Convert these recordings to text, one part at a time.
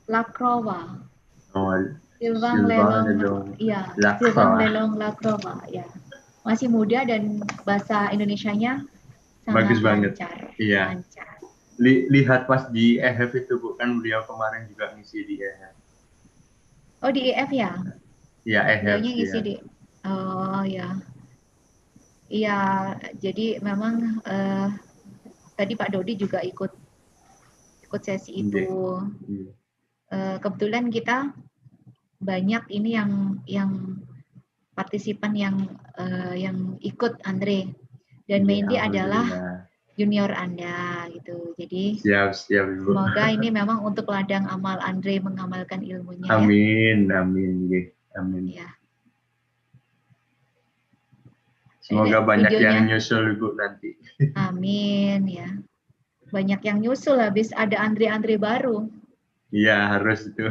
Lacroix. Oh, Silvang Silva Lelong, Lelong ya, Silvang Lacroix. Lelong Lacroix, ya. Masih muda dan bahasa Indonesianya sangat Bagus banget. lancar, Iya. lancar. Lihat pas di EHF itu bukan beliau kemarin juga ngisi di EHF. Oh di EF ya, Iya EHF beliaunya ya. ngisi di, oh ya, iya. Jadi memang tadi Pak Dodi juga ikut ikut sesi itu. Iya. Iya. Kebetulan kita banyak ini yang partisipan yang ikut Andre dan Iya, Mendy adalah alhamdulillah. junior Anda gitu. Jadi Siap, siap Ibu. semoga ini memang untuk ladang amal Andre mengamalkan ilmunya ya. Amin, amin, nggih. Amin. Ya. Semoga banyak yang Videonya. nyusul Ibu nanti. Amin ya. Banyak yang nyusul habis ada Andre-Andre baru. Iya, harus itu.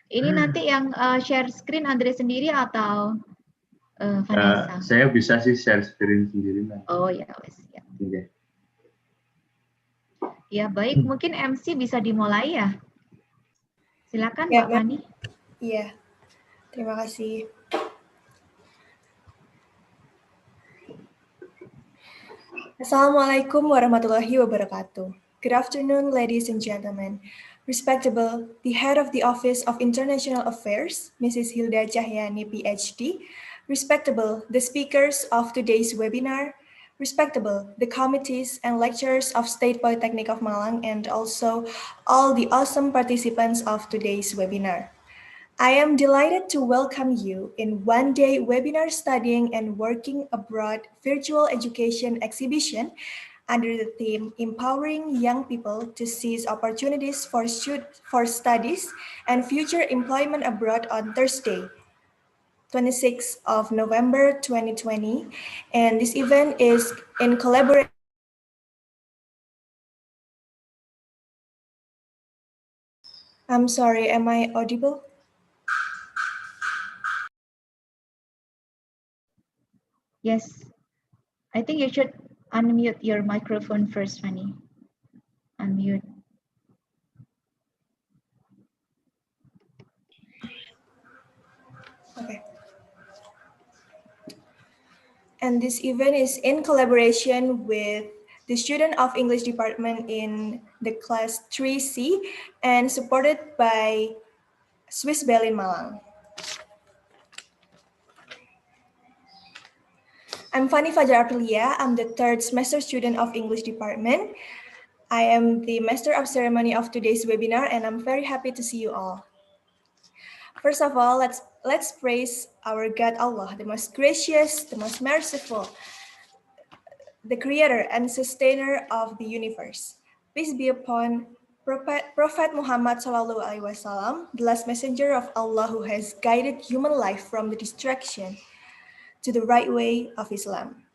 Ini nanti yang share screen Andre sendiri atau Vanessa? Saya bisa sih share screen sendiri nanti. Oh ya, wes ya. Iya. Ya baik, mungkin MC bisa dimulai ya. Silakan Ya, Mbak Fani. Iya, terima kasih. Assalamualaikum warahmatullahi wabarakatuh. Good afternoon, ladies and gentlemen. Respectable, the head of the Office of International Affairs, Mrs. Hilda Cahyani, PhD. Respectable, the speakers of today's webinar. Respectable, the committees and lecturers of State Polytechnic of Malang, and also all the awesome participants of today's webinar. I am delighted to welcome you in one-day webinar studying and working abroad virtual education exhibition under the theme Empowering Young People to Seize Opportunities for Studies and Future Employment Abroad on Thursday, 26th of November 2020. And this event is in collaboration. I'm sorry, am I audible? Yes. I think you should unmute your microphone first, Fanny. Unmute. Okay. And this event is in collaboration with the Student of English Department in the class 3C and supported by Swiss Berlin Malang. I'm Fanny Fajar Aprilia. I'm the third semester student of English Department. I am the Master of Ceremony of today's webinar, and I'm very happy to see you all. First of all, let's praise our God Allah, the most gracious, the most merciful, the creator and sustainer of the universe. Peace be upon Prophet Muhammad Sallallahu Alaihi Wasallam, the last messenger of Allah who has guided human life from the distraction to the right way of Islam.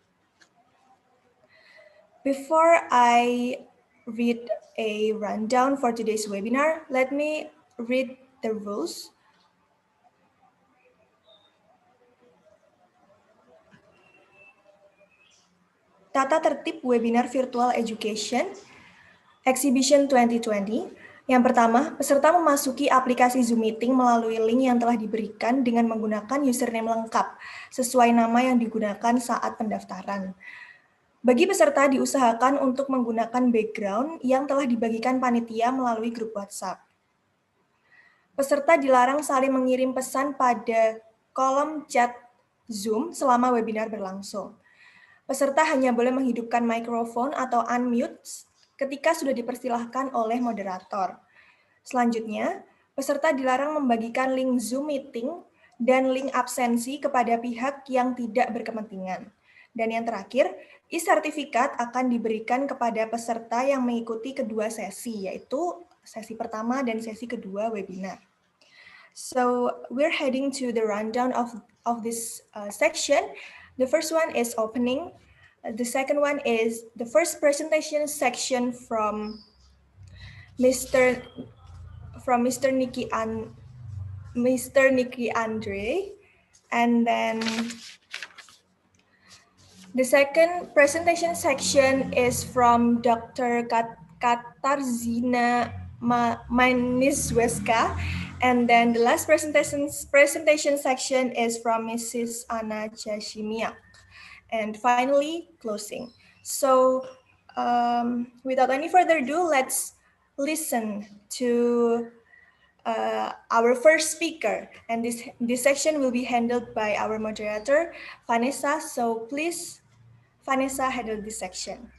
Before I read a rundown for today's webinar, let me read the rules. Tata tertib webinar virtual education Exhibition 2020. Yang pertama, peserta memasuki aplikasi Zoom Meeting melalui link yang telah diberikan dengan menggunakan username lengkap sesuai nama yang digunakan saat pendaftaran. Bagi peserta diusahakan untuk menggunakan background yang telah dibagikan panitia melalui grup WhatsApp. Peserta dilarang saling mengirim pesan pada kolom chat Zoom selama webinar berlangsung. Peserta hanya boleh menghidupkan mikrofon atau unmute ketika sudah dipersilahkan oleh moderator. Selanjutnya, peserta dilarang membagikan link Zoom Meeting dan link absensi kepada pihak yang tidak berkepentingan. Dan yang terakhir, e-sertifikat akan diberikan kepada peserta yang mengikuti kedua sesi, yaitu sesi pertama dan sesi kedua webinar. So we're heading to the rundown of this section. The first one is opening. The second one is the first presentation section from Mr. Nicky Andre, and then the second presentation section is from Dr. Katarzina my Ms. Weska. And then the last presentation section is from Mrs. Anna Jashimiak. And finally, closing. So without any further ado, let's listen to our first speaker. And this section will be handled by our moderator, Vanessa. So please, Vanessa, handle this section.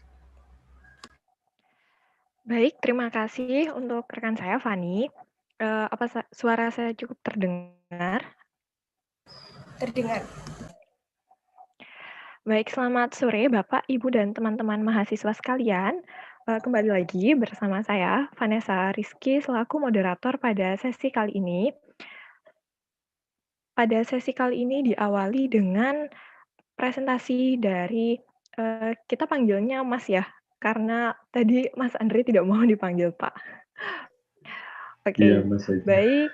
Baik, terima kasih untuk rekan saya, Fani. Apa suara saya cukup terdengar? Terdengar. Baik, selamat sore Bapak, Ibu, dan teman-teman mahasiswa sekalian. Kembali lagi bersama saya, Vanessa Rizky, selaku moderator pada sesi kali ini. Pada sesi kali ini diawali dengan presentasi dari, kita panggilnya Mas ya, karena tadi Mas Andre tidak mau dipanggil Pak. Oke, Iya, Mas aja. baik.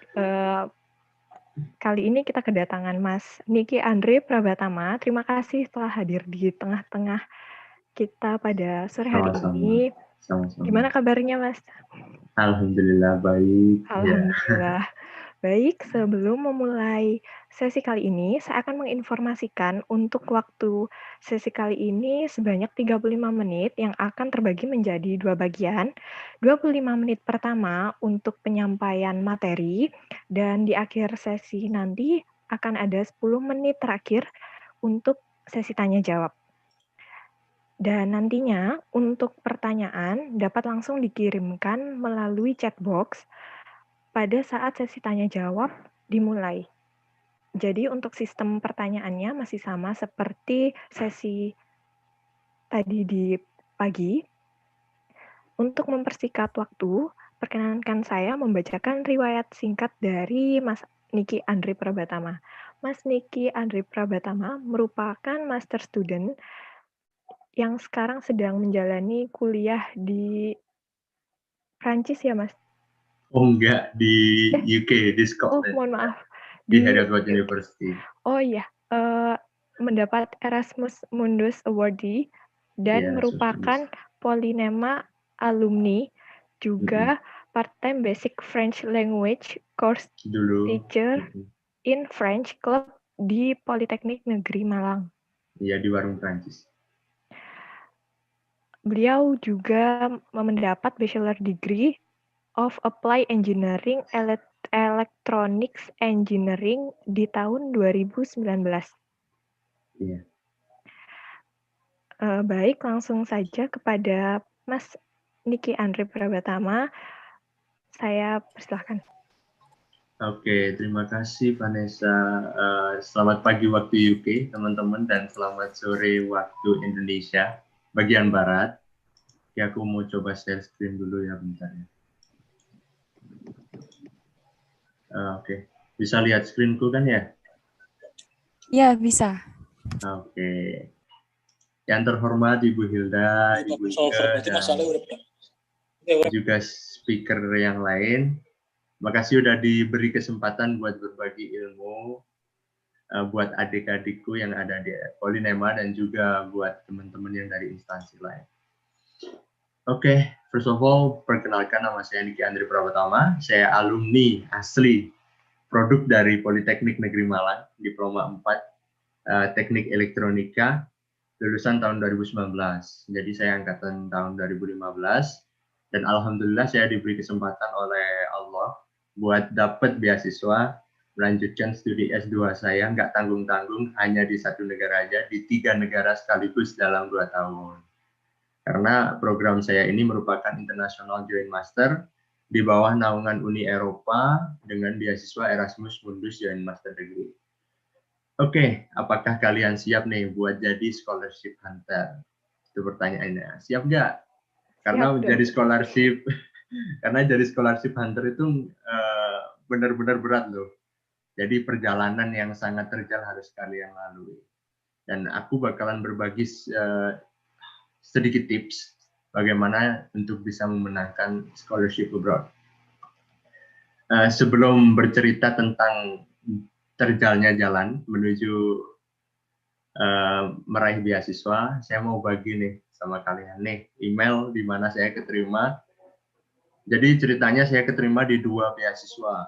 Kali ini kita kedatangan Mas Niki Andre Prabatama. Terima kasih telah hadir di tengah-tengah kita pada sore hari ini. Sama-sama. Gimana kabarnya, Mas? Alhamdulillah baik. Alhamdulillah. Baik, sebelum memulai sesi kali ini, saya akan menginformasikan untuk waktu sesi kali ini sebanyak 35 menit yang akan terbagi menjadi 2 bagian. 25 menit pertama untuk penyampaian materi, dan di akhir sesi nanti akan ada 10 menit terakhir untuk sesi tanya-jawab. Dan nantinya untuk pertanyaan dapat langsung dikirimkan melalui chat box pada saat sesi tanya-jawab dimulai. Jadi untuk sistem pertanyaannya masih sama seperti sesi tadi di pagi. Untuk mempersingkat waktu, perkenankan saya membacakan riwayat singkat dari Mas Niki Andre Prabatama. Mas Niki Andre Prabatama merupakan master student yang sekarang sedang menjalani kuliah di Prancis ya, Mas? Oh enggak, di UK, di Scotland. Oh, mohon maaf. Di Heriot-Watt University. Oh iya, mendapat Erasmus Mundus Awardee dan merupakan Polynema alumni, juga part-time basic French language course teacher in French Club di Politeknik Negeri Malang. Iya, di Warung Prancis. Beliau juga mendapat Bachelor Degree of Applied Engineering Electronics Engineering di tahun 2019. Iya. Baik, langsung saja kepada Mas Niki Andre Prabatama. Saya persilahkan. Oke, terima kasih Vanessa. Selamat pagi waktu UK, teman-teman, dan selamat sore waktu Indonesia, bagian Barat. Ya, aku mau coba share screen dulu ya, bentar ya. Oke, bisa lihat screenku kan ya? Ya, bisa. Oke. Yang terhormat Ibu Hilda, Ibu Ika, dan juga speaker yang lain. Makasih udah diberi kesempatan buat berbagi ilmu buat adik-adikku yang ada di Polynema dan juga buat teman-teman yang dari instansi lain. Oke, first of all, perkenalkan nama saya Niki Andre Prabatama. Saya alumni asli produk dari Politeknik Negeri Malang, Diploma 4 Teknik Elektronika, lulusan tahun 2019. Jadi saya angkatan tahun 2015 dan alhamdulillah saya diberi kesempatan oleh Allah buat dapat beasiswa melanjutkan studi S2 saya nggak tanggung-tanggung hanya di satu negara aja, di 3 negara sekaligus dalam 2 tahun. Karena program saya ini merupakan International Joint Master di bawah naungan Uni Eropa dengan beasiswa Erasmus Mundus Joint Master Degree. Oke, apakah kalian siap nih buat jadi scholarship hunter? Itu pertanyaannya. Siap nggak? Karena jadi scholarship hunter itu benar-benar berat loh. Jadi perjalanan yang sangat terjal harus kalian lalui. Dan aku bakalan berbagi sedikit tips bagaimana untuk bisa memenangkan scholarship abroad. Sebelum bercerita tentang terjalnya jalan menuju meraih beasiswa, saya mau bagi nih sama kalian nih email di mana saya keterima Jadi ceritanya saya keterima di 2 beasiswa.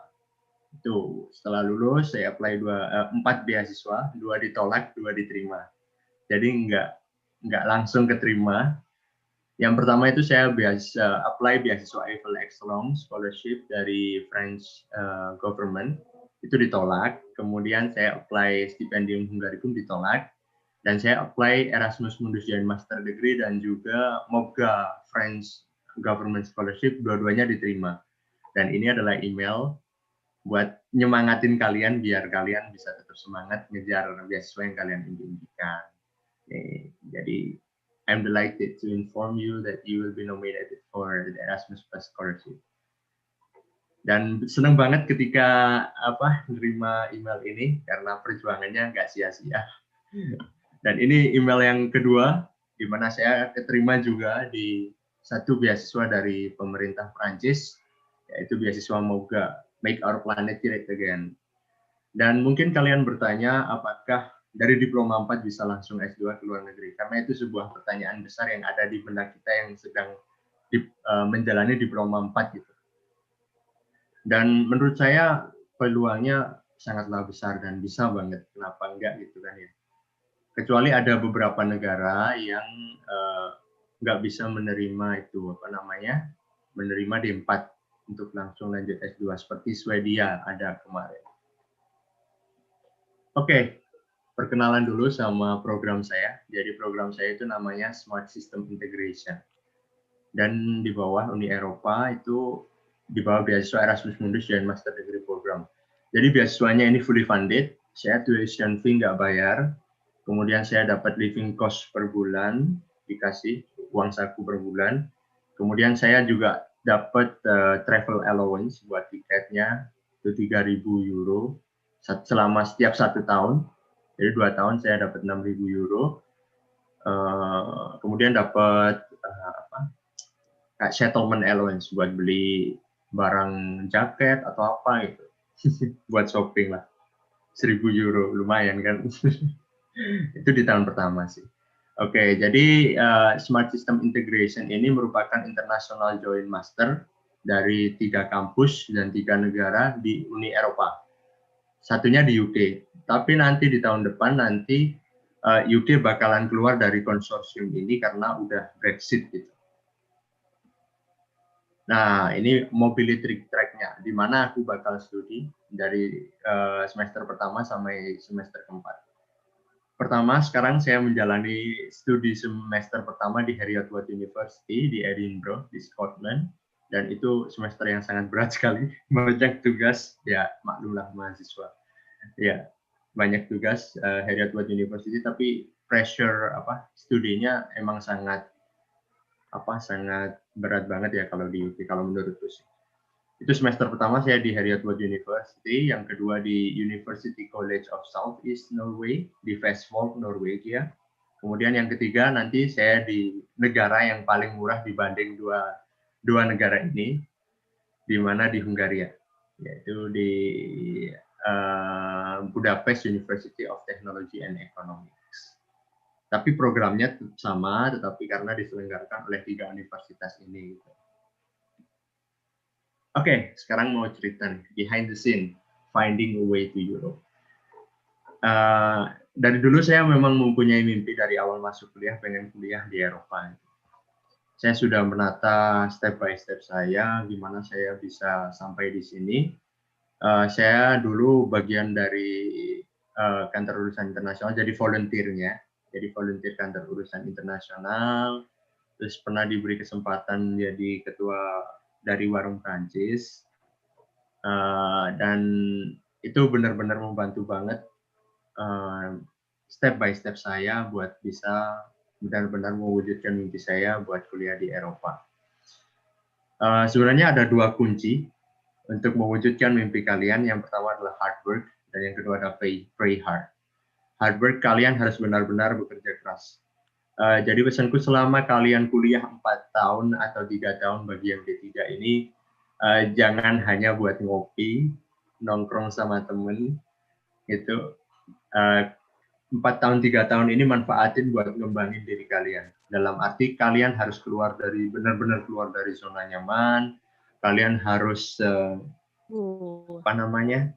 Itu setelah lulus saya apply 4 beasiswa, 2 ditolak, 2 diterima. Jadi nggak langsung keterima. Yang pertama itu saya apply beasiswa Eiffel Excellence Scholarship dari French government, itu ditolak. Kemudian saya apply stipendium Hungaricum ditolak. Dan saya apply Erasmus Mundus Joint Master Degree dan juga MOGA French Government Scholarship, dua-duanya diterima. Dan ini adalah email buat nyemangatin kalian biar kalian bisa tetap semangat ngejar beasiswa yang kalian impikan. Jadi I'm delighted to inform you that you will be nominated for the Erasmus Plus Scholarship. Dan senang banget ketika menerima email ini karena perjuangannya nggak sia-sia. Dan ini email yang kedua, di mana saya keterima juga di 1 beasiswa dari pemerintah Prancis, yaitu beasiswa MOGA, Make Our Planet Great Again. Dan mungkin kalian bertanya, apakah dari diploma 4 bisa langsung S2 ke luar negeri? Karena itu sebuah pertanyaan besar yang ada di benak kita yang sedang menjalani diploma 4 gitu. Dan menurut saya peluangnya sangatlah besar dan bisa banget, kenapa enggak gitu kan ya. Kecuali ada beberapa negara yang nggak bisa menerima itu menerima D4 untuk langsung lanjut S2 seperti Swedia ada kemarin. Oke, perkenalan dulu sama program saya. Jadi program saya itu namanya Smart System Integration. Dan di bawah Uni Eropa itu di bawah beasiswa Erasmus Mundus Joint Master Degree Program. Jadi beasiswanya ini fully funded, saya tuition fee nggak bayar. Kemudian saya dapat living cost per bulan, dikasih uang saku per bulan. Kemudian saya juga dapat travel allowance buat tiketnya, itu 3.000 euro selama setiap 1 tahun. Jadi 2 tahun saya dapat 6.000 euro. Kemudian dapat settlement allowance buat beli barang jaket atau apa gitu. Buat shopping lah. 1.000 euro, lumayan kan. Itu di tahun pertama sih. Oke, jadi Smart System Integration ini merupakan International Joint Master dari 3 kampus dan 3 negara di Uni Eropa. Satunya di UK. Tapi nanti di tahun depan UK bakalan keluar dari konsorsium ini karena udah Brexit gitu. Nah, ini mobility track-nya, di mana aku bakal studi dari semester pertama sampai semester keempat. Pertama, sekarang saya menjalani studi semester pertama di Heriot-Watt University di Edinburgh, di Scotland. Dan itu semester yang sangat berat sekali. Banyak tugas, ya maklumlah mahasiswa. Ya, banyak tugas Heriot-Watt University, tapi pressure studinya emang sangat berat banget ya kalau di UK, kalau menurutku sih. Itu semester pertama saya di Heriot-Watt University, yang kedua di University College of South East Norway, di Vestfold, Norwegia. Kemudian yang ketiga nanti saya di negara yang paling murah dibanding dua negara ini, di mana di Hungaria, yaitu di Budapest University of Technology and Economics. Tapi programnya tetap sama, tetapi karena diselenggarakan oleh 3 universitas ini. Oke, sekarang mau cerita nih, behind the scene, finding a way to Europe. Dari dulu saya memang mempunyai mimpi dari awal masuk kuliah, pengen kuliah di Eropa. Saya sudah menata step by step saya, gimana saya bisa sampai di sini. Saya dulu bagian dari kantor urusan internasional, jadi volunteer-nya. Jadi volunteer kantor urusan internasional, terus pernah diberi kesempatan jadi ketua dari Warung Prancis, dan itu benar-benar membantu banget step by step saya buat bisa benar-benar mewujudkan mimpi saya buat kuliah di Eropa. Sebenarnya ada 2 kunci untuk mewujudkan mimpi kalian. Yang pertama adalah hard work, dan yang kedua adalah pray hard. Hard work, kalian harus benar-benar bekerja keras. Jadi pesanku selama kalian kuliah 4 tahun atau 3 tahun bagi yang D3 ini, jangan hanya buat ngopi, nongkrong sama temen, gitu. 4 tahun, 3 tahun ini manfaatin buat ngembangin diri kalian. Dalam arti kalian harus benar-benar keluar dari zona nyaman, kalian harus apa namanya?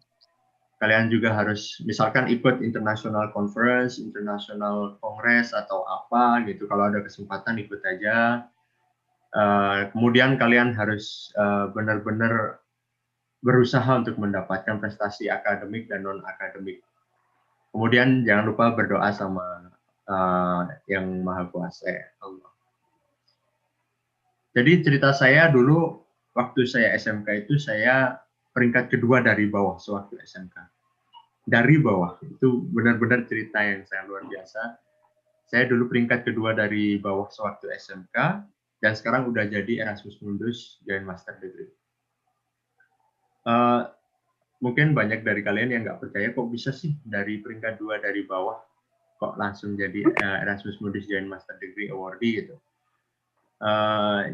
Kalian juga harus misalkan ikut international conference, international congress atau apa gitu. Kalau ada kesempatan ikut aja. Kemudian kalian harus benar-benar berusaha untuk mendapatkan prestasi akademik dan non akademik. Kemudian jangan lupa berdoa sama yang Maha Kuasa Allah. Jadi cerita saya dulu waktu saya SMK itu saya peringkat kedua dari bawah sewaktu SMK. Dari bawah, itu benar-benar cerita yang saya luar biasa. Saya dulu peringkat kedua dari bawah sewaktu SMK, dan sekarang udah jadi Erasmus Mundus Joint Master Degree. Mungkin banyak dari kalian yang nggak percaya kok bisa sih dari peringkat 2 dari bawah kok langsung jadi Erasmus Mundus Joint Master Degree Awardee gitu.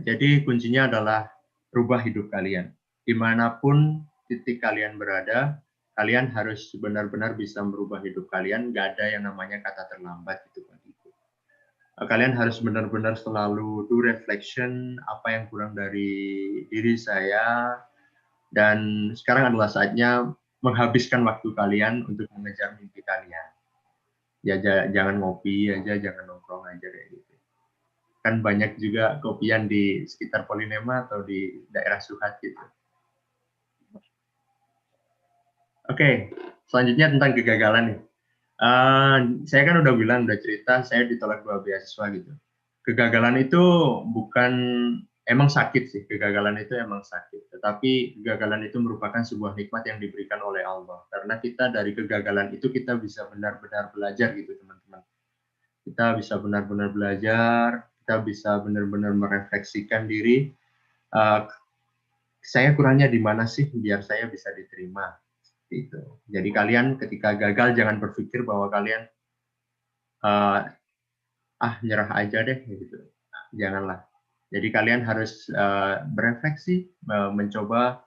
Jadi kuncinya adalah rubah hidup kalian. Dimanapun titik kalian berada, kalian harus benar-benar bisa merubah hidup kalian. Nggak ada yang namanya kata terlambat gitu bagiku. Kalian harus benar-benar selalu do reflection apa yang kurang dari diri saya. Dan sekarang adalah saatnya menghabiskan waktu kalian untuk mengejar mimpi kalian. Ya jangan ngopi aja, jangan nongkrong aja kayak gitu. Kan banyak juga kopian di sekitar Polinema atau di daerah Suhat gitu. Oke, selanjutnya tentang kegagalan nih. Saya kan udah bilang, udah cerita, saya ditolak 2 beasiswa gitu. Kegagalan itu bukan emang sakit sih, kegagalan itu emang sakit. Tetapi kegagalan itu merupakan sebuah nikmat yang diberikan oleh Allah. Karena kita dari kegagalan itu kita bisa benar-benar belajar gitu teman-teman. Kita bisa benar-benar belajar, kita bisa benar-benar merefleksikan diri. Saya kurangnya di mana sih biar saya bisa diterima. Gitu. Jadi kalian ketika gagal jangan berpikir bahwa kalian nyerah aja deh gitu. Janganlah. Jadi kalian harus berefleksi, mencoba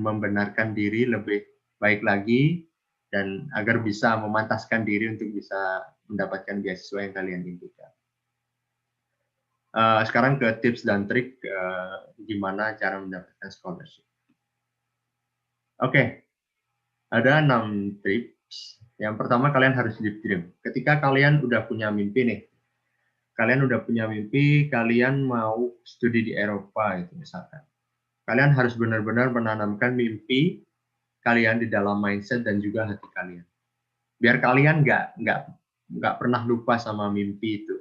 membenarkan diri lebih baik lagi dan agar bisa memantaskan diri untuk bisa mendapatkan beasiswa yang kalian impikan. Sekarang ke tips dan trik gimana cara mendapatkan scholarship. Oke. Ada 6 tips. Yang pertama kalian harus deep dream. Ketika kalian udah punya mimpi nih, kalian mau studi di Eropa itu misalkan. Kalian harus benar-benar menanamkan mimpi kalian di dalam mindset dan juga hati kalian. Biar kalian nggak pernah lupa sama mimpi itu.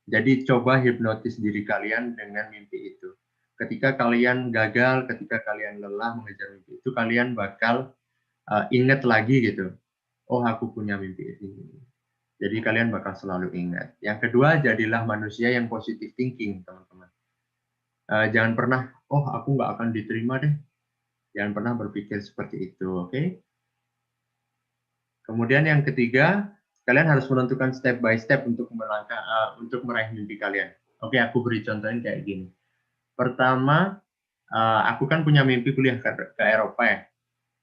Jadi coba hipnotis diri kalian dengan mimpi itu. Ketika kalian gagal, ketika kalian lelah mengejar mimpi itu, kalian bakal ingat lagi gitu. Oh, aku punya mimpi ini. Jadi kalian bakal selalu ingat. Yang kedua, jadilah manusia yang positive thinking, teman-teman. Jangan pernah, oh aku nggak akan diterima deh. Jangan pernah berpikir seperti itu, oke? Kemudian yang ketiga, kalian harus menentukan step by step untuk melangkah, untuk meraih mimpi kalian. Oke, aku beri contohnya kayak gini. Pertama, aku kan punya mimpi kuliah ke Eropa ya.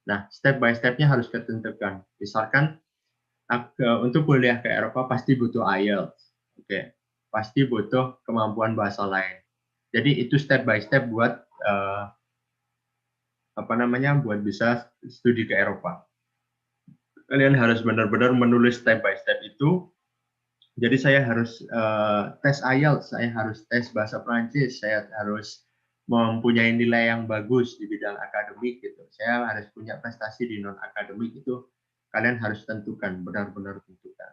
Nah, step by step-nya harus ditentukan. Misalkan, untuk kuliah ke Eropa pasti butuh IELTS. Oke. Pasti butuh kemampuan bahasa lain. Jadi itu step by step buat buat bisa studi ke Eropa. Kalian harus benar-benar menulis step by step itu. Jadi saya harus tes IELTS, saya harus tes bahasa Prancis, saya harus mempunyai nilai yang bagus di bidang akademik gitu. Saya harus punya prestasi di non akademik itu. Kalian harus tentukan, benar-benar tentukan.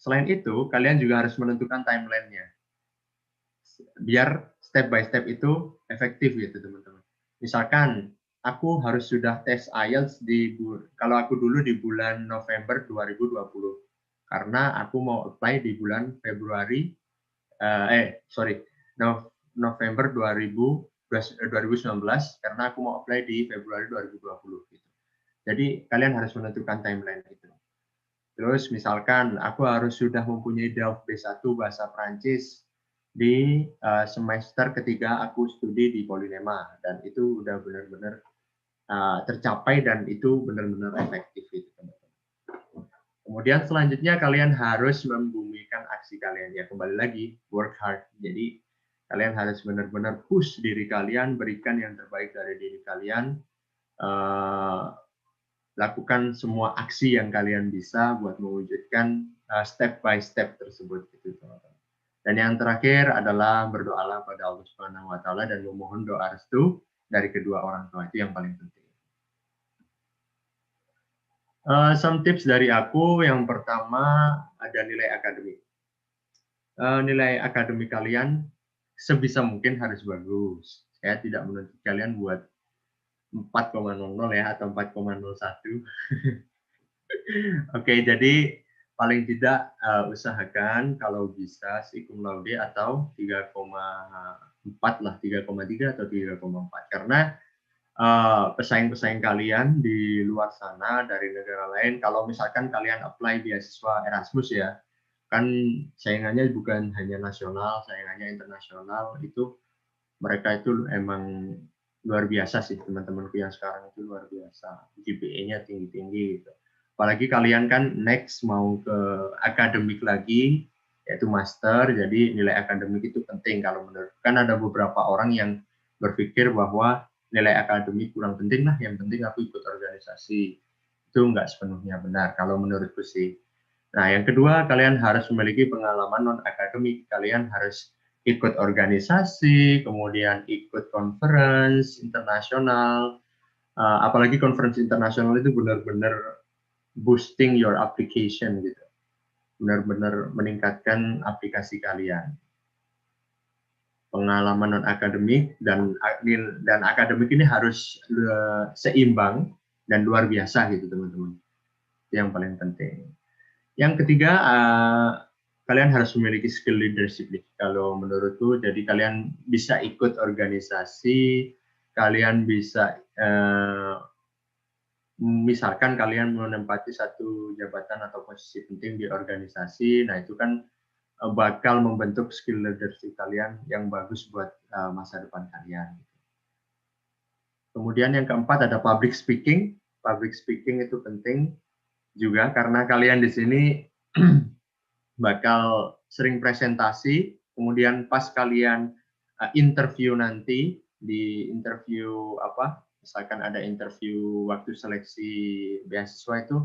Selain itu, kalian juga harus menentukan timeline-nya. Biar step by step itu efektif gitu, teman-teman. Misalkan, aku harus sudah tes IELTS kalau aku dulu di bulan November 2020. Karena aku mau apply di bulan November 2019, karena aku mau apply di Februari 2020. Gitu. Jadi, kalian harus menentukan timeline itu. Terus misalkan aku harus sudah mempunyai DELF B1 bahasa Prancis di semester ketiga aku studi di Polinema, dan itu udah benar-benar tercapai dan itu benar-benar efektif itu teman-teman. Kemudian selanjutnya kalian harus membumikan aksi kalian ya, kembali lagi work hard. Jadi Kalian harus benar-benar push diri kalian, berikan yang terbaik dari diri kalian. Lakukan semua aksi yang kalian bisa buat mewujudkan step by step tersebut, gitu teman-teman. Dan yang terakhir adalah berdoalah pada Allah Subhanahu wa taala dan memohon doa restu dari kedua orang tua, itu yang paling penting. Some tips dari aku, yang pertama ada nilai akademik. Nilai akademik kalian sebisa mungkin harus bagus. Saya tidak menuntut kalian buat 4,00 ya atau 4,01. Oke, jadi paling tidak usahakan kalau bisa sih cum laude atau 3,4 lah, 3,3 atau 3,4. Karena pesaing-pesaing kalian di luar sana dari negara lain, kalau misalkan kalian apply beasiswa Erasmus ya, kan saingannya bukan hanya nasional, saingannya internasional, itu mereka itu emang luar biasa sih, teman-temanku yang sekarang itu luar biasa, GPA-nya tinggi-tinggi gitu. Apalagi kalian kan next mau ke akademik lagi, yaitu master, jadi nilai akademik itu penting kalau menurut. Kan ada beberapa orang yang berpikir bahwa nilai akademik kurang penting lah, yang penting aku ikut organisasi. Itu nggak sepenuhnya benar kalau menurutku sih. Nah, yang kedua, kalian harus memiliki pengalaman non-akademik. Kalian harus ikut organisasi, kemudian ikut conference internasional. Apalagi conference internasional itu benar-benar boosting your application gitu. Benar-benar meningkatkan aplikasi kalian. Pengalaman non-akademik dan akademik ini harus seimbang dan luar biasa gitu, teman-teman. Itu yang paling penting. Yang ketiga, kalian harus memiliki skill leadership. Kalau menurutku, jadi kalian bisa ikut organisasi, kalian bisa, misalkan kalian menempati satu jabatan atau posisi penting di organisasi, nah itu kan bakal membentuk skill leadership kalian yang bagus buat masa depan kalian. Kemudian yang keempat ada public speaking. Public speaking itu penting juga karena kalian di sini bakal sering presentasi, kemudian pas kalian interview nanti, di interview misalkan ada interview waktu seleksi beasiswa itu,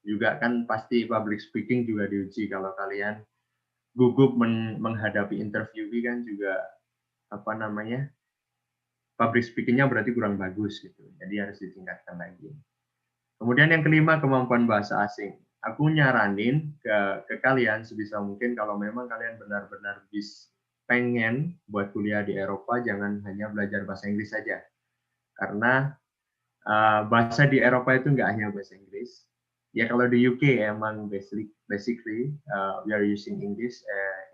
juga kan pasti public speaking juga diuji. Kalau kalian gugup menghadapi interview kan juga public speaking-nya berarti kurang bagus gitu, jadi harus ditingkatkan lagi. Kemudian yang kelima, kemampuan bahasa asing. Aku nyaranin ke kalian sebisa mungkin kalau memang kalian benar-benar pengen buat kuliah di Eropa, jangan hanya belajar bahasa Inggris saja. Karena bahasa di Eropa itu nggak hanya bahasa Inggris. Ya kalau di UK emang basically we are using English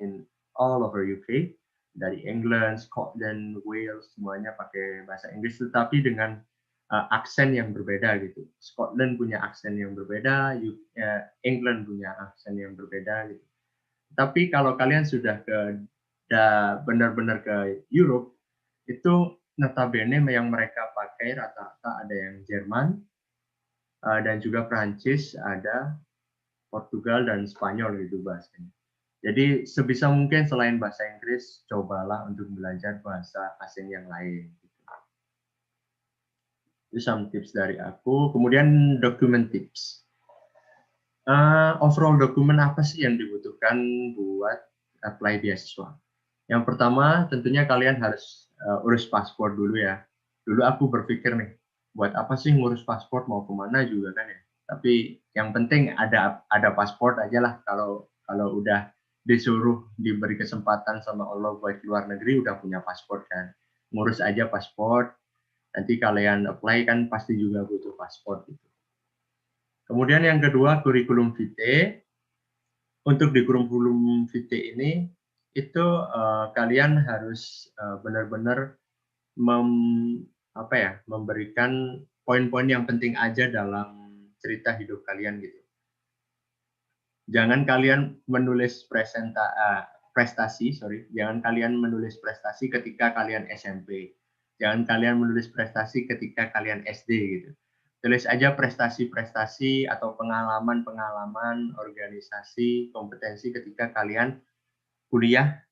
in all over UK. Dari England, Scotland, Wales, semuanya pakai bahasa Inggris, tetapi dengan aksen yang berbeda gitu. Scotland punya aksen yang berbeda, England punya aksen yang berbeda gitu. Tapi kalau kalian sudah benar-benar ke Europe, itu notabene yang mereka pakai rata-rata ada yang Jerman dan juga Prancis, ada Portugal dan Spanyol gitu bahasanya. Jadi sebisa mungkin selain bahasa Inggris, cobalah untuk belajar bahasa asing yang lain. Itu some tips dari aku. Kemudian dokumen tips. Overall dokumen apa sih yang dibutuhkan buat apply beasiswa? Yang pertama tentunya kalian harus urus paspor dulu ya. Dulu aku berpikir nih, buat apa sih ngurus paspor, mau kemana juga kan ya. Tapi yang penting ada paspor aja lah. Kalau udah disuruh diberi kesempatan sama Allah buat keluar negeri, udah punya paspor kan. Ngurus aja paspor. Nanti kalian apply kan pasti juga butuh paspor gitu. Kemudian yang kedua, kurikulum vitae. Untuk di kurikulum vitae ini, itu kalian harus benar-benar memberikan poin-poin yang penting aja dalam cerita hidup kalian gitu. Jangan kalian menulis jangan kalian menulis prestasi ketika kalian SMP. Jangan kalian menulis prestasi ketika kalian SD gitu. Tulis aja prestasi-prestasi atau pengalaman-pengalaman organisasi, kompetensi ketika kalian kuliah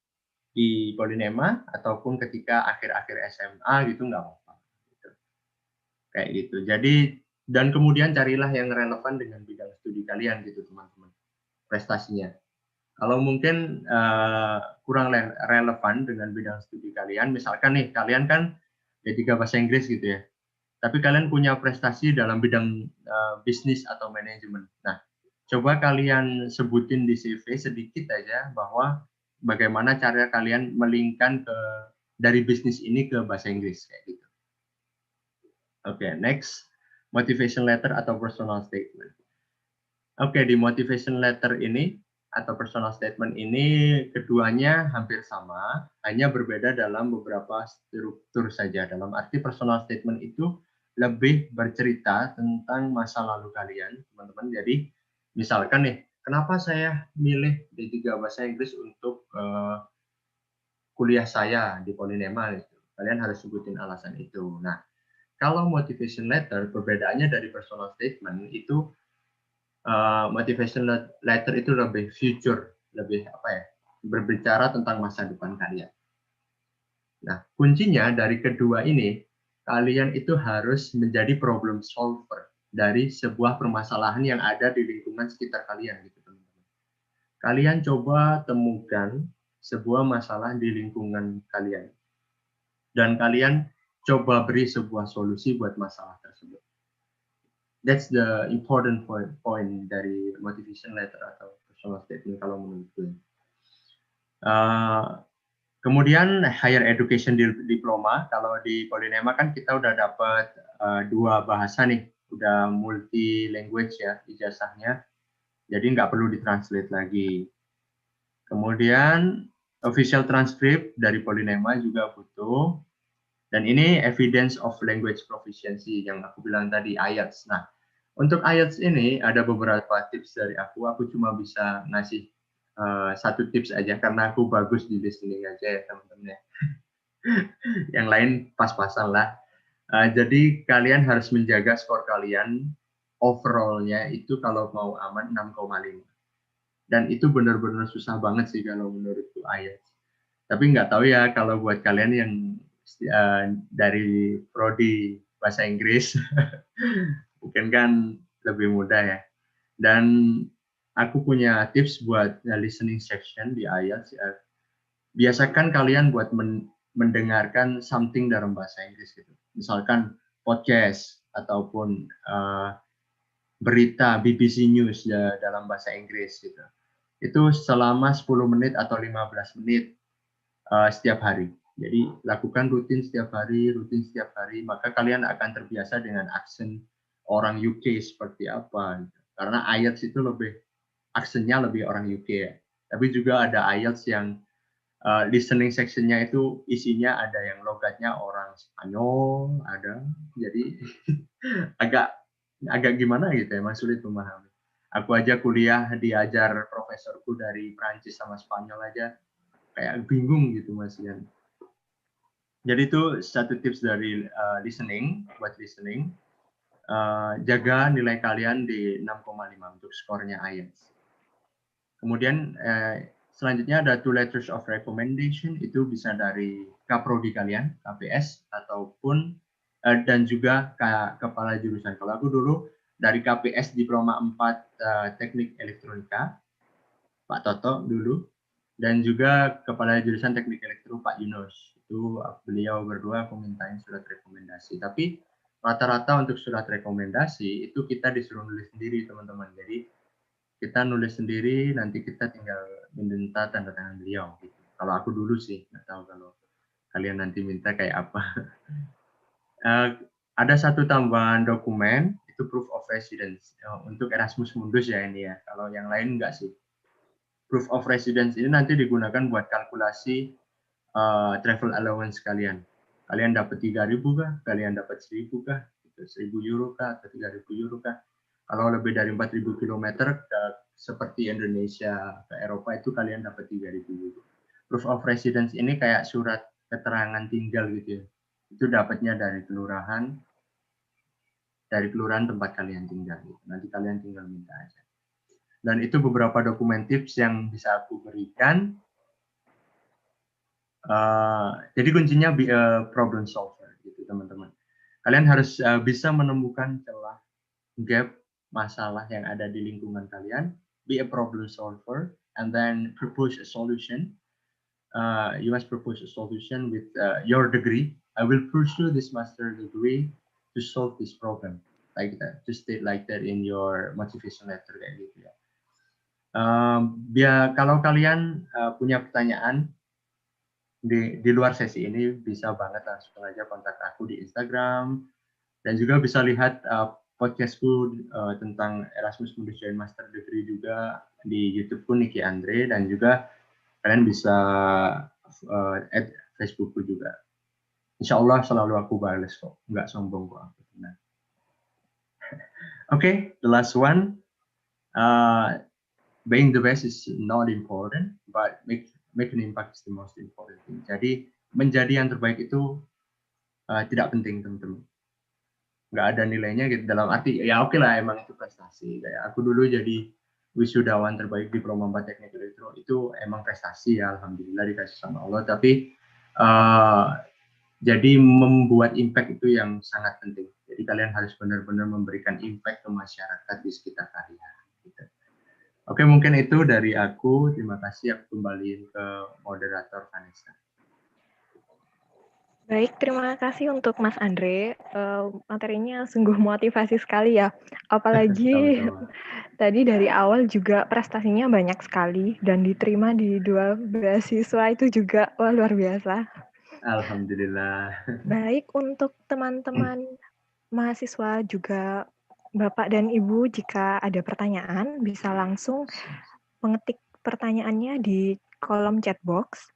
di Polinema ataupun ketika akhir-akhir SMA gitu nggak apa-apa. Gitu. Kayak gitu. Jadi dan kemudian carilah yang relevan dengan bidang studi kalian gitu teman-teman. Prestasinya. Kalau mungkin kurang relevan dengan bidang studi kalian, misalkan nih kalian kan D3 bahasa Inggris gitu ya. Tapi kalian punya prestasi dalam bidang bisnis atau manajemen. Nah, coba kalian sebutin di CV sedikit aja bahwa bagaimana cara kalian melingkan dari bisnis ini ke bahasa Inggris kayak gitu. Oke, next, motivation letter atau personal statement. Oke, di motivation letter ini atau personal statement ini keduanya hampir sama, hanya berbeda dalam beberapa struktur saja. Dalam arti personal statement itu lebih bercerita tentang masa lalu kalian, teman-teman. Jadi, misalkan nih, kenapa saya milih D3 Bahasa Inggris untuk kuliah saya di Polinema? Gitu. Kalian harus sebutin alasan itu. Nah, kalau motivation letter, perbedaannya dari personal statement itu motivation letter itu lebih future, lebih apa ya, berbicara tentang masa depan kalian. Nah, kuncinya dari kedua ini, kalian itu harus menjadi problem solver dari sebuah permasalahan yang ada di lingkungan sekitar kalian, gitu teman-teman. Kalian coba temukan sebuah masalah di lingkungan kalian, dan kalian coba beri sebuah solusi buat masalah tersebut. That's the important point dari motivation letter atau personal statement kalau menurut gue. Kemudian higher education diploma, kalau di Polinema kan kita udah dapat 2 bahasa nih, udah multi language ya ijazahnya, jadi nggak perlu ditranslate lagi. Kemudian official transcript dari Polinema juga butuh, dan ini evidence of language proficiency yang aku bilang tadi, IELTS. Nah, untuk IELTS ini ada beberapa tips dari aku cuma bisa ngasih satu tips aja karena aku bagus di listening aja ya teman-teman ya. Yang lain pas-pasan lah. Jadi kalian harus menjaga skor kalian overall-nya itu kalau mau aman 6,5. Dan itu benar-benar susah banget sih kalau menurutku IELTS. Tapi nggak tahu ya kalau buat kalian yang dari prodi bahasa Inggris mungkin kan lebih mudah ya. Dan aku punya tips buat listening section di IELTS. Biasakan kalian buat mendengarkan something dalam bahasa Inggris gitu. Misalkan podcast ataupun berita BBC News dalam bahasa Inggris gitu. Itu selama 10 menit atau 15 menit setiap hari. Jadi lakukan rutin setiap hari, maka kalian akan terbiasa dengan aksen orang UK seperti apa. Gitu. Karena IELTS itu aksennya lebih orang UK ya. Tapi juga ada IELTS yang listening sectionnya itu isinya ada yang logatnya orang Spanyol, ada. Jadi agak gimana gitu ya, sulit memahami. Aku aja kuliah diajar profesorku dari Prancis sama Spanyol aja kayak bingung gitu Mas Ian. Jadi itu satu tips dari listening, buat listening. Jaga nilai kalian di 6,5 untuk skornya IELTS. Kemudian selanjutnya ada 2 letters of recommendation, itu bisa dari kaprodi kalian, KPS, ataupun dan juga kepala jurusan. Kalau aku dulu dari KPS Diploma 4 Teknik Elektronika, Pak Toto dulu, dan juga kepala jurusan Teknik Elektro Pak Yunus. Itu beliau berdua aku mintain surat rekomendasi. Tapi rata-rata untuk surat rekomendasi itu kita disuruh nulis sendiri teman-teman. Jadi kita nulis sendiri, nanti kita tinggal minta tanda tangan beliau. Gitu. Kalau aku dulu sih, nggak tahu kalau kalian nanti minta kayak apa. Ada satu tambahan dokumen, itu proof of residence. Untuk Erasmus Mundus ya ini ya, kalau yang lain enggak sih. Proof of residence ini nanti digunakan buat kalkulasi travel allowance kalian. Kalian dapat 3.000 kah? Kalian dapat 1.000 kah? 1.000 euro kah? Atau 3.000 euro kah? Kalau lebih dari 4.000 km seperti Indonesia ke Eropa itu kalian dapat 3.000 euro. Proof of residence ini kayak surat keterangan tinggal gitu ya. Itu dapatnya dari kelurahan tempat kalian tinggal. Nanti kalian tinggal minta aja. Dan itu beberapa dokumen tips yang bisa aku berikan. Jadi kuncinya be a problem solver gitu teman-teman. Kalian harus bisa menemukan celah, gap, masalah yang ada di lingkungan kalian, be a problem solver, and then propose a solution. You must propose a solution with your degree. I will pursue this master degree to solve this problem, like that. To state like that in your motivation letter kayak gitu ya. Biar kalau kalian punya pertanyaan di luar sesi ini, bisa banget langsung aja kontak aku di Instagram, dan juga bisa lihat podcastku tentang Erasmus Mundus Join Master Degree juga di YouTubeku Niki Andre, dan juga kalian bisa add Facebookku juga. Insya Allah selalu aku balas kok, nggak sombong kok aku. Nah. Okay, the last one. Being the best is not important, but make an impact is the most important thing. Jadi menjadi yang terbaik itu tidak penting teman-teman. Nggak ada nilainya gitu, dalam arti ya oke lah emang itu prestasi. Kayak aku dulu jadi wisudawan terbaik di Diploma 4 Teknik Elektro, itu emang prestasi ya, alhamdulillah dikasih sama Allah. Tapi jadi membuat impact itu yang sangat penting. Jadi kalian harus benar-benar memberikan impact ke masyarakat di sekitar kalian. Gitu. Oke, mungkin itu dari aku. Terima kasih. Aku kembaliin ke moderator Vanessa. Baik, terima kasih untuk Mas Andre. Materinya sungguh motivasi sekali ya. Apalagi tadi dari awal juga prestasinya banyak sekali dan diterima di 2 beasiswa itu juga luar biasa. Alhamdulillah. Baik, untuk teman-teman mahasiswa juga Bapak dan Ibu, jika ada pertanyaan bisa langsung mengetik pertanyaannya di kolom chat box.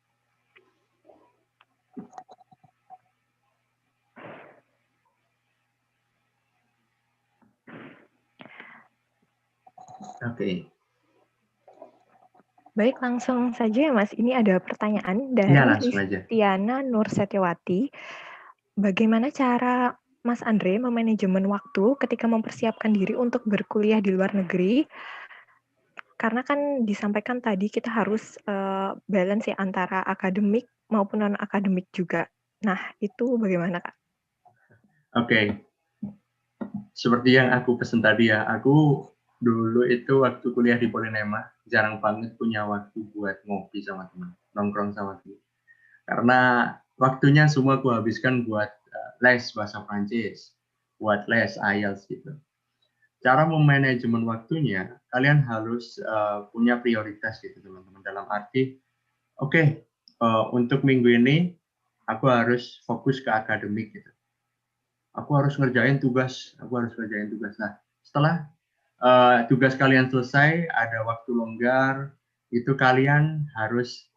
Oke. Baik, langsung saja ya Mas. Ini ada pertanyaan dari Tiana Nur Setiawati. Bagaimana cara Mas Andre memanajemen waktu ketika mempersiapkan diri untuk berkuliah di luar negeri? Karena kan disampaikan tadi kita harus balance ya antara akademik maupun non-akademik juga. Nah, itu bagaimana Kak? Oke. Seperti yang aku pesan tadi ya, aku dulu itu waktu kuliah di Polinema jarang banget punya waktu buat ngopi sama teman, nongkrong sama teman. Karena waktunya semua aku habiskan buat les bahasa Prancis, buat les IELTS gitu. Cara memanajemen waktunya, kalian harus punya prioritas gitu teman-teman. Dalam arti, oke, untuk minggu ini aku harus fokus ke akademik gitu. Aku harus ngerjain tugas. Nah, setelah tugas kalian selesai, ada waktu longgar, itu kalian harus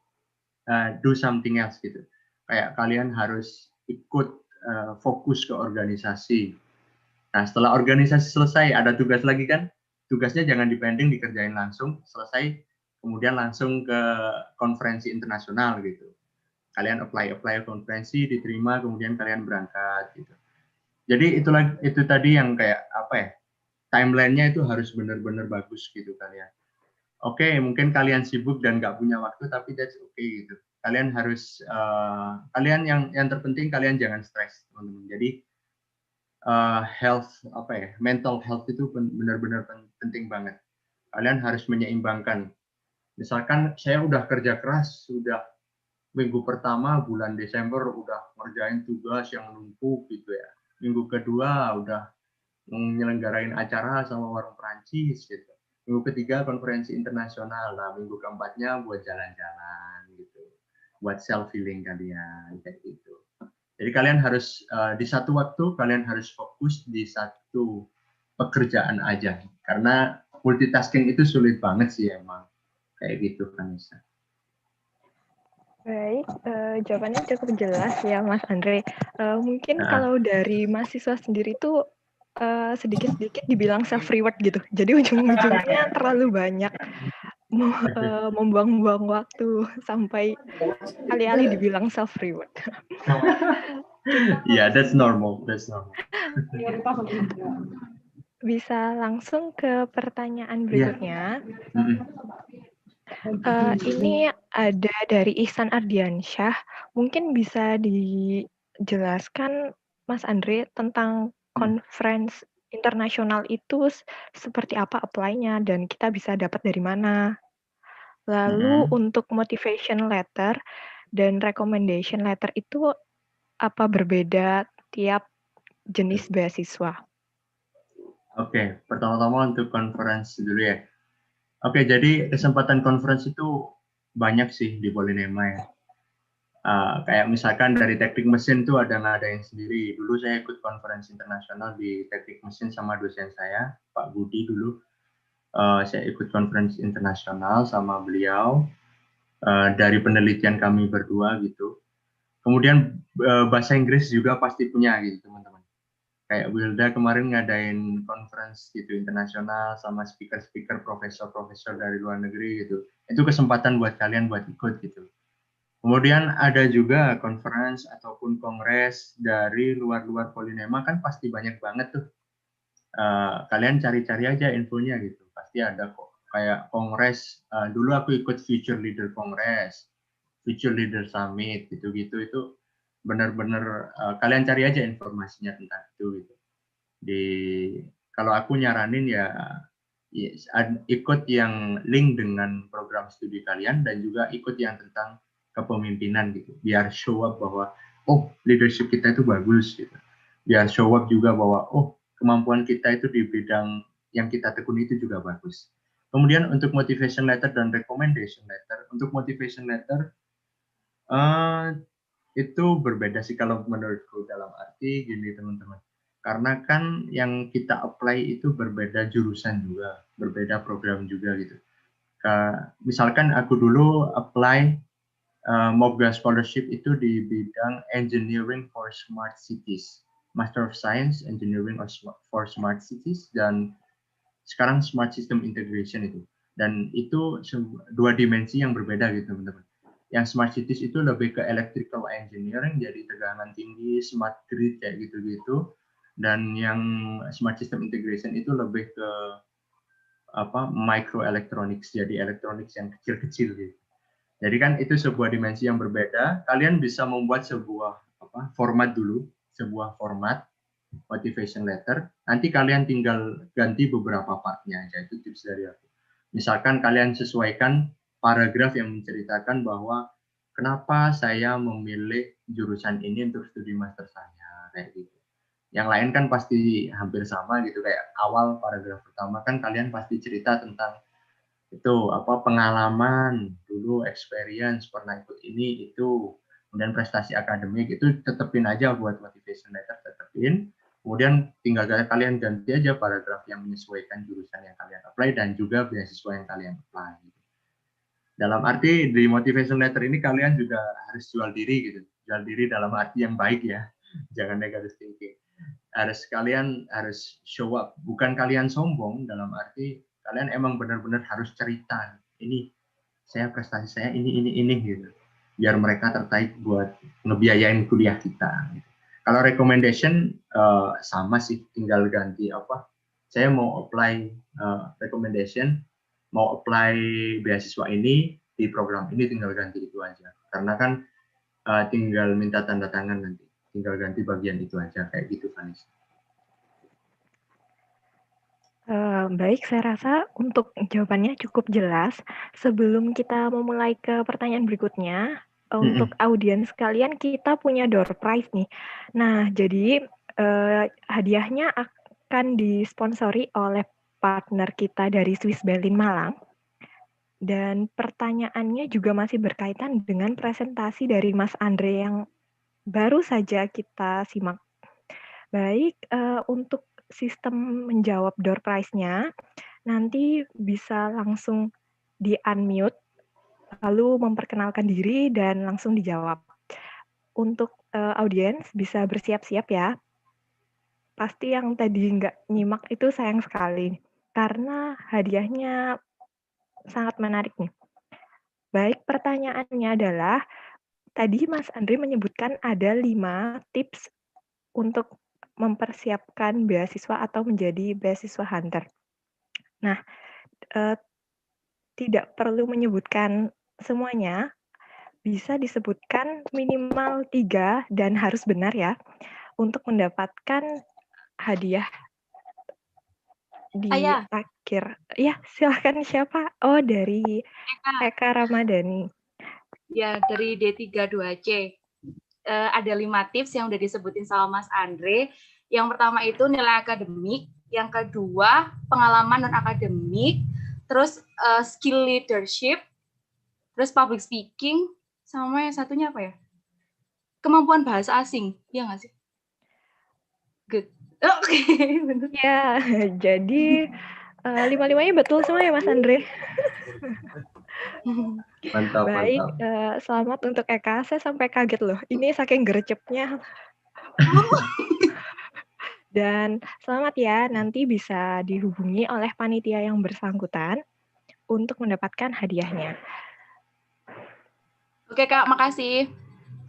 do something else gitu. Kayak kalian harus ikut fokus ke organisasi. Nah, setelah organisasi selesai, ada tugas lagi kan? Tugasnya jangan dipending, dikerjain langsung, selesai, kemudian langsung ke konferensi internasional gitu. Kalian apply konferensi, diterima, kemudian kalian berangkat gitu. Jadi itu tadi yang kayak apa ya? Timeline-nya itu harus benar-benar bagus gitu kalian. Oke, mungkin kalian sibuk dan nggak punya waktu, tapi that's okay gitu. Kalian harus, kalian yang terpenting kalian jangan stres, teman-teman. Jadi mental health itu benar-benar penting banget. Kalian harus menyeimbangkan. Misalkan saya udah kerja keras, sudah minggu pertama bulan Desember udah ngerjain tugas yang numpuk gitu ya. Minggu kedua udah menyelenggarain acara sama warung Perancis gitu. Minggu ketiga konferensi internasional. Nah, minggu keempatnya buat jalan-jalan gitu. Buat self healing kalian kayak gitu. Jadi kalian harus di satu waktu kalian harus fokus di satu pekerjaan aja. Karena multitasking itu sulit banget sih emang. Kayak gitu Vanessa. Baik, jawabannya cukup jelas ya Mas Andre. Mungkin kalau dari mahasiswa sendiri tuh sedikit-sedikit dibilang self-reward gitu. Jadi ujung-ujungnya terlalu banyak membuang-buang waktu sampai alih-alih dibilang self-reward. Yeah, that's normal. Bisa langsung ke pertanyaan berikutnya. Ini ada dari Ihsan Ardiansyah. Mungkin bisa dijelaskan, Mas Andre, tentang conference internasional itu seperti apa apply-nya dan kita bisa dapat dari mana. Lalu untuk motivation letter dan recommendation letter itu apa berbeda tiap jenis beasiswa? Oke, pertama-tama untuk conference dulu ya. Oke, jadi kesempatan conference itu banyak sih di Polinema ya. Kayak misalkan dari teknik mesin tuh ada ngadain sendiri. Dulu saya ikut conference internasional di teknik mesin sama dosen saya, Pak Budi dulu. Saya ikut conference internasional sama beliau dari penelitian kami berdua gitu. Kemudian bahasa Inggris juga pasti punya gitu teman-teman. Kayak Wilda kemarin ngadain conference gitu internasional sama speaker-speaker profesor-profesor dari luar negeri gitu. Itu kesempatan buat kalian buat ikut gitu. Kemudian ada juga conference ataupun kongres dari luar-luar Polinema kan pasti banyak banget tuh. Kalian cari-cari aja infonya gitu. Pasti ada kok. Kayak kongres, dulu aku ikut Future Leader Congress, Future Leader Summit gitu-gitu itu benar-benar kalian cari aja informasinya tentang itu gitu. Kalau aku nyaranin ya ikut yang link dengan program studi kalian dan juga ikut yang tentang kepemimpinan gitu. Biar show up bahwa oh leadership kita itu bagus gitu. Biar show up juga bahwa oh kemampuan kita itu di bidang yang kita tekuni itu juga bagus. Kemudian untuk motivation letter dan recommendation letter, untuk motivation letter itu berbeda sih kalau menurutku dalam arti gini teman-teman. Karena kan yang kita apply itu berbeda jurusan juga, berbeda program juga gitu. Misalkan aku dulu apply MOGA scholarship itu di bidang Engineering for Smart Cities, Master of Science Engineering for Smart Cities, dan sekarang Smart System Integration itu. Dan itu dua dimensi yang berbeda gitu teman-teman. Yang Smart Cities itu lebih ke electrical engineering, jadi tegangan tinggi, smart grid kayak gitu-gitu. Dan yang Smart System Integration itu lebih ke microelectronics, jadi electronics yang kecil-kecil gitu. Jadi kan itu sebuah dimensi yang berbeda. Kalian bisa membuat sebuah format dulu, sebuah format motivation letter. Nanti kalian tinggal ganti beberapa partnya aja, itu tips dari aku. Misalkan kalian sesuaikan paragraf yang menceritakan bahwa kenapa saya memilih jurusan ini untuk studi master saya, kayak gitu. Yang lain kan pasti hampir sama gitu, kayak awal paragraf pertama kan kalian pasti cerita tentang itu pengalaman dulu, experience pernah ikut ini itu, kemudian prestasi akademik itu tetepin aja buat motivation letter, tetepin. Kemudian tinggal kalian ganti aja paragraf yang menyesuaikan jurusan yang kalian apply dan juga beasiswa yang kalian apply. Dalam arti di motivation letter ini kalian juga harus jual diri gitu. Jual diri dalam arti yang baik ya. Jangan negative thinking. Kalian harus show up. Bukan kalian sombong dalam arti kalian emang benar-benar harus cerita. Ini saya prestasi saya ini gitu. Biar mereka tertarik buat ngebiayain kuliah kita. Gitu. Kalau recommendation sama sih, tinggal ganti saya mau apply recommendation, mau apply beasiswa ini di program ini, tinggal ganti itu aja. Karena kan tinggal minta tanda tangan nanti, tinggal ganti bagian itu aja kayak gitu, Vanessa. Baik, saya rasa untuk jawabannya cukup jelas. Sebelum kita memulai ke pertanyaan berikutnya, untuk audiens kalian kita punya door prize nih. Nah, jadi hadiahnya akan disponsori oleh partner kita dari Swiss Berlin Malang. Dan pertanyaannya juga masih berkaitan dengan presentasi dari Mas Andre yang baru saja kita simak. Baik, untuk sistem menjawab door prize-nya, nanti bisa langsung di-unmute, lalu memperkenalkan diri dan langsung dijawab. Untuk audiens bisa bersiap-siap ya. Pasti yang tadi nggak nyimak itu sayang sekali, karena hadiahnya sangat menarik nih. Baik, pertanyaannya adalah, tadi Mas Andre menyebutkan ada 5 tips untuk mempersiapkan beasiswa atau menjadi beasiswa hunter. Nah, tidak perlu menyebutkan semuanya, bisa disebutkan minimal 3 dan harus benar ya, untuk mendapatkan hadiah di Ayah. akhir. Ya, silahkan siapa? Oh, dari Eka Ramadhani. Ya, dari D32C. Ada 5 tips yang udah disebutin sama Mas Andre. Yang pertama itu nilai akademik, yang kedua pengalaman non akademik, terus skill leadership, terus public speaking, sama yang satunya apa ya? Kemampuan bahasa asing, iya nggak sih? Good. Oke, benar. Ya, jadi 5-5-nya betul semua ya Mas Andre. Mantap, Baik, mantap. selamat untuk Eka. Saya sampai kaget loh. Ini saking gercepnya. Dan selamat ya, nanti bisa dihubungi oleh panitia yang bersangkutan untuk mendapatkan hadiahnya. Oke Kak, makasih.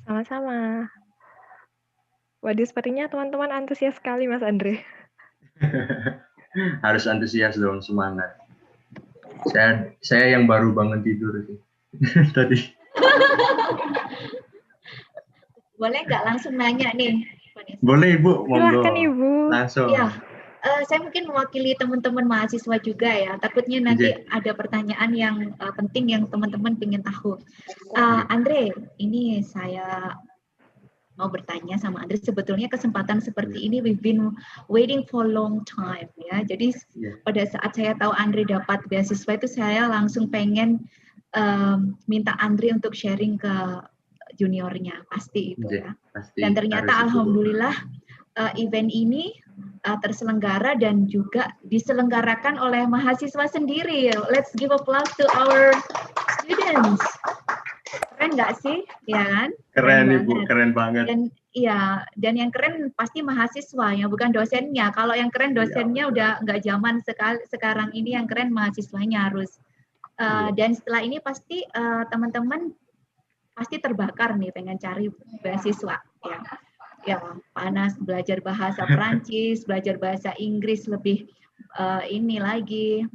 Sama-sama. Waduh, sepertinya teman-teman antusias sekali Mas Andre. Harus antusias dong, semangat. Saya yang baru bangun tidur sih. Tadi. Boleh nggak langsung nanya nih? Boleh Ibu, monggo. Silahkan Ibu. Langsung. Ya, saya mungkin mewakili teman-teman mahasiswa juga ya. Takutnya nanti ada pertanyaan yang penting yang teman-teman ingin tahu. Andre, ini saya mau bertanya sama Andre. Sebetulnya kesempatan seperti ini we've been waiting for long time ya. Jadi pada saat saya tahu Andre dapat beasiswa itu saya langsung pengen minta Andre untuk sharing ke juniornya, pasti itu ya. Pasti, dan ternyata alhamdulillah event ini terselenggara dan juga diselenggarakan oleh mahasiswa sendiri. Let's give applause to our students. Keren nggak sih, ya kan? Keren Ibu, keren banget. Dan iya, dan yang keren pasti mahasiswa ya, bukan dosennya. Kalau yang keren dosennya udah nggak zaman sekarang ini, yang keren mahasiswanya harus. Dan setelah ini pasti teman-teman pasti terbakar nih pengen cari beasiswa ya. Ya, panas belajar bahasa Perancis, belajar bahasa Inggris lebih ini lagi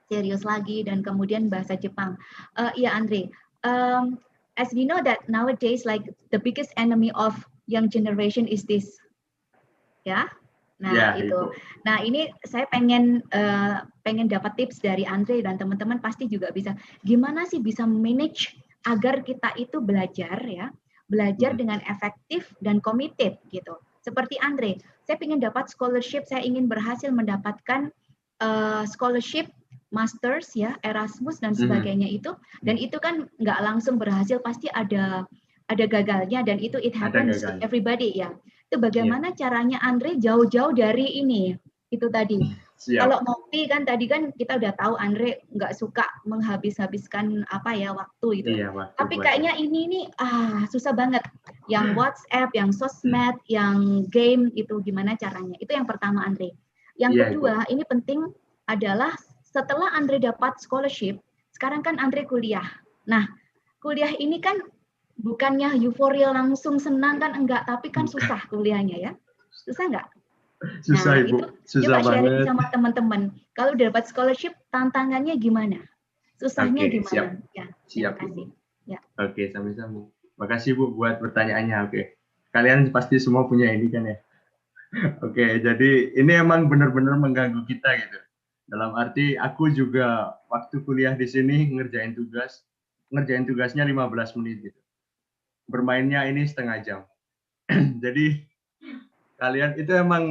serius lagi, dan kemudian bahasa Jepang. Ya Andre, as we know that nowadays like the biggest enemy of young generation is this, ya. Nah itu. Ibu. Nah ini saya pengen dapat tips dari Andre dan teman-teman pasti juga bisa. Gimana sih bisa manage agar kita itu belajar ya, belajar dengan efektif dan committed gitu. Seperti Andre, saya ingin dapat scholarship, saya ingin berhasil mendapatkan scholarship, masters ya, Erasmus dan sebagainya itu. Dan itu kan nggak langsung berhasil, pasti ada gagalnya, dan itu it happens to everybody ya. Itu bagaimana caranya Andre jauh-jauh dari ini, itu tadi. Kalau ngopi kan tadi kan kita udah tahu Andre nggak suka menghabiskan apa ya waktu itu. Tapi kayaknya ini nih susah banget. Yang WhatsApp, yang sosmed, yang game itu gimana caranya? Itu yang pertama Andre. Yang kedua ini penting adalah setelah Andre dapat scholarship, sekarang kan Andre kuliah. Nah kuliah ini kan bukannya euforia langsung senang kan enggak, tapi kan susah kuliahnya ya. Susah nggak? Susah Ibu, susah coba banget. Sharing sama teman-teman. Kalau udah dapat scholarship, tantangannya gimana? Susahnya gimana? Siap. Ya, siap. Ya. Oke, sama-sama. Makasih Bu buat pertanyaannya. Oke, kalian pasti semua punya ini kan ya. Oke, jadi ini emang benar-benar mengganggu kita gitu. Dalam arti aku juga waktu kuliah di sini ngerjain tugasnya 15 menit gitu. Bermainnya ini setengah jam. Jadi kalian itu emang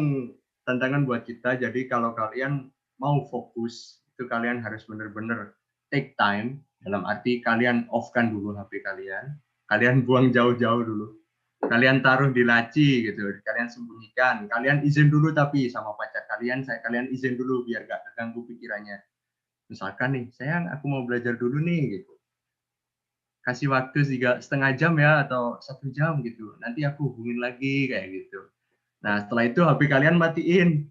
tantangan buat kita. Jadi kalau kalian mau fokus, itu kalian harus benar-benar take time. Dalam arti kalian off-kan dulu HP kalian buang jauh-jauh dulu. Kalian taruh di laci gitu, kalian sembunyikan. Kalian izin dulu tapi sama pacar kalian izin dulu biar gak terganggu pikirannya. Misalkan nih, sayang aku mau belajar dulu nih gitu. Kasih waktu setengah jam ya atau 1 jam gitu. Nanti aku hubungin lagi kayak gitu. Nah, setelah itu HP kalian matiin,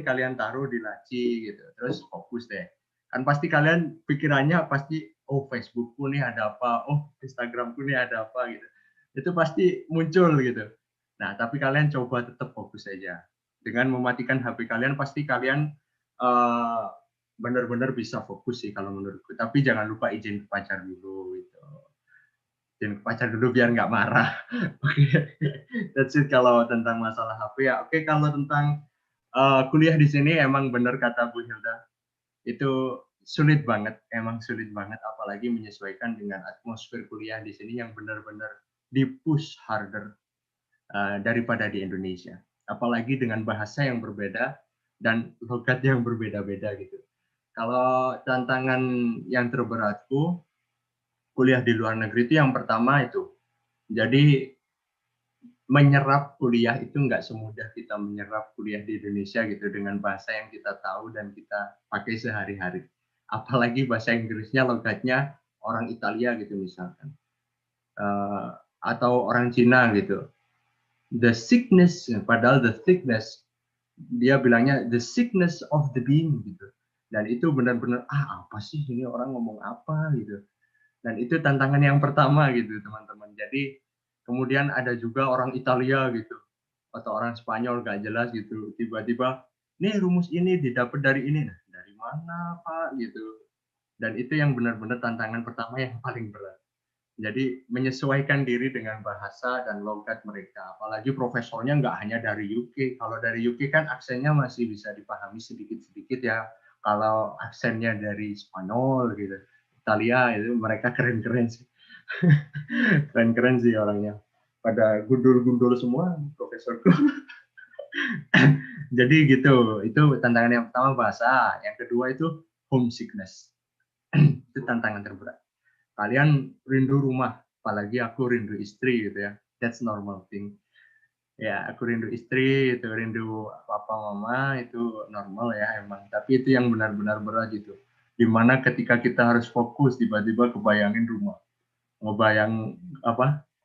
kalian taruh di laci gitu. Terus fokus deh. Kan pasti kalian pikirannya pasti, oh Facebookku nih ada apa, oh Instagramku nih ada apa gitu. Itu pasti muncul gitu. Nah, tapi kalian coba tetap fokus aja. Dengan mematikan HP kalian, pasti kalian benar-benar bisa fokus sih kalau menurutku. Tapi jangan lupa izin ke pacar dulu gitu. Izin ke pacar dulu biar nggak marah. Oke, that's it kalau tentang masalah HP ya. Oke, kalau tentang kuliah di sini emang benar kata Bu Hilda. Itu sulit banget, emang sulit banget, apalagi menyesuaikan dengan atmosfer kuliah di sini yang benar-benar di-push harder daripada di Indonesia. Apalagi dengan bahasa yang berbeda dan logat yang berbeda-beda gitu. Kalau tantangan yang terberatku, kuliah di luar negeri itu yang pertama itu. Jadi menyerap kuliah itu nggak semudah kita menyerap kuliah di Indonesia gitu dengan bahasa yang kita tahu dan kita pakai sehari-hari. Apalagi bahasa Inggrisnya logatnya orang Italia gitu misalkan. Atau orang Cina gitu. The sickness, padahal the thickness, dia bilangnya the sickness of the being gitu. Dan itu benar-benar apa sih ini orang ngomong apa gitu. Dan itu tantangan yang pertama gitu teman-teman. Jadi kemudian ada juga orang Italia gitu atau orang Spanyol gak jelas gitu. Tiba-tiba nih rumus ini didapat dari ini. Nah, dari mana Pak gitu. Dan itu yang benar-benar tantangan pertama yang paling berat. Jadi menyesuaikan diri dengan bahasa dan logat mereka. Apalagi profesornya nggak hanya dari UK. Kalau dari UK kan aksennya masih bisa dipahami sedikit-sedikit ya. Kalau aksennya dari Spanyol gitu, Italia itu mereka keren-keren sih. Keren-keren sih orangnya. Pada gundul-gundul semua profesorku. Jadi gitu, itu tantangan yang pertama bahasa. Yang kedua itu homesickness. Itu tantangan terberat. Kalian rindu rumah, apalagi aku rindu istri gitu ya. That's normal thing. Ya, aku rindu istri, itu rindu papa mama, itu normal ya emang. Tapi itu yang benar-benar berat gitu. Dimana ketika kita harus fokus, tiba-tiba kebayangin rumah. Ngebayang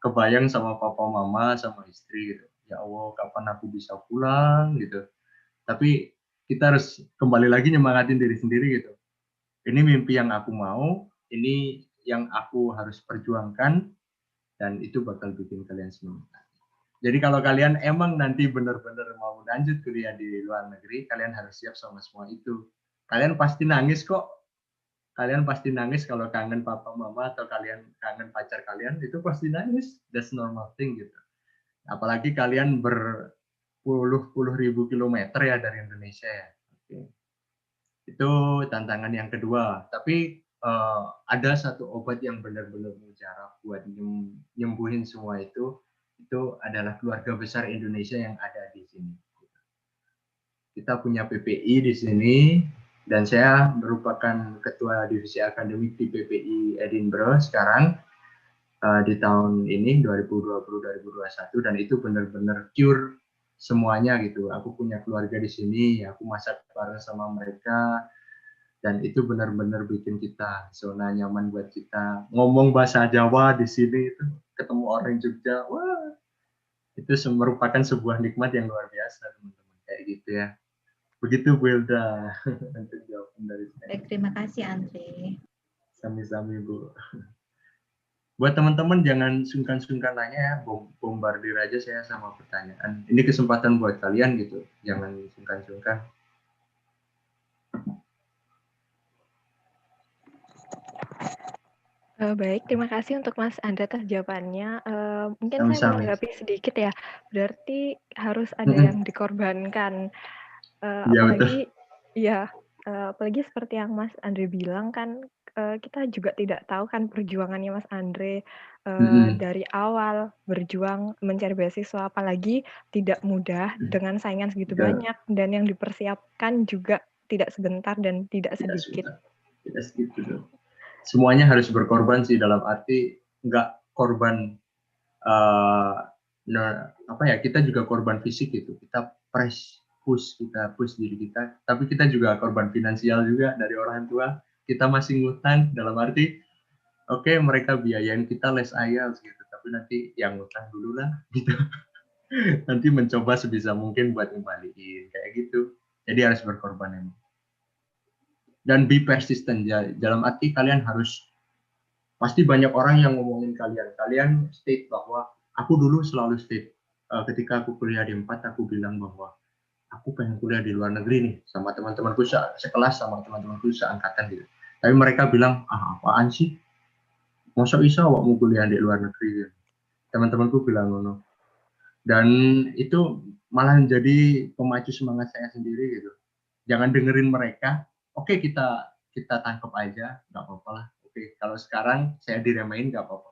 kebayang sama papa mama, sama istri gitu. Ya Allah, kapan aku bisa pulang gitu. Tapi kita harus kembali lagi nyemangatin diri sendiri gitu. Ini mimpi yang aku mau, ini yang aku harus perjuangkan, dan itu bakal bikin kalian semangat. Jadi kalau kalian emang nanti benar-benar mau lanjut kuliah di luar negeri, kalian harus siap sama semua itu. Kalian pasti nangis kok. Kalian pasti nangis kalau kangen papa mama atau kalian kangen pacar kalian, itu pasti nangis. That's normal thing gitu. Apalagi kalian berpuluh-puluh ribu kilometer ya dari Indonesia ya. Okay. Itu tantangan yang kedua. Tapi ada satu obat yang benar-benar mujarab buat nyembuhin semua itu adalah keluarga besar Indonesia yang ada di sini. Kita punya PPI di sini, dan saya merupakan ketua divisi akademik di PPI Edinburgh sekarang di tahun ini 2020-2021, dan itu benar-benar cure semuanya gitu. Aku punya keluarga di sini, aku masak bareng sama mereka. Dan itu benar-benar bikin kita zona nyaman buat kita. Ngomong bahasa Jawa di sini itu ketemu orang Jogja, wah, itu merupakan sebuah nikmat yang luar biasa teman-teman, kayak gitu ya. Begitu Bu Hilda untuk jawaban dari saya. Baik, terima kasih Andre. Sami-sami Bu. Buat teman-teman jangan sungkan-sungkan nanya ya, bombardir aja saya sama pertanyaan. Ini kesempatan buat kalian gitu, jangan sungkan-sungkan. Baik, terima kasih untuk Mas Andre atas jawabannya. Mungkin saya menanggapi sedikit ya. Berarti harus ada yang dikorbankan. Apalagi ya, apalagi seperti yang Mas Andre bilang kan, kita juga tidak tahu kan perjuangannya Mas Andre dari awal berjuang mencari beasiswa, apalagi tidak mudah dengan saingan segitu banyak, dan yang dipersiapkan juga tidak sebentar dan tidak sedikit. Tidak sedikit. Semuanya harus berkorban sih, dalam arti nggak korban kita juga korban fisik gitu, kita push diri kita, tapi kita juga korban finansial juga dari orang tua. Kita masih ngutang, dalam arti oke, mereka biayain kita les IELTS gitu, tapi nanti yang ngutang dulu lah gitu. Nanti mencoba sebisa mungkin buat ngembaliin kayak gitu. Jadi harus berkorban emang. Dan be persistent ya, dalam arti kalian harus, pasti banyak orang yang ngomongin kalian state bahwa aku dulu selalu state ketika aku kuliah di 4, aku bilang bahwa aku pengen kuliah di luar negeri nih sama teman-temanku sekelas sama teman-temanku seangkatan gitu. Tapi mereka bilang, apaan sih? Masa bisa awakmu kuliah di luar negeri? Gitu. Teman-temanku bilang ngono. Dan itu malah menjadi pemacu semangat saya sendiri gitu. Jangan dengerin mereka. Oke, kita tangkap aja, nggak apa-apa lah. Oke, kalau sekarang saya diremehin nggak apa-apa.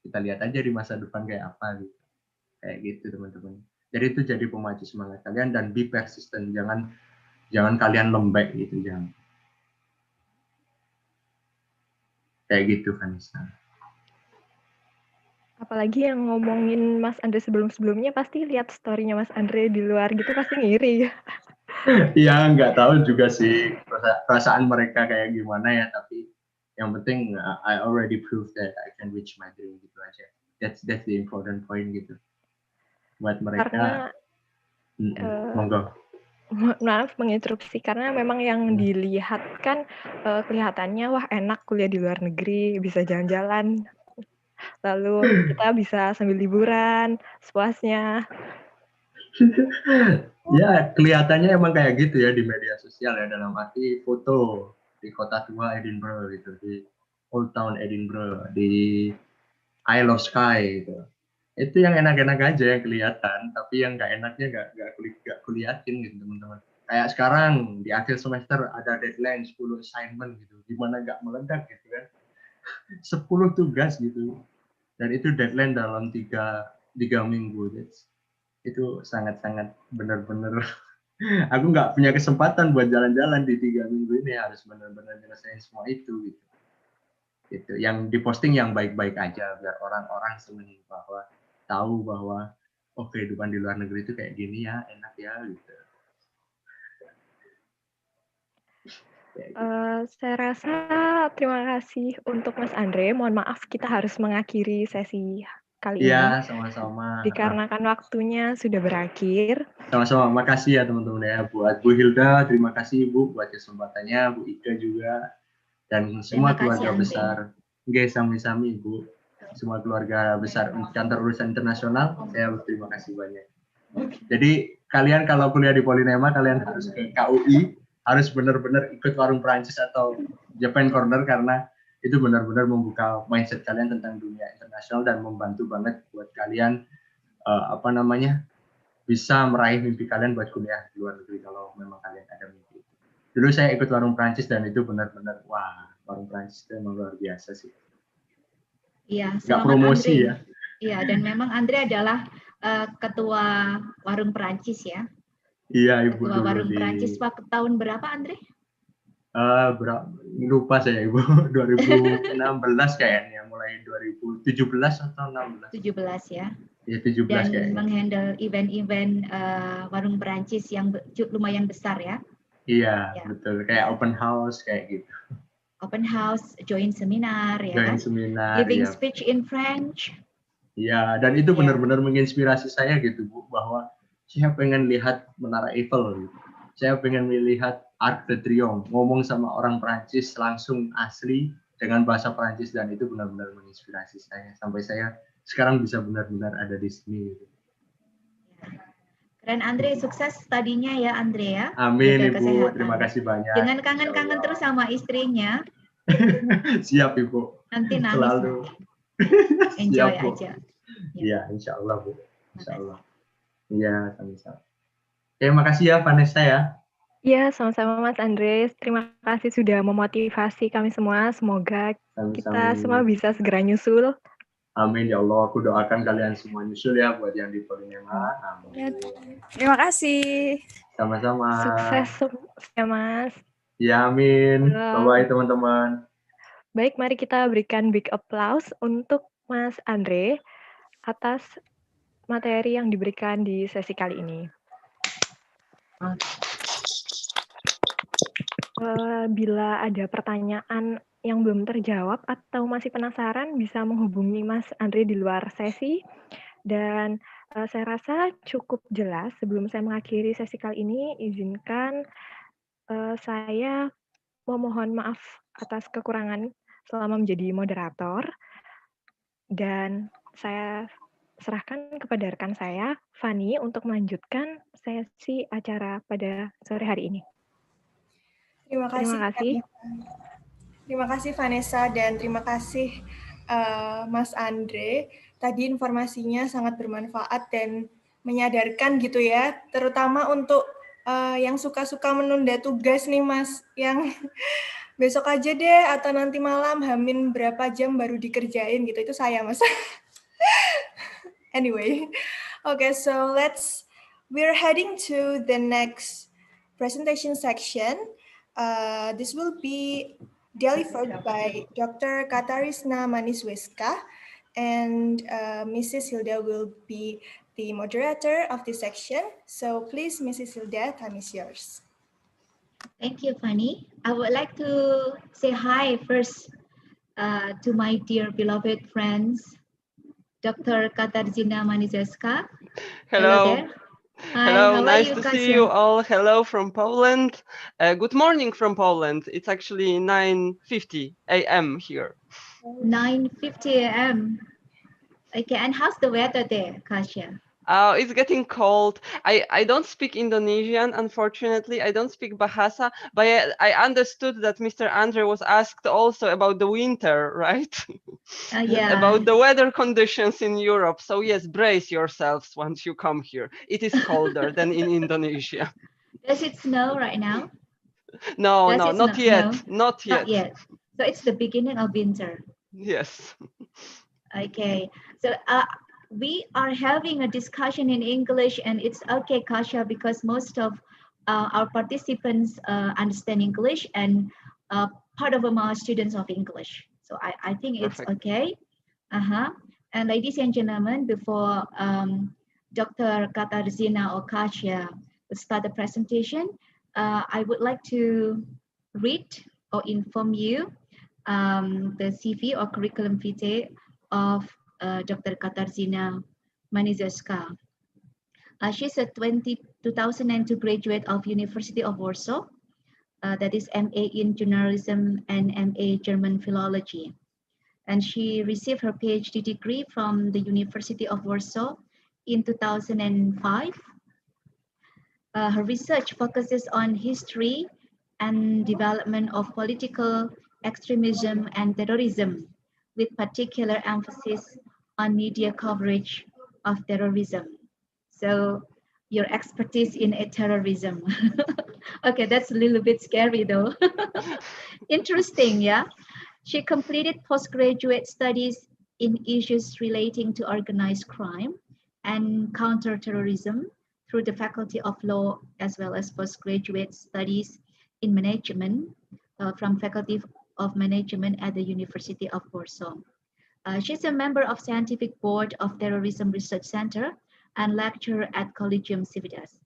Kita lihat aja di masa depan kayak apa gitu. Kayak gitu teman-teman. Jadi itu jadi pemacu semangat kalian dan be persistent. Jangan kalian lembek gitu, jangan. Kayak gitu Vanessa. Apalagi yang ngomongin Mas Andre sebelum-sebelumnya pasti lihat story-nya Mas Andre di luar gitu pasti ngiri. Ya nggak tahu juga sih perasaan mereka kayak gimana ya, tapi yang penting I already proved that I can reach my dream gitu aja. That's the important point gitu. Buat mereka. Monggo. Maaf menginterupsi karena memang yang dilihat kan kelihatannya wah enak kuliah di luar negeri, bisa jalan-jalan. Lalu kita bisa sambil liburan, sepuasnya. Ya, kelihatannya emang kayak gitu ya di media sosial ya, dalam arti foto di kota tua Edinburgh gitu, di Old Town Edinburgh, di Isle of Skye gitu. Itu yang enak-enak aja yang kelihatan, tapi yang nggak enaknya nggak kuliatin gitu teman-teman. Kayak sekarang di akhir semester ada deadline 10 assignment gitu, gimana nggak meledak gitu kan. 10 tugas gitu. Dan itu deadline dalam 3 minggu. Itu sangat-sangat benar-benar aku nggak punya kesempatan buat jalan-jalan di 3 minggu ini, harus benar-benar nyelesain semua itu gitu. Yang diposting yang baik-baik aja biar orang-orang seneng bahwa tahu bahwa kehidupan di luar negeri itu kayak gini ya, enak ya gitu. Saya rasa terima kasih untuk Mas Andre. Mohon maaf kita harus mengakhiri sesi kali ini. Iya, sama-sama. Dikarenakan waktunya sudah berakhir. Sama-sama, makasih ya teman-teman ya. Buat Bu Hilda, terima kasih Bu buat kesempatannya, Bu Ika juga, dan semua keluarga besar. Oke, sami-sami Bu. Semua keluarga besar Kantor Urusan Internasional, saya berterima kasih banyak. Jadi kalian kalau kuliah di Polinema, kalian harus ke KUI, harus benar-benar ikut warung Prancis atau Japan Corner, karena itu benar-benar membuka mindset kalian tentang dunia internasional dan membantu banget buat kalian bisa meraih mimpi kalian buat kuliah di luar negeri kalau memang kalian ada mimpi. Dulu saya ikut warung Prancis dan itu benar-benar wah, warung Prancis itu memang luar biasa sih. Iya, nggak promosi Andre. Ya. Iya, dan memang Andre adalah ketua warung Prancis ya. Iya, Ibu. Ketua warung Prancis waktu tahun berapa, Andre? Lupa saya, Ibu. 2016 kayaknya, mulai 2017 atau 16. 17 ya. Ya, 17 dan kayaknya. menghandle event-event warung Prancis yang lumayan besar ya. Iya, ya. Betul. Kayak open house kayak gitu. Open house, join seminar ya. Join seminar, giving ya. Speech in French. Iya, dan itu benar-benar menginspirasi saya gitu, Bu, bahwa saya pengen lihat Menara Eiffel gitu. Saya pengen melihat Arc de Triomphe, ngomong sama orang Prancis langsung asli dengan bahasa Prancis, dan itu benar-benar menginspirasi saya sampai saya sekarang bisa benar-benar ada di sini gitu. Keren Andre, sukses tadinya ya Andre ya. Amin Ibu, kesehatan. Terima kasih banyak. Jangan kangen-kangen terus sama istrinya. Siap Ibu. Nanti nangis. Selalu. Enjoy Siap, Bu. aja. Iya, insya Allah Bu. Insya Allah. Iya, sama-sama. Terima kasih ya Vanessa ya. Iya, sama-sama Mas Andre. Terima kasih sudah memotivasi kami semua. Semoga kita semua bisa segera nyusul. Amin ya Allah. Aku doakan kalian semua nyusul ya buat yang di Polinema. Amin. Terima kasih. Sama-sama. Sukses ya Mas. Ya, amin. Bye-bye teman-teman. Baik, mari kita berikan big applause untuk Mas Andre atas materi yang diberikan di sesi kali ini. Bila ada pertanyaan yang belum terjawab atau masih penasaran, bisa menghubungi Mas Andre di luar sesi. Dan saya rasa cukup jelas. Sebelum saya mengakhiri sesi kali ini, izinkan saya memohon maaf atas kekurangan selama menjadi moderator. Dan saya serahkan kepada rekan saya, Fani, untuk melanjutkan sesi acara pada sore hari ini. Terima kasih. Terima kasih. Terima kasih Vanessa dan terima kasih Mas Andre. Tadi informasinya sangat bermanfaat dan menyadarkan gitu ya, terutama untuk yang suka-suka menunda tugas nih Mas, yang besok aja deh atau nanti malam hamin berapa jam baru dikerjain gitu, itu saya Mas. Anyway, okay, so we're heading to the next presentation section. This will be delivered by Dr. Katarisna Manisweska, and Mrs. Hilda will be the moderator of this section. So please, Mrs. Hilda, time is yours. Thank you, Fanny. I would like to say hi first to my dear beloved friends, Dr. Katarzyna Manisweska. Hello. There. Hi, hello, nice you, to Kasia? see you all. Hello from Poland. Good morning from Poland. It's actually 9:50 a.m. here. 9:50 a.m. Okay, and how's the weather there, Kasia? It's getting cold. I don't speak Indonesian, unfortunately. I don't speak Bahasa, but I understood that Mr. Andre was asked also about the winter, right? Yeah. About the weather conditions in Europe. So yes, brace yourselves once you come here. It is colder than in Indonesia. Does it snow right now? No, not yet. Not yet. Not yet. So it's the beginning of winter. Yes. Okay. So we are having a discussion in English, and it's okay, Kasia, because most of our participants understand English, and part of them are students of English. So I think it's Perfect. okay. And ladies and gentlemen, before Dr. Katarzyna or Kasia will start the presentation, I would like to read or inform you the CV or curriculum vitae of Dr. Katarzyna Manisweska. She's a 2002 graduate of University of Warsaw, that is MA in journalism and MA German philology. And she received her PhD degree from the University of Warsaw in 2005. Her research focuses on history and development of political extremism and terrorism, with particular emphasis on media coverage of terrorism. So your expertise in terrorism. Okay, that's a little bit scary though. Interesting, yeah? She completed postgraduate studies in issues relating to organized crime and counterterrorism through the Faculty of Law, as well as postgraduate studies in management from Faculty of Management at the University of Warsaw. She's a member of Scientific Board of Terrorism Research Center and lecturer at Collegium Civitas.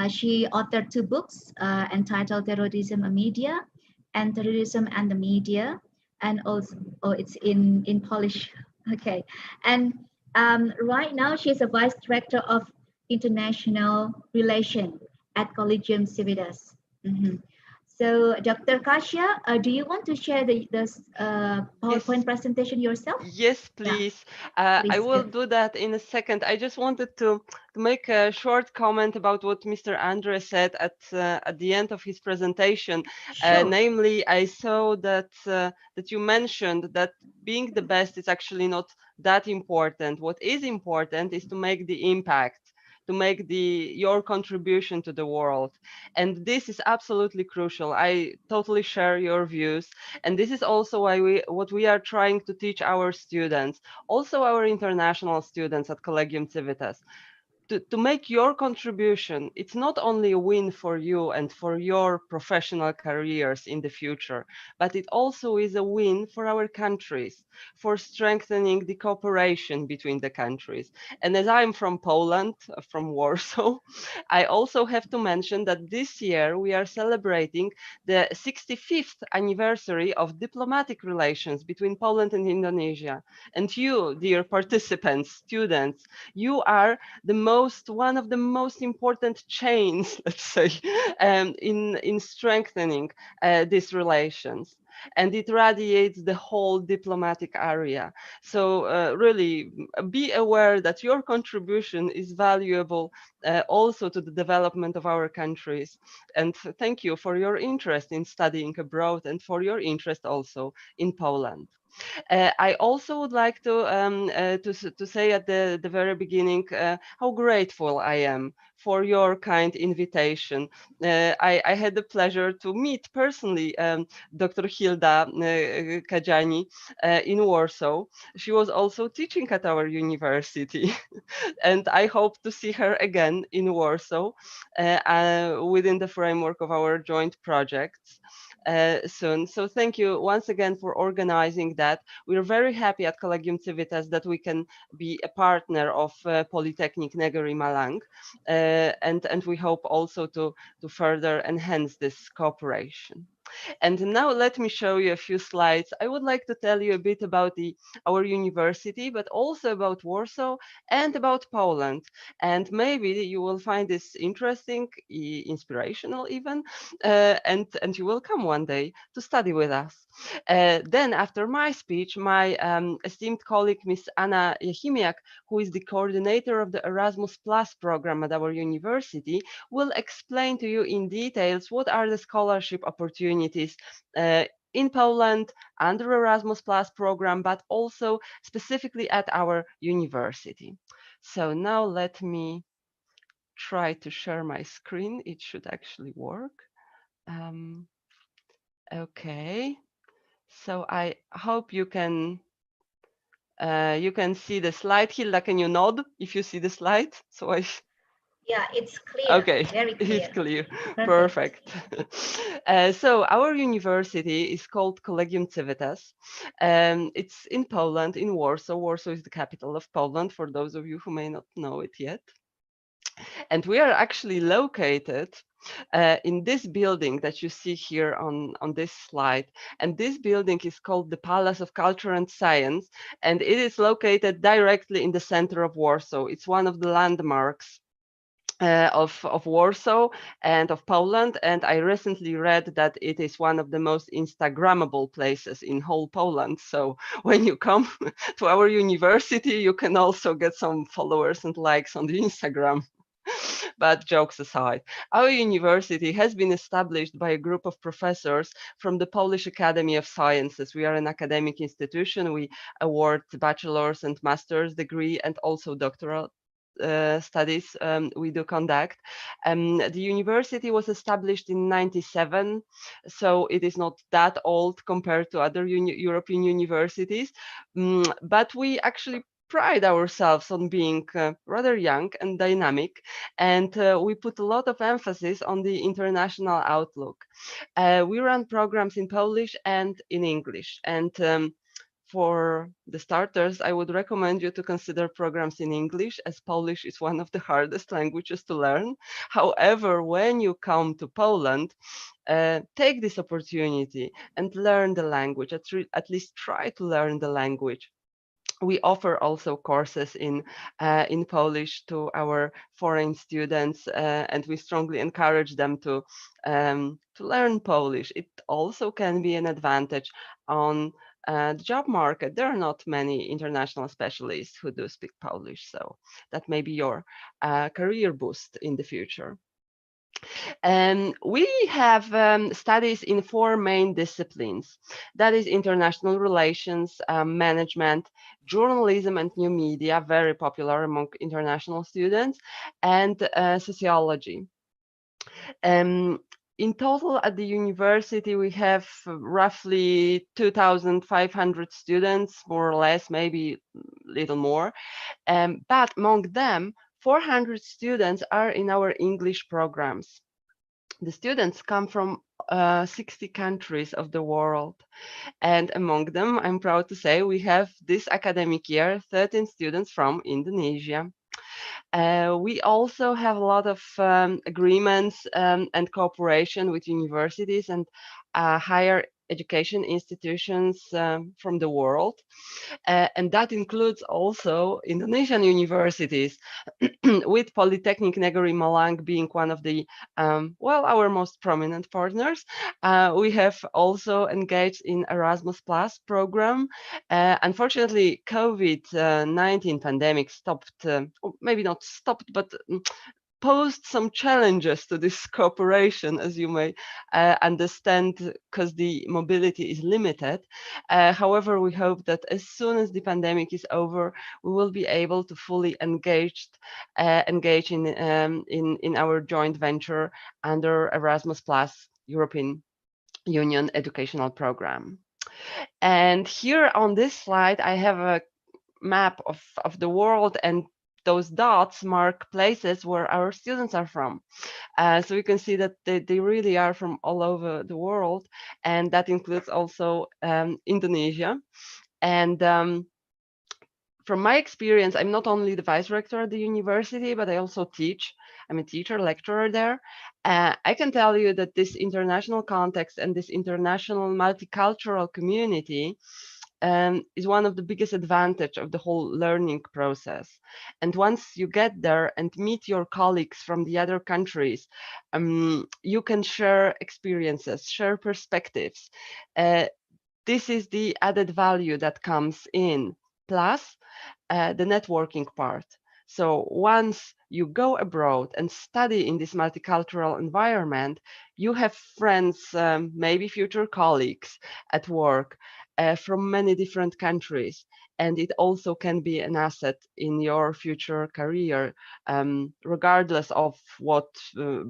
She authored 2 books entitled Terrorism and Media and Terrorism and the Media, and also it's in Polish. Okay, and right now she's a vice director of international relations at Collegium Civitas. So, Dr. Kasia, do you want to share the PowerPoint presentation yourself? Yes, please. Yeah. I will do that in a second. I just wanted to make a short comment about what Mr. Andre said at the end of his presentation. Sure. Namely, I saw that that you mentioned that being the best is actually not that important. What is important is to make the impact, to make your contribution to the world. And this is absolutely crucial. I totally share your views. And this is also why what we are trying to teach our students, also our international students at Collegium Civitas. To make your contribution, it's not only a win for you and for your professional careers in the future, but it also is a win for our countries, for strengthening the cooperation between the countries. And as I'm from Poland, from Warsaw, I also have to mention that this year we are celebrating the 65th anniversary of diplomatic relations between Poland and Indonesia. And you, dear participants, students, you are one of the most important chains, let's say, in strengthening these relations. and it radiates the whole diplomatic area. So really be aware that your contribution is valuable also to the development of our countries. And thank you for your interest in studying abroad and for your interest also in Poland. I also would like to say at the very beginning how grateful I am for your kind invitation. I had the pleasure to meet personally Dr. Hilda Kadziani in Warsaw. She was also teaching at our university, and I hope to see her again in Warsaw within the framework of our joint projects. Soon. So thank you once again for organizing that. We're very happy at Collegium Civitas that we can be a partner of Polytechnic Negeri Malang, and we hope also to further enhance this cooperation. And now let me show you a few slides. I would like to tell you a bit about our university, but also about Warsaw and about Poland. And maybe you will find this interesting, inspirational even, and you will come one day to study with us. Then after my speech, my esteemed colleague, Miss Anna Jechimiak, who is the coordinator of the Erasmus Plus program at our university, will explain to you in details what are the scholarship opportunities in Poland under Erasmus Plus program, but also specifically at our university. So now let me try to share my screen. It should actually work. Okay, so I hope you can see the slide. Hilda, can you nod if you see the slide? So Yeah, it's clear. Okay, very clear. It's clear. Perfect. So our university is called Collegium Civitas. It's in Poland, in Warsaw. Warsaw is the capital of Poland, for those of you who may not know it yet. And we are actually located in this building that you see here on this slide. And this building is called the Palace of Culture and Science, and it is located directly in the center of Warsaw. It's one of the landmarks of Warsaw and of Poland, and I recently read that it is one of the most Instagrammable places in whole Poland. So when you come to our university, you can also get some followers and likes on the Instagram. But jokes aside, our university has been established by a group of professors from the Polish Academy of Sciences. We are an academic institution. We award bachelor's and master's degree and also doctoral studies we do conduct. The university was established in '97, so it is not that old compared to other European universities, but we actually pride ourselves on being rather young and dynamic, and we put a lot of emphasis on the international outlook. We run programs in Polish and in English, and for the starters, I would recommend you to consider programs in English, as Polish is one of the hardest languages to learn. However, when you come to Poland, take this opportunity and learn the language, at least try to learn the language. We offer also courses in Polish to our foreign students, and we strongly encourage them to learn Polish. It also can be an advantage on the job market. There are not many international specialists who do speak Polish, so that may be your career boost in the future. We have studies in 4 main disciplines. That is international relations, management, journalism and new media, very popular among international students, and sociology. In total at the university, we have roughly 2,500 students, more or less, maybe a little more. But among them, 400 students are in our English programs. The students come from 60 countries of the world. And among them, I'm proud to say, we have this academic year 13 students from Indonesia. We also have a lot of agreements and cooperation with universities and higher education institutions from the world. And that includes also Indonesian universities, with Polytechnic Negeri Malang being one of the, well, our most prominent partners. We have also engaged in Erasmus Plus program. Unfortunately, COVID-19 pandemic stopped, maybe not stopped, but posed some challenges to this cooperation, as you may understand, because the mobility is limited. However, we hope that as soon as the pandemic is over, we will be able to fully engage in our joint venture under Erasmus Plus European Union educational program. And here on this slide, I have a map of the world, and those dots mark places where our students are from. So you can see that they really are from all over the world, and that includes also Indonesia. And from my experience, I'm not only the vice rector at the university, but I also teach. I'm a teacher, lecturer there. I can tell you that this international context and this international multicultural community is one of the biggest advantage of the whole learning process. And once you get there and meet your colleagues from the other countries, you can share experiences, share perspectives. This is the added value that comes in, plus the networking part. So once you go abroad and study in this multicultural environment, you have friends, maybe future colleagues at work from many different countries. And it also can be an asset in your future career, regardless of what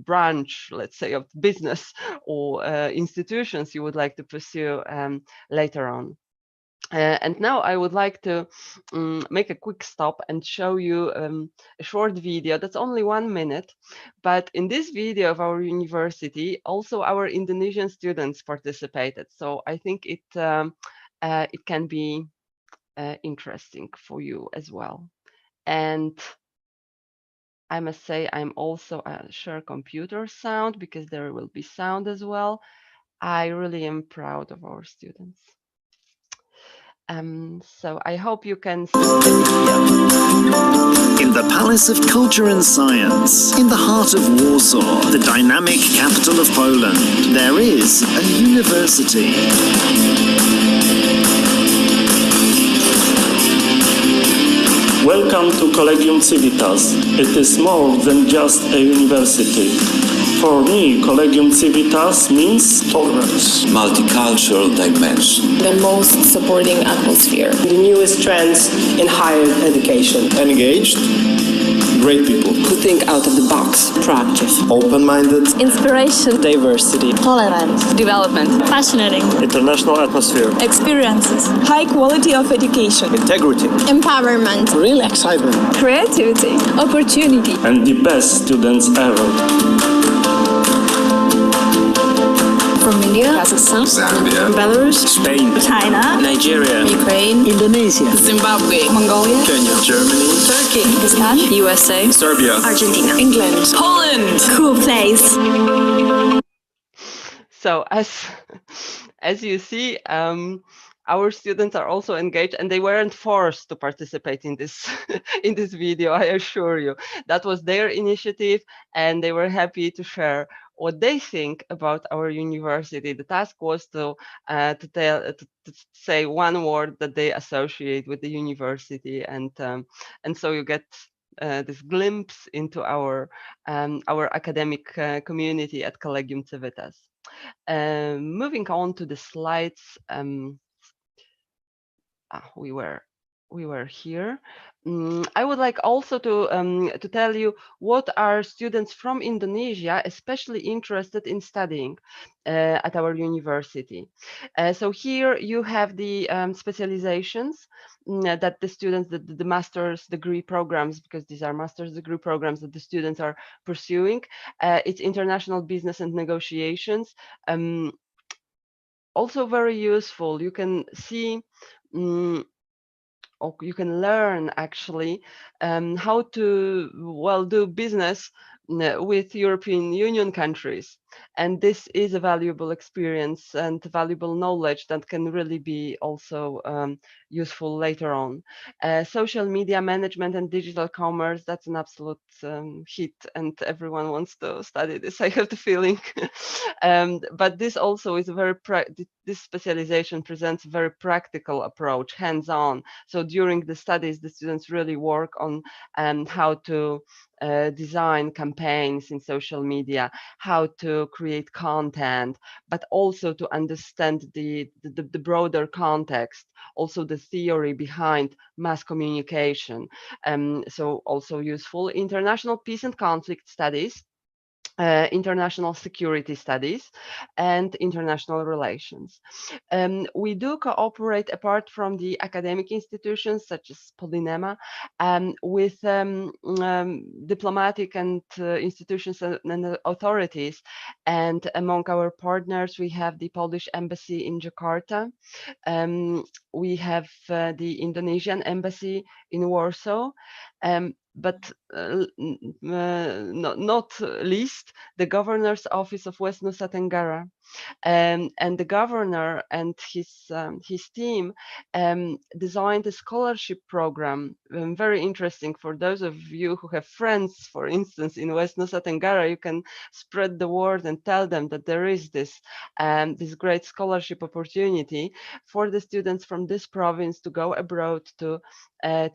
branch, let's say, of business or institutions you would like to pursue later on. And now I would like to make a quick stop and show you a short video that's only 1 minute. But in this video of our university, also our Indonesian students participated. So I think it can be interesting for you as well. And I must say I'm also share computer sound, because there will be sound as well. I really am proud of our students. So I hope you can see the video. In the Palace of Culture and Science, in the heart of Warsaw, the dynamic capital of Poland, there is a university. Welcome to Collegium Civitas. It is more than just a university. For me, Collegium Civitas means tolerance, multicultural dimension, the most supporting atmosphere, the newest trends in higher education, engaged, great people who think out of the box, proactive, open-minded, inspiration, diversity, tolerance, development, fascinating, international atmosphere, experiences, high quality of education, integrity, empowerment, real excitement, creativity, opportunity, and the best students ever. From India, Kazakhstan, Zambia, Belarus, Spain, China, Nigeria, Ukraine, Indonesia, Zimbabwe, Mongolia, Kenya, Germany, Turkey, Pakistan, USA, Serbia, Argentina, England, Poland. Cool place. So as you see, our students are also engaged, and they weren't forced to participate in this in this video. I assure you, that was their initiative, and they were happy to share what they think about our university. The task was to say one word that they associate with the university, and so you get this glimpse into our academic community at Collegium Civitas. Moving on to the slides. We were here. I would like also to tell you what are students from Indonesia especially interested in studying at our university. So here you have the specializations that the students, the master's degree programs, because these are master's degree programs that the students are pursuing. It's international business and negotiations. Also very useful. You can see or you can learn actually how to do business with European Union countries. And this is a valuable experience and valuable knowledge that can really be also useful later on. Social media management and digital commerce, that's an absolute hit, and everyone wants to study this, I have the feeling. But this also is a very, this specialization presents a very practical approach, hands-on. So during the studies, the students really work on how to design campaigns in social media, how to create content, but also to understand the broader context, also the theory behind mass communication. So also useful. International peace and conflict studies, international security studies, and international relations. We do cooperate, apart from the academic institutions such as Polynema, with diplomatic and institutions and authorities. And among our partners, we have the Polish embassy in Jakarta. We have the Indonesian embassy in Warsaw. But not least, the governor's office of West Nusa Tenggara, and the governor and his team designed a scholarship program, very interesting for those of you who have friends, for instance, in West Nusa Tenggara. You can spread the word and tell them that there is this great scholarship opportunity for the students from this province to go abroad to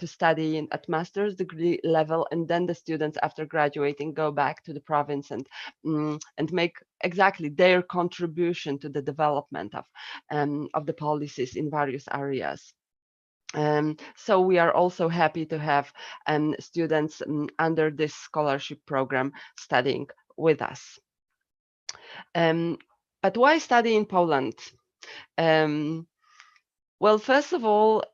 study at master's degree level, and then the students after graduating go back to the province and make exactly their contribution to the development of the policies in various areas. So we are also happy to have students under this scholarship program studying with us. But why study in Poland? Well, first of all,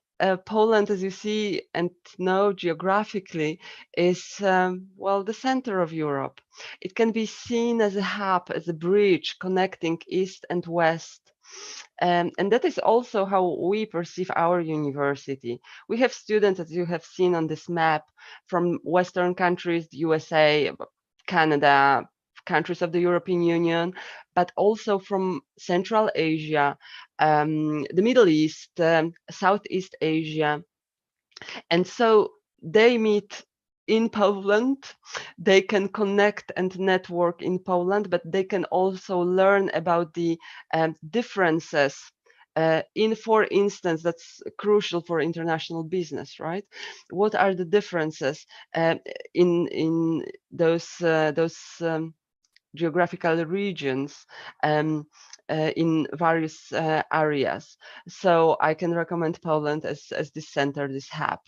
Poland, as you see and know geographically, is, well, the center of Europe. It can be seen as a hub, as a bridge connecting East and West. And that is also how we perceive our university. We have students, as you have seen on this map, from Western countries, the USA, Canada, countries of the European Union, but also from Central Asia, the Middle East, Southeast Asia. And so they meet in Poland, they can connect and network in Poland, but they can also learn about the differences in, for instance, that's crucial for international business, right? What are the differences in those geographical regions in various areas? So I can recommend Poland as this center, this hub.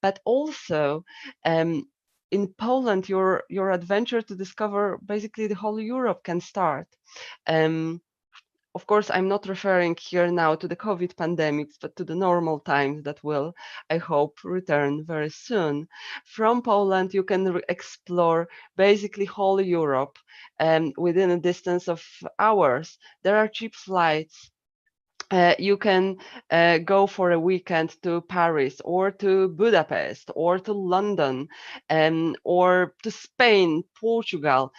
But also in Poland, your adventure to discover basically the whole Europe can start. Of course, I'm not referring here now to the COVID pandemics, but to the normal times that will, I hope, return very soon. From Poland, you can explore basically whole Europe within a distance of hours. There are cheap flights. You can go for a weekend to Paris or to Budapest or to London or to Spain, Portugal.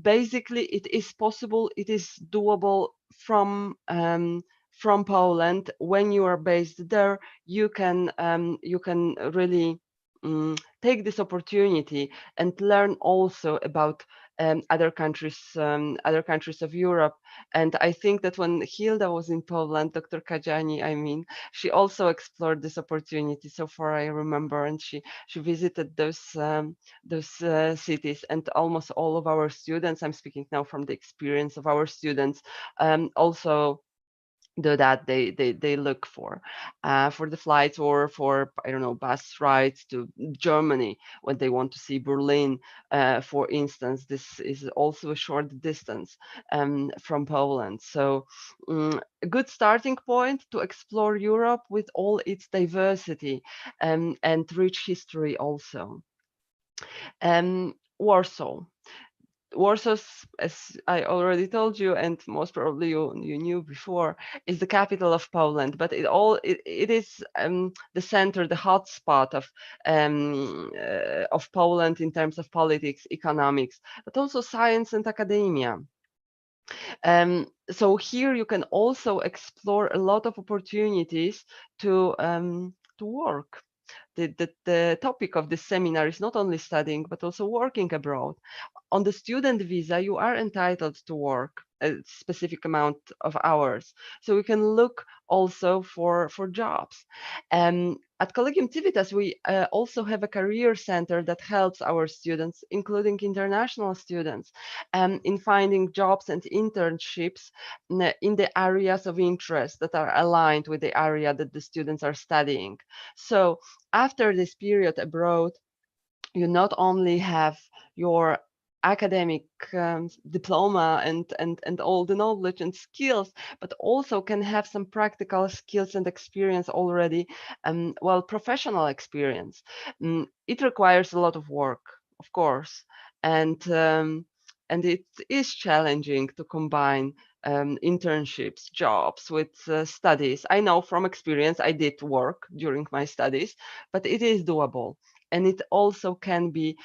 Basically, it is possible, it is doable from Poland. When you are based there, you can really take this opportunity and learn also about other countries of Europe. And I think that when Hilda was in Poland, Dr. Kadziani, I mean, she also explored this opportunity, so far I remember, and she visited those cities. And almost all of our students, I'm speaking now from the experience of our students, also do that. They look for the flights or for, I don't know, bus rides to Germany when they want to see Berlin, for instance. This is also a short distance from Poland. So a good starting point to explore Europe with all its diversity and rich history also. Warsaw. Warsaw, as I already told you, and most probably you knew before, is the capital of Poland. But it is the center, the hotspot of Poland in terms of politics, economics, but also science and academia. So here you can also explore a lot of opportunities to work. The topic of this seminar is not only studying, but also working abroad. On the student visa, you are entitled to work a specific amount of hours. So we can look also for jobs. At Collegium Civitas, we also have a career center that helps our students, including international students, in finding jobs and internships in the areas of interest that are aligned with the area that the students are studying. So after this period abroad, you not only have your academic diploma and all the knowledge and skills, but also can have some practical skills and experience already, well, professional experience. It requires a lot of work, of course, and it is challenging to combine internships, jobs with studies. I know from experience, I did work during my studies, but it is doable. And it also can be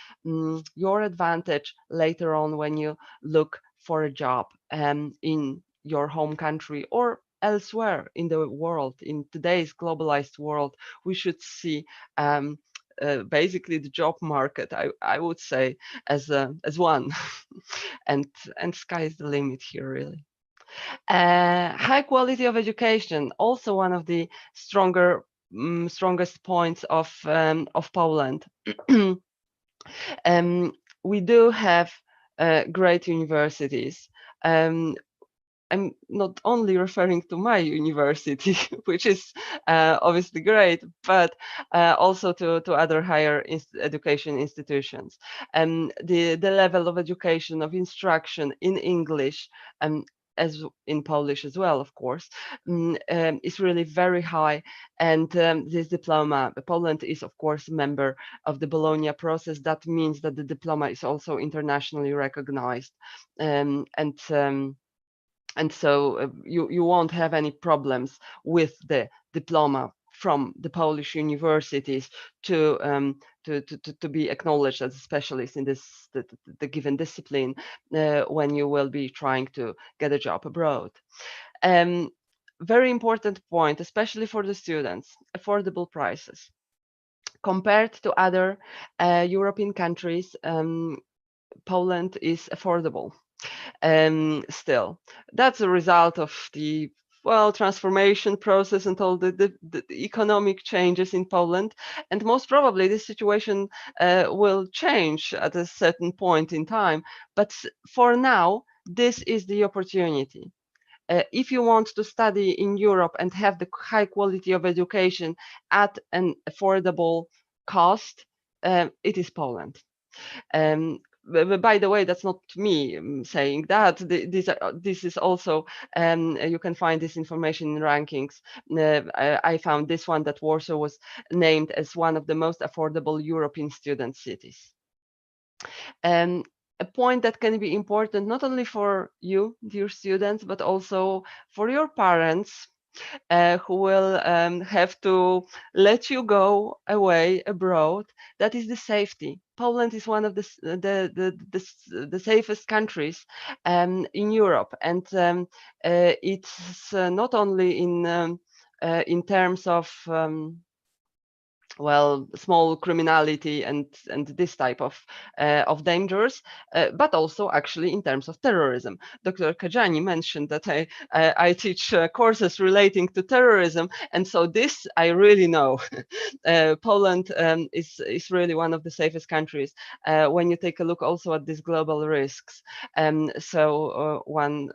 your advantage later on when you look for a job in your home country or elsewhere in the world. In today's globalized world, we should see basically the job market, I would say, as one, and sky is the limit here, really. High quality of education, also one of the strongest points of Poland. We do have great universities. I'm not only referring to my university, which is obviously great, but also to other higher education institutions. The level of education, of instruction in English, as in Polish as well, of course, is really very high. And this diploma, Poland is, of course, a member of the Bologna process. That means that the diploma is also internationally recognized. And so you won't have any problems with the diploma from the Polish universities to be acknowledged as a specialist in this the given discipline when you will be trying to get a job abroad. Very important point, especially for the students: affordable prices. Compared to other European countries, Poland is affordable. Still, that's a result of the transformation process and all the economic changes in Poland, and most probably this situation will change at a certain point in time. But for now, this is the opportunity. If you want to study in Europe and have the high quality of education at an affordable cost, it is Poland. By the way, that's not me saying that. This is also, you can find this information in rankings. I found this one, that Warsaw was named as one of the most affordable European student cities. A point that can be important not only for you, dear students, but also for your parents, who will have to let you go away abroad. That is the safety. Poland is one of the safest countries in Europe, and it's not only in terms of small criminality and this type of dangers, but also actually in terms of terrorism. Dr. Kajani mentioned that I teach courses relating to terrorism, and so this I really know. Poland is really one of the safest countries when you take a look also at these global risks. So one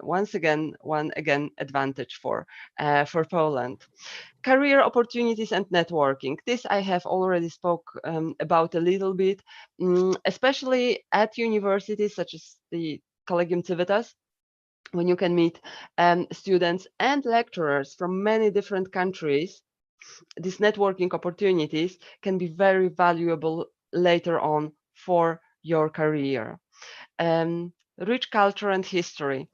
advantage for Poland. Career opportunities and networking. This I have already spoke about a little bit, especially at universities such as the Collegium Civitas, when you can meet students and lecturers from many different countries. These networking opportunities can be very valuable later on for your career. rich culture and history.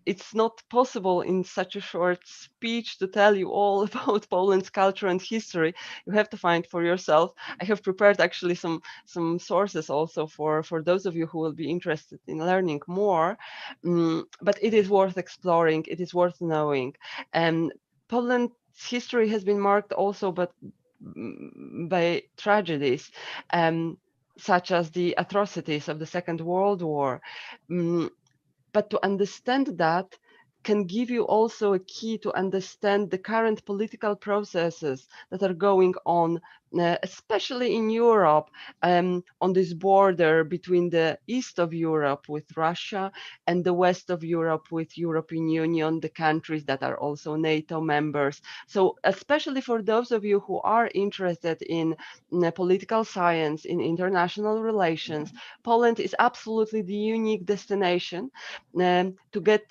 It's not possible in such a short speech to tell you all about Poland's culture and history. You have to find for yourself. I have prepared actually some sources also for those of you who will be interested in learning more, but it is worth exploring, it is worth knowing. And Poland's history has been marked also by tragedies, such as the atrocities of the Second World War. But to understand that can give you also a key to understand the current political processes that are going on, especially in Europe, on this border between the east of Europe with Russia and the west of Europe with European Union, the countries that are also NATO members. So especially for those of you who are interested in political science, in international relations, Poland is absolutely the unique destination to get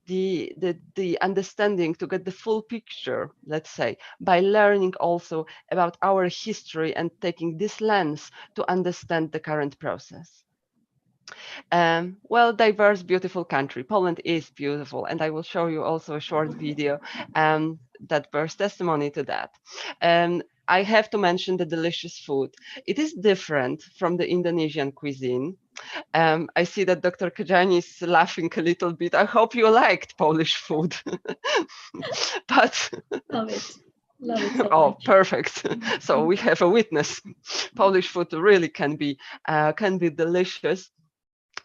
the understanding, to get the full picture, let's say, by learning also about our history and taking this lens to understand the current process. Well, diverse, beautiful country. Poland is beautiful, and I will show you also a short video that bears testimony to that. I have to mention the delicious food. It is different from the Indonesian cuisine. I see that Dr. Kajani is laughing a little bit. I hope you liked Polish food. But love it. Love it so oh, much. Perfect. So we have a witness. Polish food really can be delicious.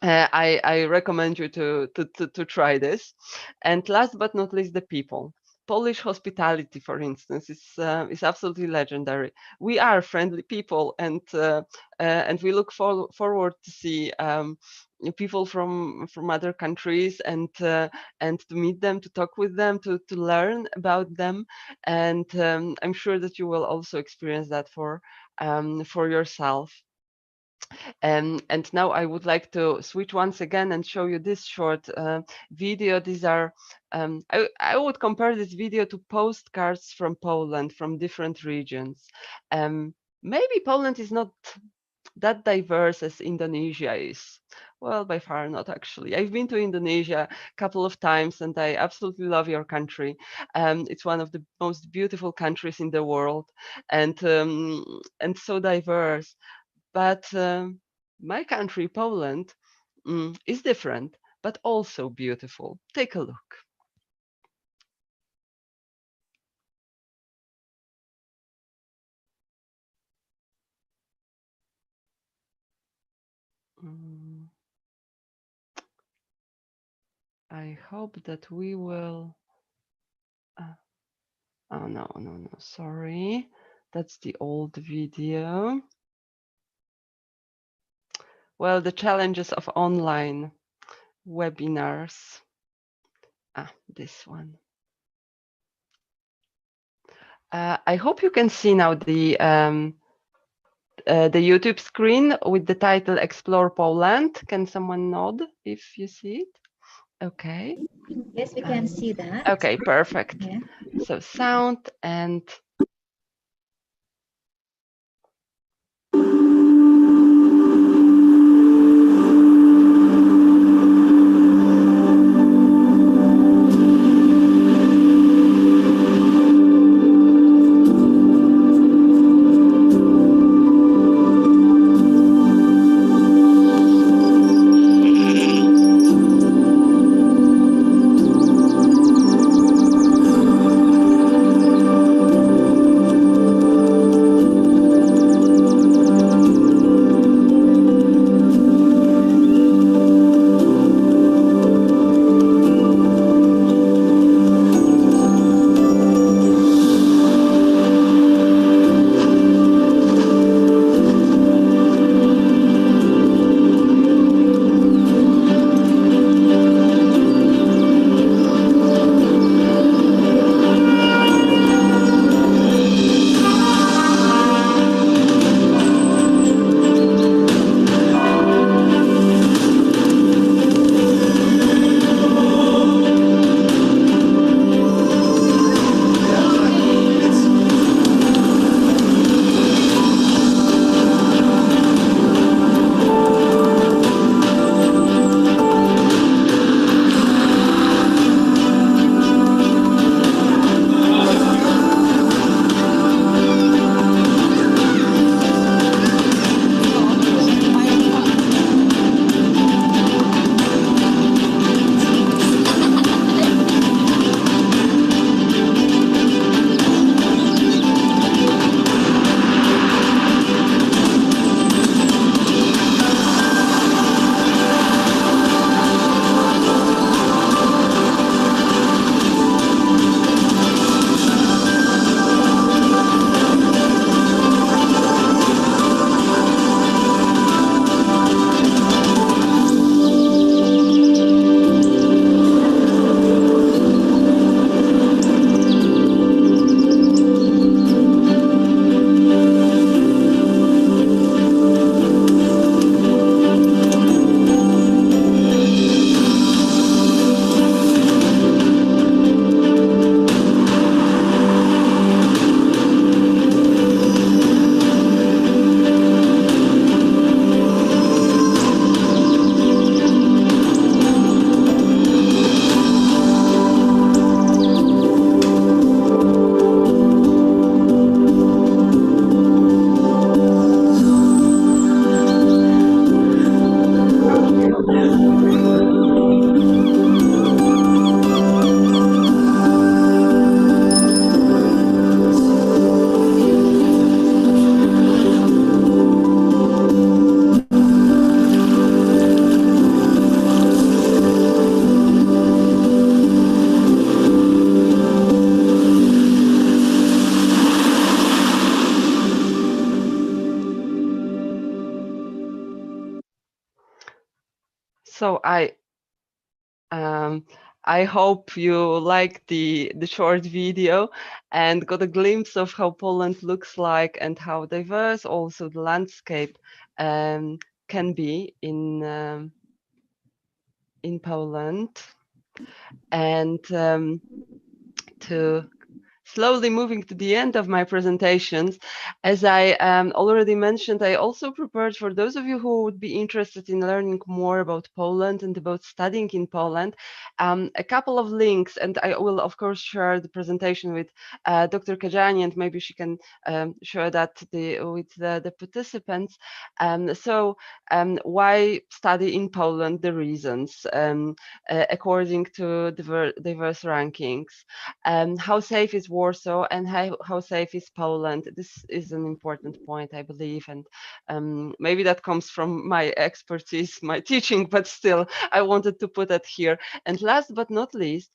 I recommend you to try this. And last but not least, the people. Polish hospitality, for instance, is absolutely legendary. We are friendly people, and we look forward to see people from other countries and to meet them, to talk with them, to learn about them, and I'm sure that you will also experience that for yourself. And now I would like to switch once again and show you this short video. These are, I would compare this video to postcards from Poland, from different regions. Maybe Poland is not that diverse as Indonesia is. Well, by far not, actually. I've been to Indonesia a couple of times, and I absolutely love your country. It's one of the most beautiful countries in the world, and so diverse. But my country, Poland, is different, but also beautiful. Take a look. I hope that we will. Oh, no, sorry. That's the old video. Well, the challenges of online webinars. This one. I hope you can see now the YouTube screen with the title Explore Poland. Can someone nod if you see it? Okay. Yes, we can see that. Okay, perfect. Yeah. So sound and So I hope you liked the short video and got a glimpse of how Poland looks like and how diverse also the landscape can be in Poland. And to slowly moving to the end of my presentations, as I already mentioned, I also prepared for those of you who would be interested in learning more about Poland and about studying in Poland, a couple of links, and I will of course share the presentation with Dr. Kajani, and maybe she can share that with the participants. Why study in Poland, the reasons, according to diverse rankings, how safe is Warsaw and how safe is Poland. This is an important point, I believe, and maybe that comes from my expertise, my teaching, but still I wanted to put it here. And last but not least,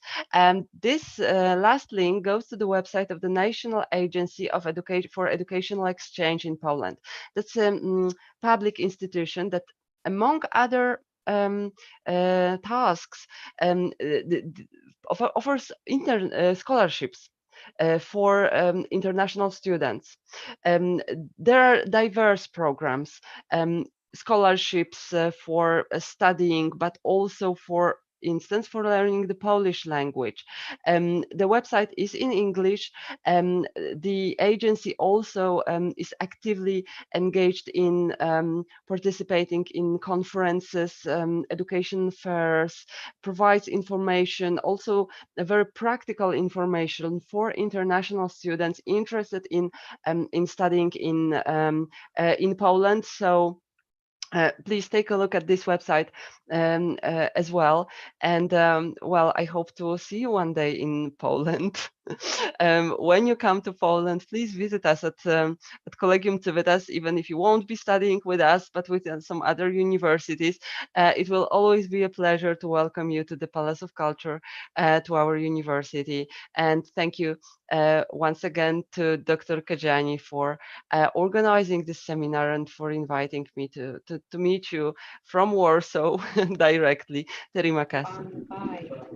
this last link goes to the website of the National Agency of for Educational Exchange in Poland. That's a public institution that, among other tasks, offers scholarships for international students. There are diverse programs, scholarships for studying, but also, for instance, for learning the Polish language. The website is in English. The agency also is actively engaged in participating in conferences, education fairs, provides information, also a very practical information for international students interested in studying in Poland. So please take a look at this website as well. And well, I hope to see you one day in Poland. When you come to Poland, please visit us at Collegium Civitas, even if you won't be studying with us, but with some other universities. It will always be a pleasure to welcome you to the Palace of Culture, to our university. And thank you once again to Dr. Kajani for organizing this seminar and for inviting me to meet you from Warsaw directly. Terima kasih.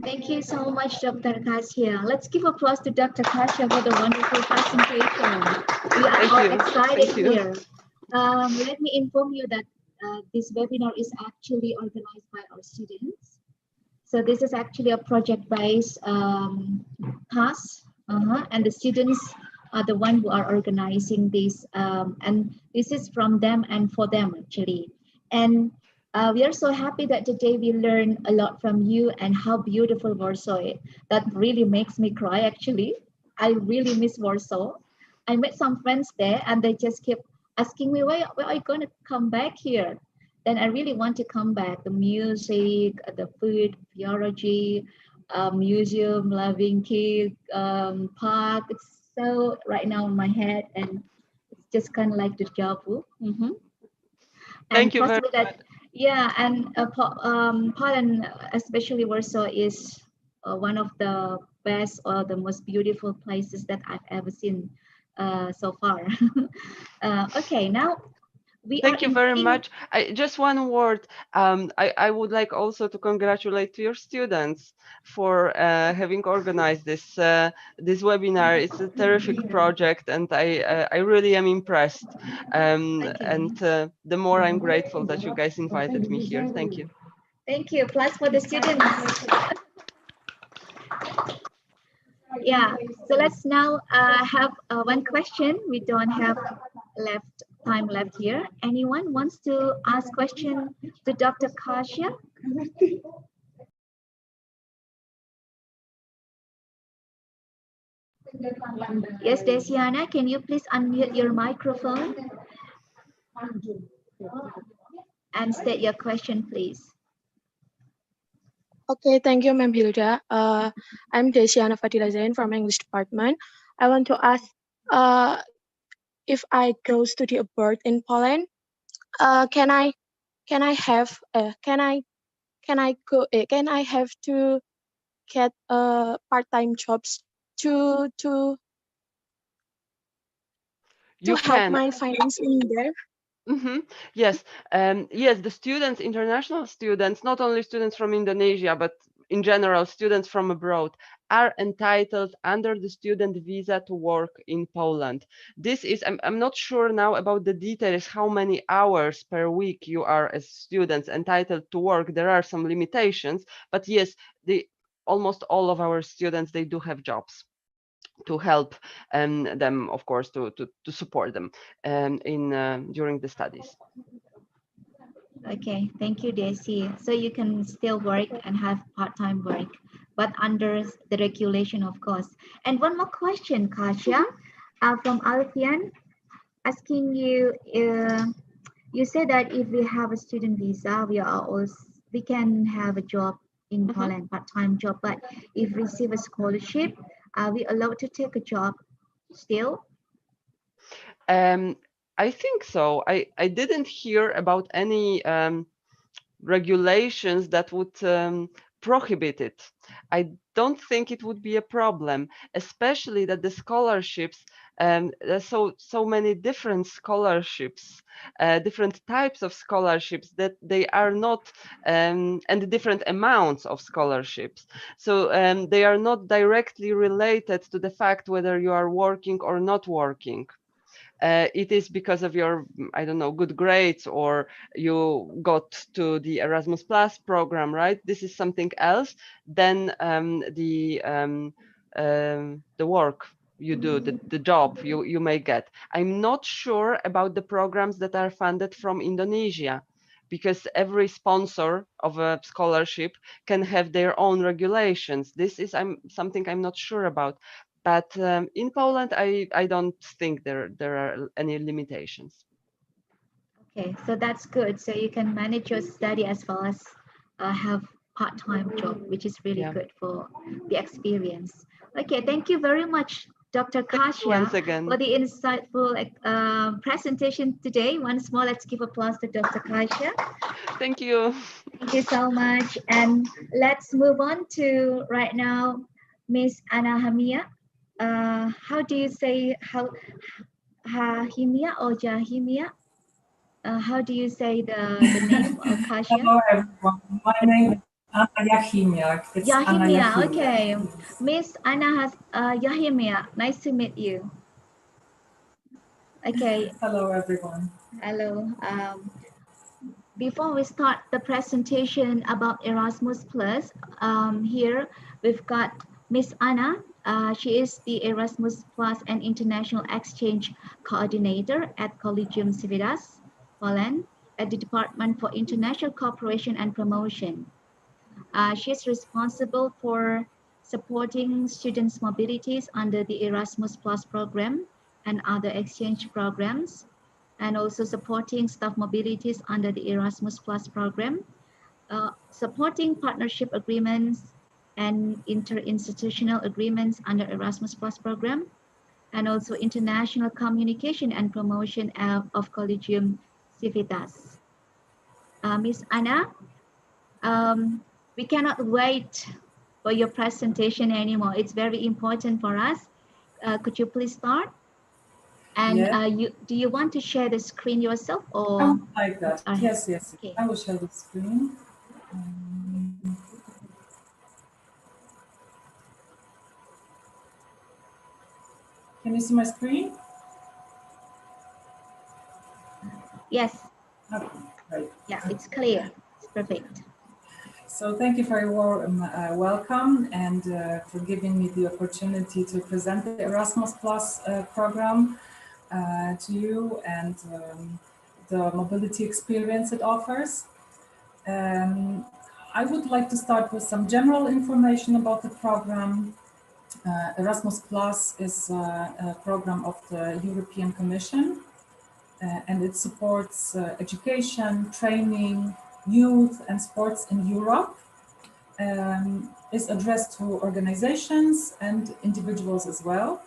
Thank you so much, Dr. Kasia. Let's give applause to Dr. Kasia for the wonderful presentation. We are all excited here. Let me inform you that this webinar is actually organized by our students. So this is actually a project-based task, and the students are the one who are organizing this, and this is from them and for them actually. And we are so happy that today we learned a lot from you and how beautiful Warsaw is. That really makes me cry actually. I really miss Warsaw. I met some friends there and they just kept asking me, why are you going to come back here? Then I really want to come back. The music, the food, theology, museum, loving kid, park. It's so right now in my head, and it's just kind of like the deja vu. Thank you very much. Yeah, and Poland, especially Warsaw, is one of the best or the most beautiful places that I've ever seen so far. Okay, now thank you very much. Just one word. I would like also to congratulate your students for having organized this webinar. It's a terrific project, and I really am impressed. And the more I'm grateful that you guys invited me here. Thank you. Thank you. Plus for the students. Yeah. So let's now have one question. We don't have time left here. Anyone wants to ask question to Dr. Kasia? Yes, Desiana, can you please unmute your microphone and state your question, please? Okay, thank you, Ma'am Hilda. I'm Desiana Fadila Zain from English department. I want to ask, if I go study abroad in Poland, can I have to get part-time jobs to help my finance in there? Yes, yes, the students, international students, not only students from Indonesia, but in general, students from abroad are entitled under the student visa to work in Poland. This is, I'm not sure now about the details, how many hours per week you are as students entitled to work. There are some limitations, but yes, almost all of our students, they do have jobs to help them, of course, to support them during the studies. Okay, thank you, Desi. So you can still work and have part-time work, but under the regulation, of course. And one more question, Kasia, from Alfian, asking you. You said that if we have a student visa, we can have a job in Poland, part-time job. But if we receive a scholarship, are we allowed to take a job still? I think so. I didn't hear about any regulations that would prohibit it. I don't think it would be a problem, especially that the scholarships, there's so many different scholarships, different types of scholarships, that they are not, and different amounts of scholarships. So they are not directly related to the fact whether you are working or not working. It is because of your, I don't know, good grades, or you got to the Erasmus Plus program, right? This is something else than the work you do, the job you may get. I'm not sure about the programs that are funded from Indonesia, because every sponsor of a scholarship can have their own regulations. This is something I'm not sure about. But in Poland, I don't think there are any limitations. Okay, so that's good. So you can manage your study as well as have part-time job, which is really good for the experience. Okay, thank you very much, Dr. Kasia, for the insightful presentation today. Once more, let's give applause to Dr. Kasia. Thank you. Thank you so much. And let's move on to right now, Miss Anna Hamia. How do you say Hahimia or Jahimia? How do you say the name of Kasia? Hello everyone, my name is Anna Yahimia. Yahimia, okay. Miss Anna Yahimia, nice to meet you. Okay. Hello everyone. Hello. Before we start the presentation about Erasmus Plus, here we've got Miss Anna. She is the Erasmus Plus and International Exchange Coordinator at Collegium Civitas, Poland, at the Department for International Cooperation and Promotion. She is responsible for supporting students' mobilities under the Erasmus Plus program and other exchange programs, and also supporting staff mobilities under the Erasmus Plus program, supporting partnership agreements and interinstitutional agreements under Erasmus Plus program, and also international communication and promotion of Collegium Civitas. Ms. Anna, we cannot wait for your presentation anymore. It's very important for us. Could you please start? And do you want to share the screen yourself, or? Like that. Yes. Okay. I will share the screen. Can you see my screen? Yes. Okay, right. Yeah, it's clear. It's perfect. So thank you for your warm welcome, and for giving me the opportunity to present the Erasmus Plus program to you, and the mobility experience it offers. I would like to start with some general information about the program. Erasmus Plus is a program of the European Commission, and it supports education, training, youth and sports in Europe. Is addressed to organizations and individuals as well.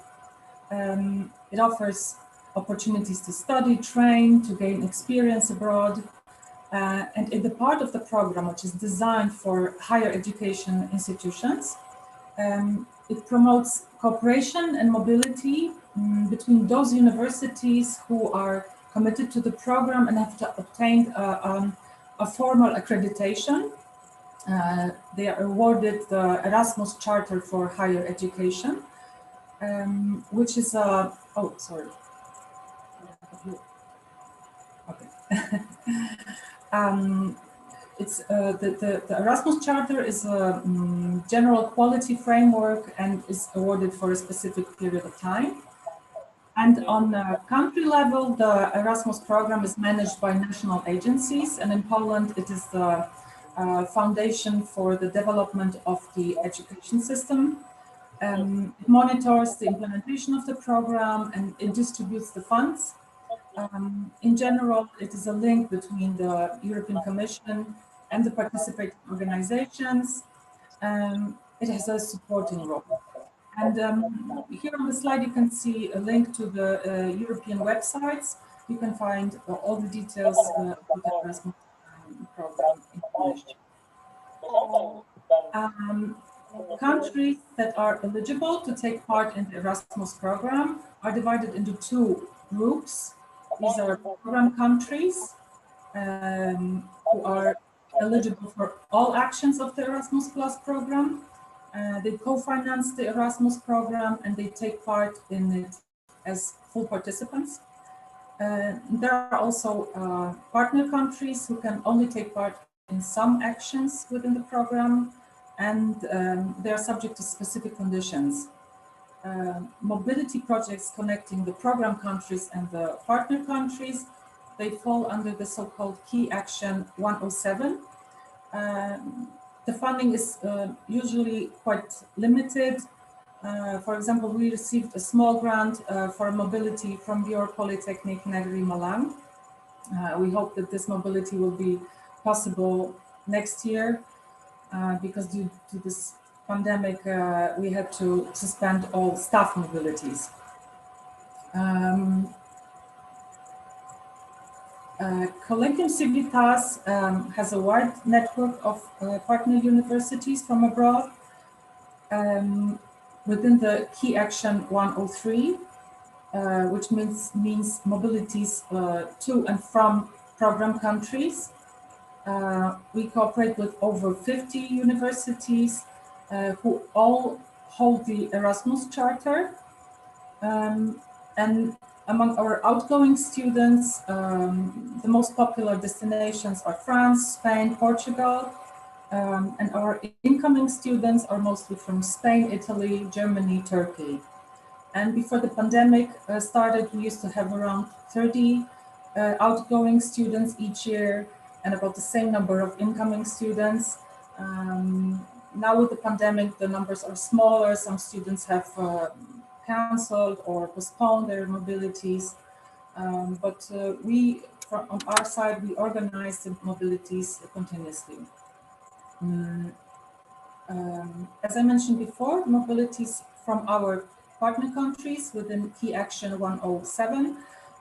It offers opportunities to study, train, to gain experience abroad. And in the part of the program, which is designed for higher education institutions, it promotes cooperation and mobility between those universities who are committed to the program and have obtained a formal accreditation. They are awarded the Erasmus Charter for Higher Education, which is a, oh, sorry. Okay. It's the Erasmus Charter is a general quality framework and is awarded for a specific period of time. And on a country level, the Erasmus program is managed by national agencies, and in Poland, it is the Foundation for the Development of the Education System. It monitors the implementation of the program and it distributes the funds. In general, it is a link between the European Commission and the participating organizations. It has a supporting role. And here on the slide, you can see a link to the European websites. You can find all the details of the Erasmus program information. Countries that are eligible to take part in the Erasmus program are divided into two groups. These are program countries who are eligible for all actions of the Erasmus Plus program. They co-finance the Erasmus program and they take part in it as full participants. There are also partner countries who can only take part in some actions within the program, and they are subject to specific conditions. Mobility projects connecting the program countries and the partner countries, they fall under the so-called Key Action 107. The funding is usually quite limited. For example, we received a small grant for mobility from your Polytechnic Negri Malang. We hope that this mobility will be possible next year because due to this pandemic, we had to suspend all staff mobilities. Collegium Civitas has a wide network of partner universities from abroad. Within the Key Action 103, which means mobilities to and from program countries. We cooperate with over 50 universities who all hold the Erasmus Charter. And among our outgoing students, the most popular destinations are France, Spain, Portugal, and our incoming students are mostly from Spain, Italy, Germany, Turkey. And before the pandemic started, we used to have around 30 outgoing students each year and about the same number of incoming students. Now with the pandemic, the numbers are smaller. Some students have canceled or postponed their mobilities. But we, on our side, we organize the mobilities continuously. As I mentioned before, mobilities from our partner countries within Key Action 107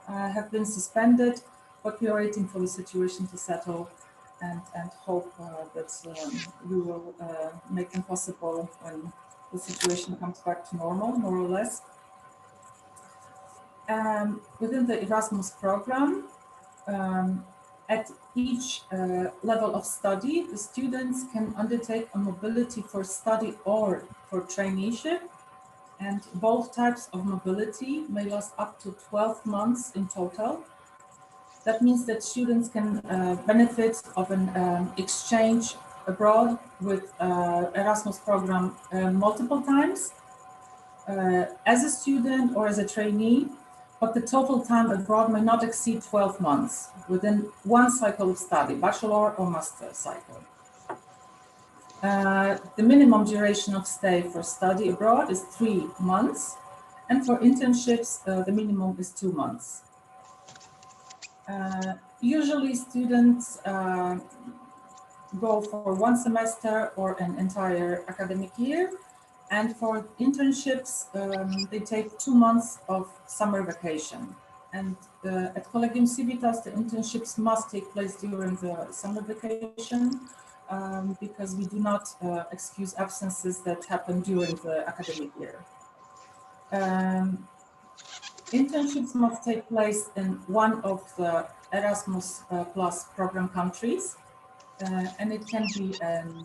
have been suspended, but we are waiting for the situation to settle and hope that we will make them possible when the situation comes back to normal, more or less. Within the Erasmus program, at each level of study, the students can undertake a mobility for study or for traineeship, and both types of mobility may last up to 12 months in total. That means that students can benefit of an exchange abroad with Erasmus program multiple times as a student or as a trainee, but the total time abroad may not exceed 12 months within one cycle of study, bachelor or master cycle. The minimum duration of stay for study abroad is 3 months, and for internships, the minimum is 2 months. Usually students go for 1 semester or an entire academic year, and for internships, they take 2 months of summer vacation. And at Collegium Civitas, the internships must take place during the summer vacation because we do not excuse absences that happen during the academic year. Internships must take place in one of the Erasmus Plus program countries, and it can be an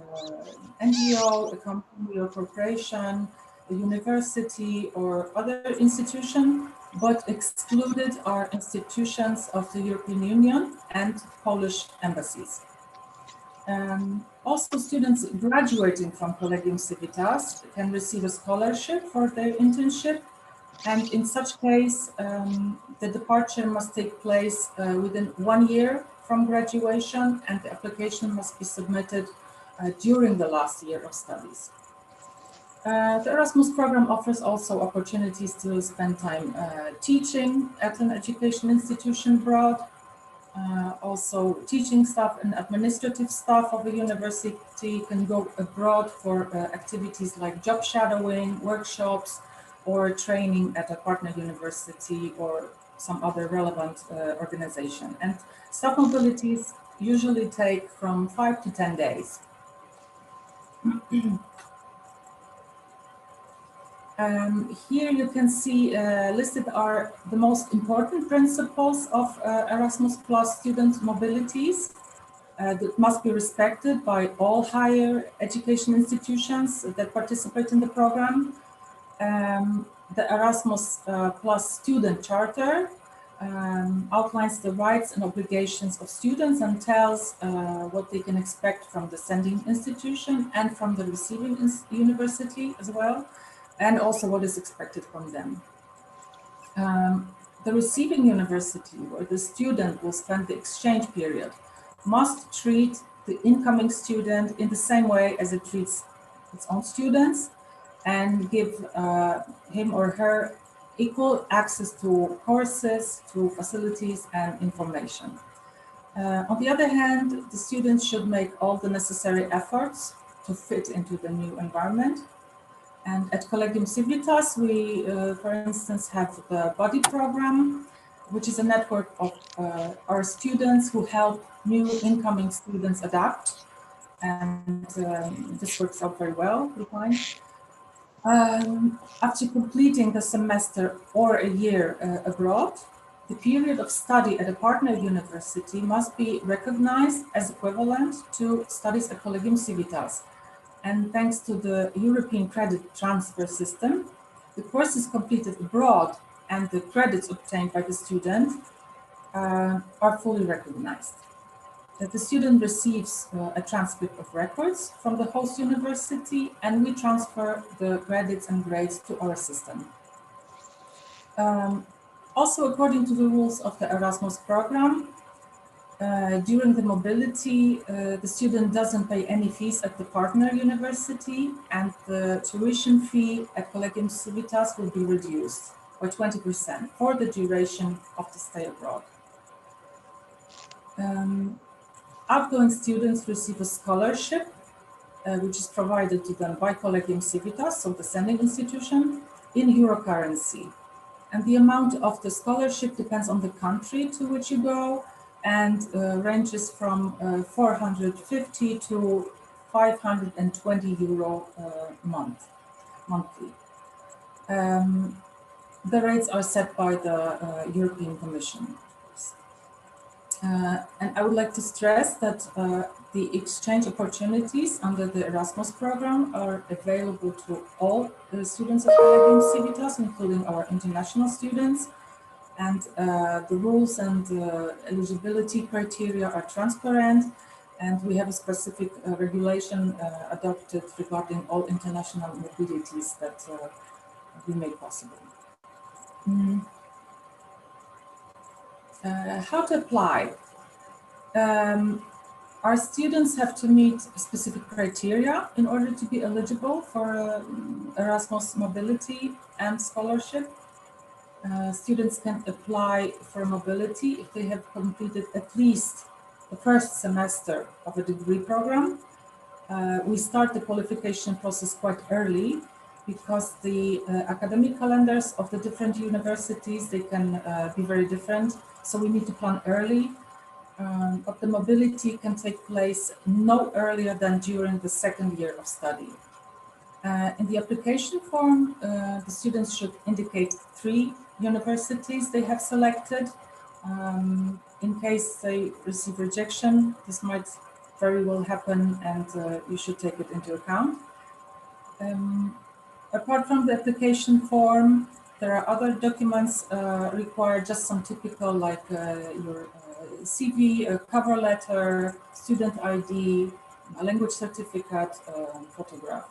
NGO, a company or corporation, a university or other institution, but excluded are institutions of the European Union and Polish embassies. Also, students graduating from Collegium Civitas can receive a scholarship for their internship, and in such case, the departure must take place within 1 year from graduation, and the application must be submitted during the last year of studies. The Erasmus program offers also opportunities to spend time teaching at an education institution abroad. Also, teaching staff and administrative staff of a university can go abroad for activities like job shadowing, workshops, or training at a partner university or some other relevant organization. And staff mobilities usually take from 5 to 10 days. Here you can see listed are the most important principles of Erasmus Plus student mobilities that must be respected by all higher education institutions that participate in the program. The Erasmus Plus Student Charter outlines the rights and obligations of students and tells what they can expect from the sending institution and from the receiving university as well, and also what is expected from them. The receiving university, where the student will spend the exchange period, must treat the incoming student in the same way as it treats its own students, and give him or her equal access to courses, to facilities and information. On the other hand, the students should make all the necessary efforts to fit into the new environment. And at Collegium Civitas, we, for instance, have the Buddy program, which is a network of our students who help new incoming students adapt. And this works out very well, we find. After completing the semester or a year abroad, the period of study at a partner university must be recognized as equivalent to studies at Collegium Civitas. And thanks to the European credit transfer system, the courses completed abroad and the credits obtained by the student are fully recognized. The student receives a transcript of records from the host university, and we transfer the credits and grades to our system. Also, according to the rules of the Erasmus program, during the mobility, the student doesn't pay any fees at the partner university, and the tuition fee at Collegium Civitas will be reduced by 20% for the duration of the stay abroad. Outgoing students receive a scholarship, which is provided to them by Collegium Civitas, so the sending institution, in euro currency. And the amount of the scholarship depends on the country to which you go, and ranges from 450 to 520 euro monthly. The rates are set by the European Commission. And I would like to stress that the exchange opportunities under the Erasmus program are available to all the students of Collegium Civitas, including our international students. And the rules and eligibility criteria are transparent, and we have a specific regulation adopted regarding all international mobilities that we make possible. How to apply? Our students have to meet specific criteria in order to be eligible for Erasmus mobility and scholarship. Students can apply for mobility if they have completed at least the first semester of a degree program. We start the qualification process quite early because the academic calendars of the different universities, they can be very different. So we need to plan early, but the mobility can take place no earlier than during the second year of study. In the application form, the students should indicate 3 universities they have selected. In case they receive rejection, this might very well happen, and you should take it into account. Apart from the application form, there are other documents required, just some typical like your CV, a cover letter, student ID, a language certificate, photograph.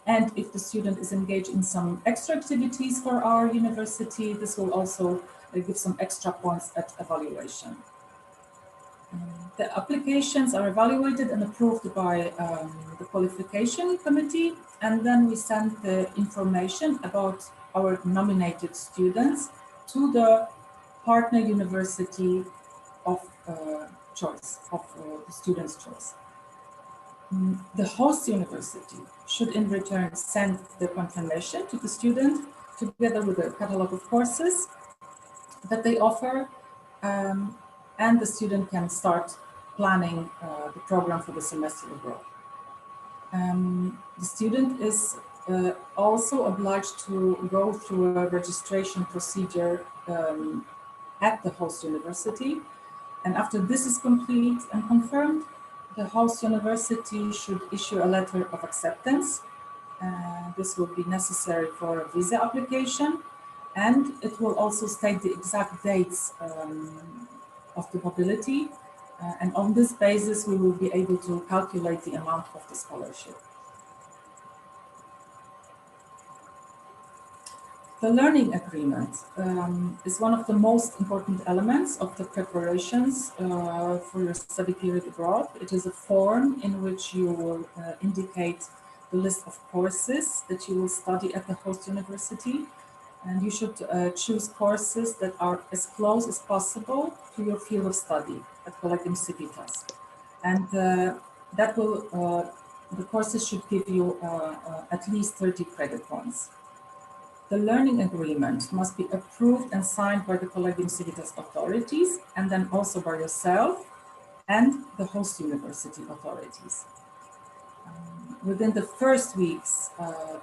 And if the student is engaged in some extra activities for our university, this will also give some extra points at evaluation. The applications are evaluated and approved by the qualification committee, and then we send the information about our nominated students to the partner university of choice, of the student's choice. The host university should in return send the confirmation to the student together with a catalog of courses that they offer, and the student can start planning the program for the semester abroad. The student is also obliged to go through a registration procedure at the host university, and after this is complete and confirmed, the host university should issue a letter of acceptance. This will be necessary for a visa application, and it will also state the exact dates of the mobility. And on this basis, we will be able to calculate the amount of the scholarship. The learning agreement is one of the most important elements of the preparations for your study period abroad. It is a form in which you will indicate the list of courses that you will study at the host university. And you should choose courses that are as close as possible to your field of study at Collegium Civitas. And that will, the courses should give you at least 30 credit points. The learning agreement must be approved and signed by the Collegium Civitas authorities, and then also by yourself and the host university authorities. Within the first weeks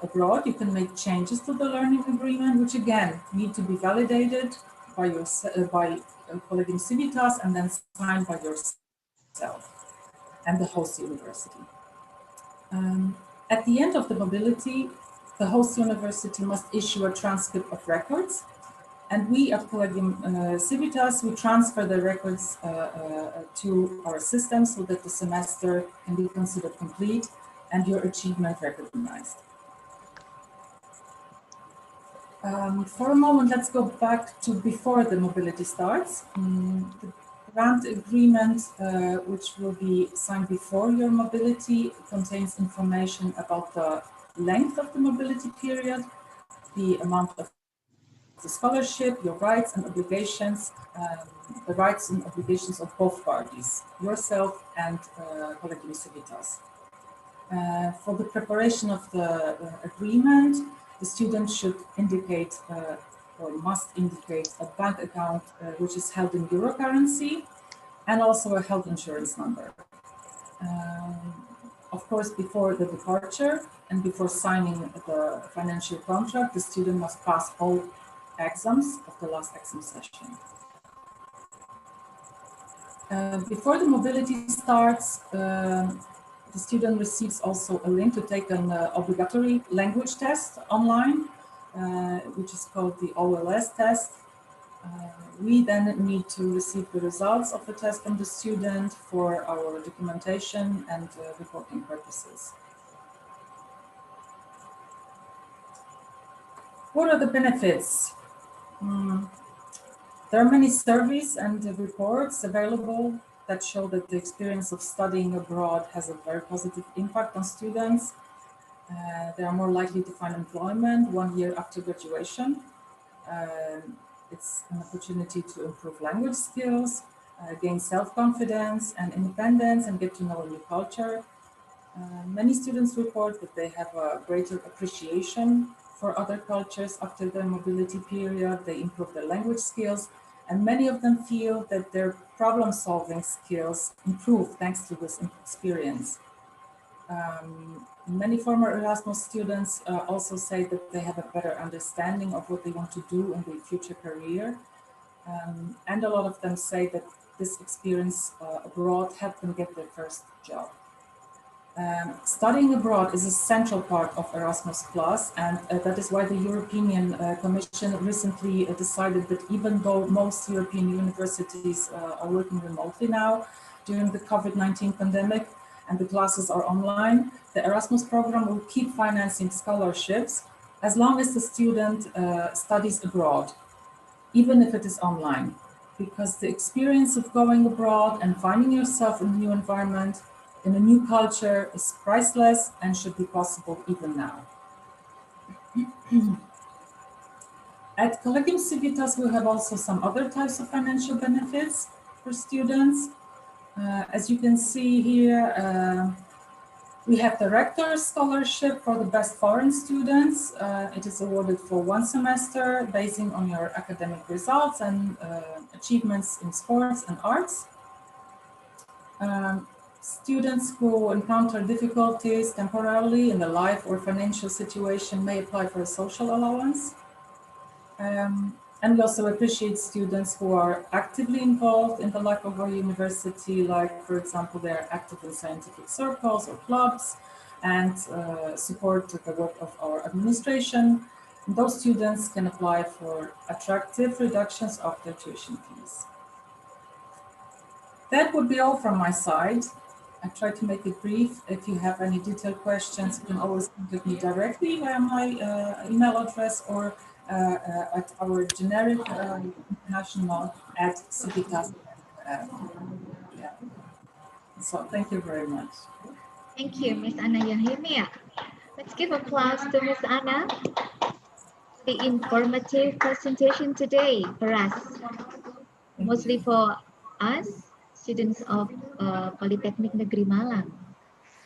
abroad, you can make changes to the learning agreement, which again need to be validated by Collegium Civitas and then signed by yourself and the host university. At the end of the mobility, the host university must issue a transcript of records, and we at Collegium Civitas, we transfer the records to our system so that the semester can be considered complete and your achievement recognized. For a moment, let's go back to before the mobility starts. The grant agreement, which will be signed before your mobility, contains information about the length of the mobility period, the amount of the scholarship, your rights and obligations, the rights and obligations of both parties, yourself and Collegium Civitas. For the preparation of the agreement, the student should indicate or must indicate a bank account which is held in euro currency, and also a health insurance number. Of course, before the departure and before signing the financial contract, the student must pass all exams of the last exam session. Before the mobility starts, the student receives also a link to take an obligatory language test online, which is called the OLS test. We then need to receive the results of the test from the student for our documentation and reporting purposes. What are the benefits? There are many surveys and reports available that show that the experience of studying abroad has a very positive impact on students. They are more likely to find employment 1 year after graduation. It's an opportunity to improve language skills, gain self-confidence and independence, and get to know a new culture. Many students report that they have a greater appreciation for other cultures after their mobility period. They improve their language skills, and many of them feel that their problem-solving skills improve thanks to this experience. Many former Erasmus students also say that they have a better understanding of what they want to do in their future career. And a lot of them say that this experience abroad helped them get their first job. Studying abroad is a central part of Erasmus+, and that is why the European Commission recently decided that even though most European universities are working remotely now during the COVID-19 pandemic and the classes are online, the Erasmus program will keep financing scholarships as long as the student studies abroad, even if it is online, because the experience of going abroad and finding yourself in a new environment, in a new culture, is priceless and should be possible even now. At Collegium Civitas, we have also some other types of financial benefits for students. As you can see here, we have the Rector's Scholarship for the best foreign students. It is awarded for 1 semester, basing on your academic results and achievements in sports and arts. Students who encounter difficulties temporarily in the life or financial situation may apply for a social allowance. And we also appreciate students who are actively involved in the life of our university, like, for example, they're active in scientific circles or clubs and support the work of our administration. And those students can apply for attractive reductions of their tuition fees. That would be all from my side. I try to make it brief. If you have any detailed questions, you can always contact me directly via my email address or at our generic international@civitas. Yeah. So thank you very much. Thank you, Ms. Anna Yahimia. Let's give applause to Ms. Anna. The informative presentation today for us, mostly for us, students of Polytechnic Negeri Malang.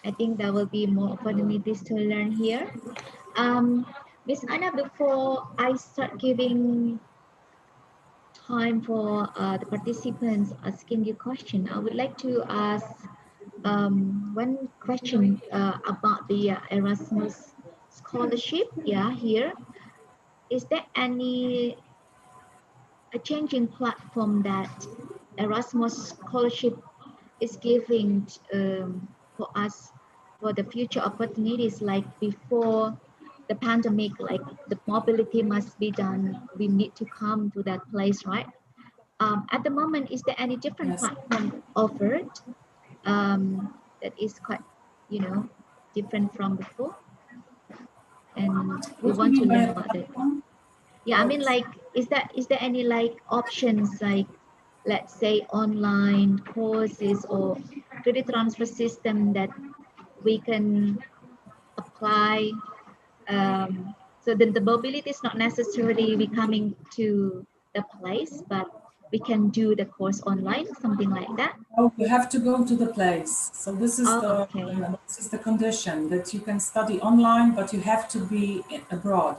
I think there will be more opportunities to learn here. Ms. Anna, before I start giving time for the participants asking you question, I would like to ask one question about the Erasmus scholarship. Yeah, here. Is there any a changing platform that Erasmus scholarship is giving for us for the future opportunities, like before the pandemic, like the mobility must be done, we need to come to that place, right? At the moment, is there any different platform offered that is quite, different from before? And we want to learn about it. Yeah, I mean, like, is there any like options, like, let's say online courses or credit transfer system that we can apply, so then the mobility is not necessarily we coming to the place, but we can do the course online, something like that. Oh, you have to go to the place. So this is this is the condition, that you can study online, but you have to be abroad,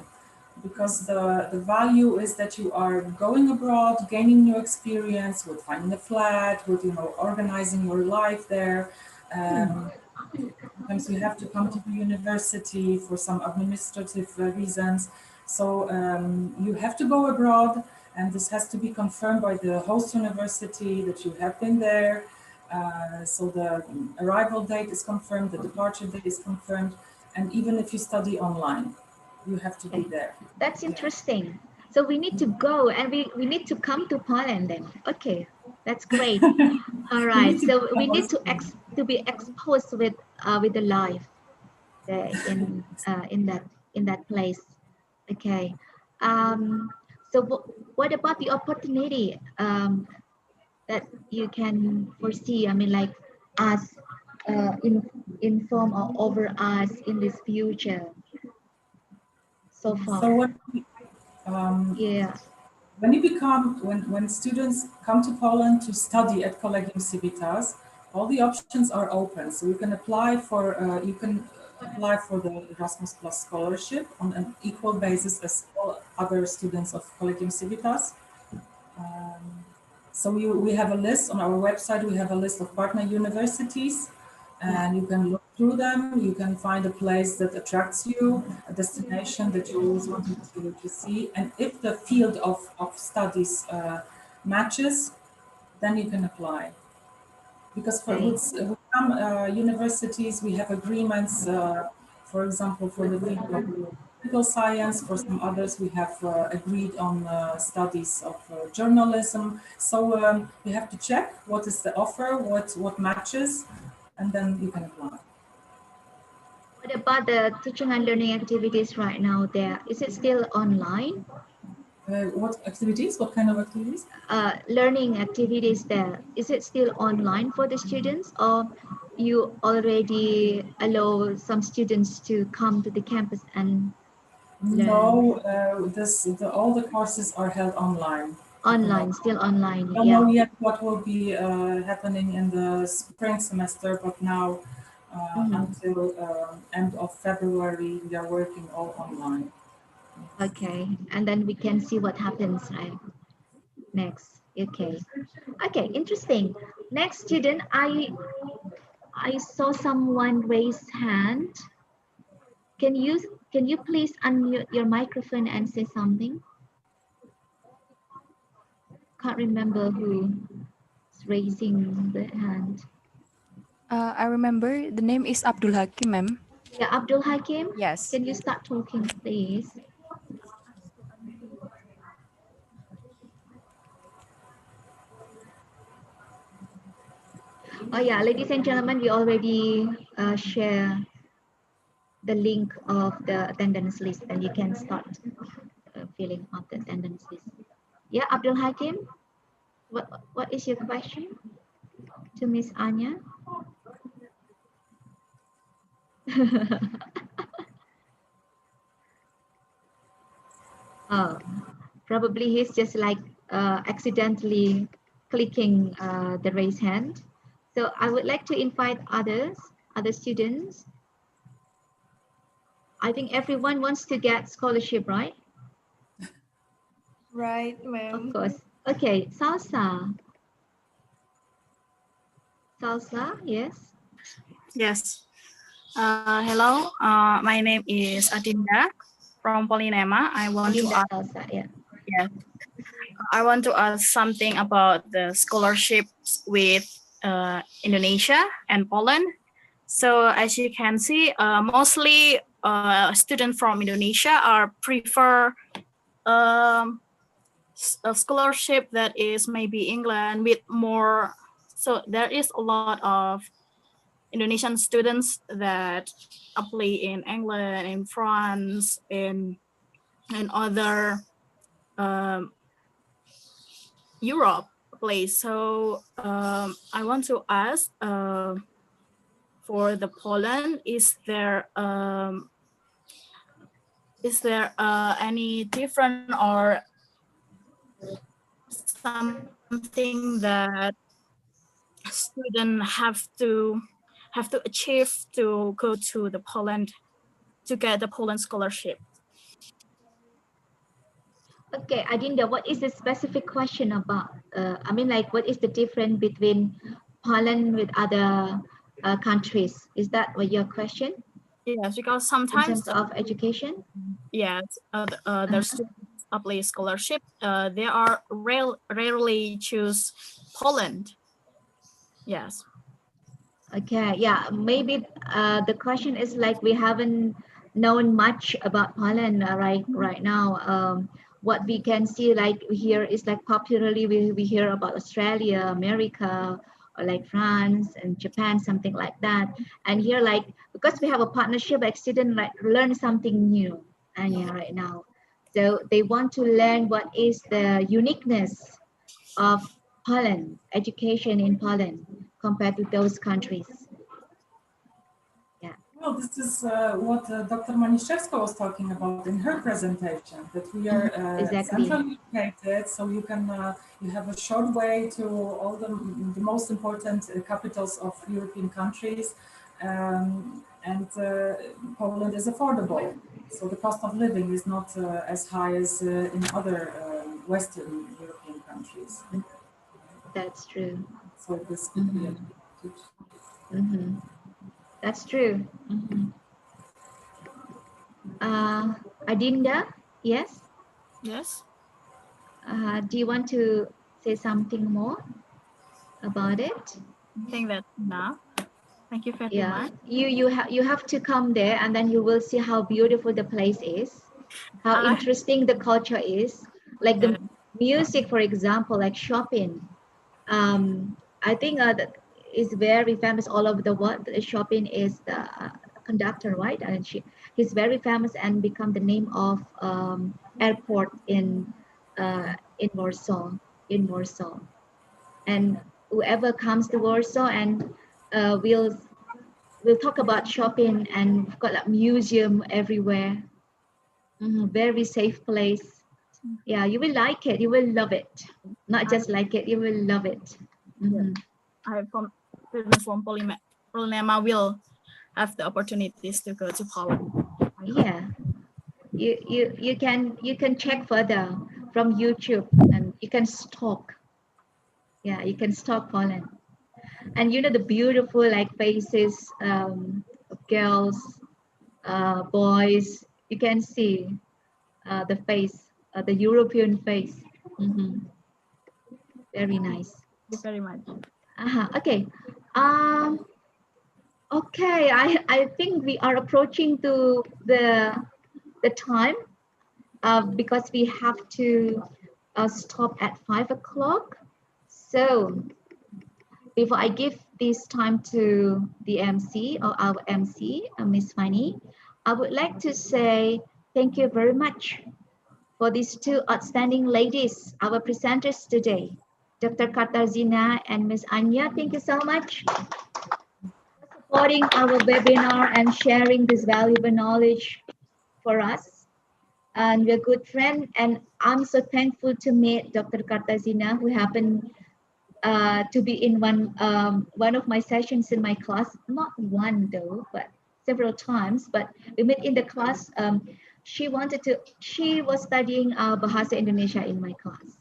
because the value is that you are going abroad, gaining new experience with finding a flat, with organizing your life there. Sometimes you have to come to the university for some administrative reasons. So you have to go abroad, and this has to be confirmed by the host university that you have been there. So the arrival date is confirmed, the departure date is confirmed, and even if you study online, you have to be there. That's interesting. So we need to go, and we need to come to Poland then. Okay, that's great. All right. So we need to be exposed with the life in that place. Okay. So what about the opportunity that you can foresee? I mean, like us inform or over us in this future so far. So when students come to Poland to study at Collegium Civitas, all the options are open. So you can apply for the Erasmus Plus scholarship on an equal basis as all other students of Collegium Civitas. So we have a list on our website. We have a list of partner universities, and you can look through them. You can find a place that attracts you, a destination that you always wanted to see. And if the field of studies matches, then you can apply. Because with some universities, we have agreements, for example, for the field of political science. For some others, we have agreed on studies of journalism. So you have to check what is the offer, what matches, and then you can apply. What about the teaching and learning activities right now there? Is it still online? What activities? What kind of activities? Learning activities there. Is it still online for the students, or you already allow some students to come to the campus and learn? No, all the courses are held online. Online, still online. I don't know yet what will be happening in the spring semester, but now until end of February, we are working all online. Okay, and then we can see what happens, right? Next, okay, interesting. Next student, I saw someone raise hand. Can you please unmute your microphone and say something? Can't remember who is raising the hand. I remember the name is Abdul Hakim, ma'am. Yeah, Abdul Hakim. Yes. Can you start talking, please? Oh yeah, ladies and gentlemen, we already share the link of the attendance list, and you can start filling out the attendance list. Yeah, Abdul Hakim, what is your question to Miss Anya? Oh, probably he's just like accidentally clicking the raise hand. So I would like to invite other students. I think everyone wants to get scholarship, right? Right, ma'am. Of course. Okay, Salsa. Salsa, yes. Yes. Hello, my name is Adinda from Polynema. I want to ask. Salsa, yeah. Yeah. I want to ask something about the scholarships with Indonesia and Poland. So as you can see, mostly students from Indonesia prefer a scholarship that is maybe England with more. So there is a lot of Indonesian students that apply in England, in France, in other Europe place. So I want to ask for the Poland, is there any different or something that students have to achieve to go to the Poland to get the Poland scholarship? Okay, Adinda, what is the specific question about? I mean, like, what is the difference between Poland with other countries? Is that what your question? Yes, because sometimes in terms of education. Yes, the students apply scholarship. They are rarely choose Poland. Yes. Okay. Yeah. Maybe the question is like we haven't known much about Poland right now. What we can see like here is like popularly we hear about Australia, America, or like France and Japan, something like that. And here like because we have a partnership, like students like learn something new. And yeah, right now, so they want to learn what is the uniqueness of Poland, education in Poland compared to those countries. Well, this is what Dr. Maniszewska was talking about in her presentation, that we are centrally located, so you can you have a short way to all the most important capitals of European countries, and Poland is affordable, so the cost of living is not as high as in other Western European countries. That's true. So this could be a advantage. That's true. Adinda, yes? Yes. Do you want to say something more about it? I think that now. Thank you very much. You have to come there, and then you will see how beautiful the place is, how interesting the culture is. Like the music, for example, like Chopin. I think that is very famous all over the world. Chopin is the conductor, right? And he's very famous and become the name of airport in Warsaw. And whoever comes to Warsaw and we'll talk about Chopin, and we've got like museum everywhere. Very safe place. Yeah, you will like it. You will love it. Not just like it, you will love it. I from Polynema will have the opportunities to go to Poland. Yeah, you can check further from YouTube, and you can stalk. Yeah, you can stalk Poland, and you know the beautiful like faces of girls, boys. You can see the face, the European face. Very nice. Thank you very much. Okay. Okay, I think we are approaching to the time because we have to stop at 5 o'clock. So before I give this time to the MC or our MC, Miss Fanny, I would like to say thank you very much for these two outstanding ladies, our presenters today, Dr. Katarzyna and Ms. Anya. Thank you so much for supporting our webinar and sharing this valuable knowledge for us. And we're good friends, and I'm so thankful to meet Dr. Katarzyna, who happened to be in one of my sessions in my class, not one though, but several times. But we met in the class. She was studying Bahasa Indonesia in my class,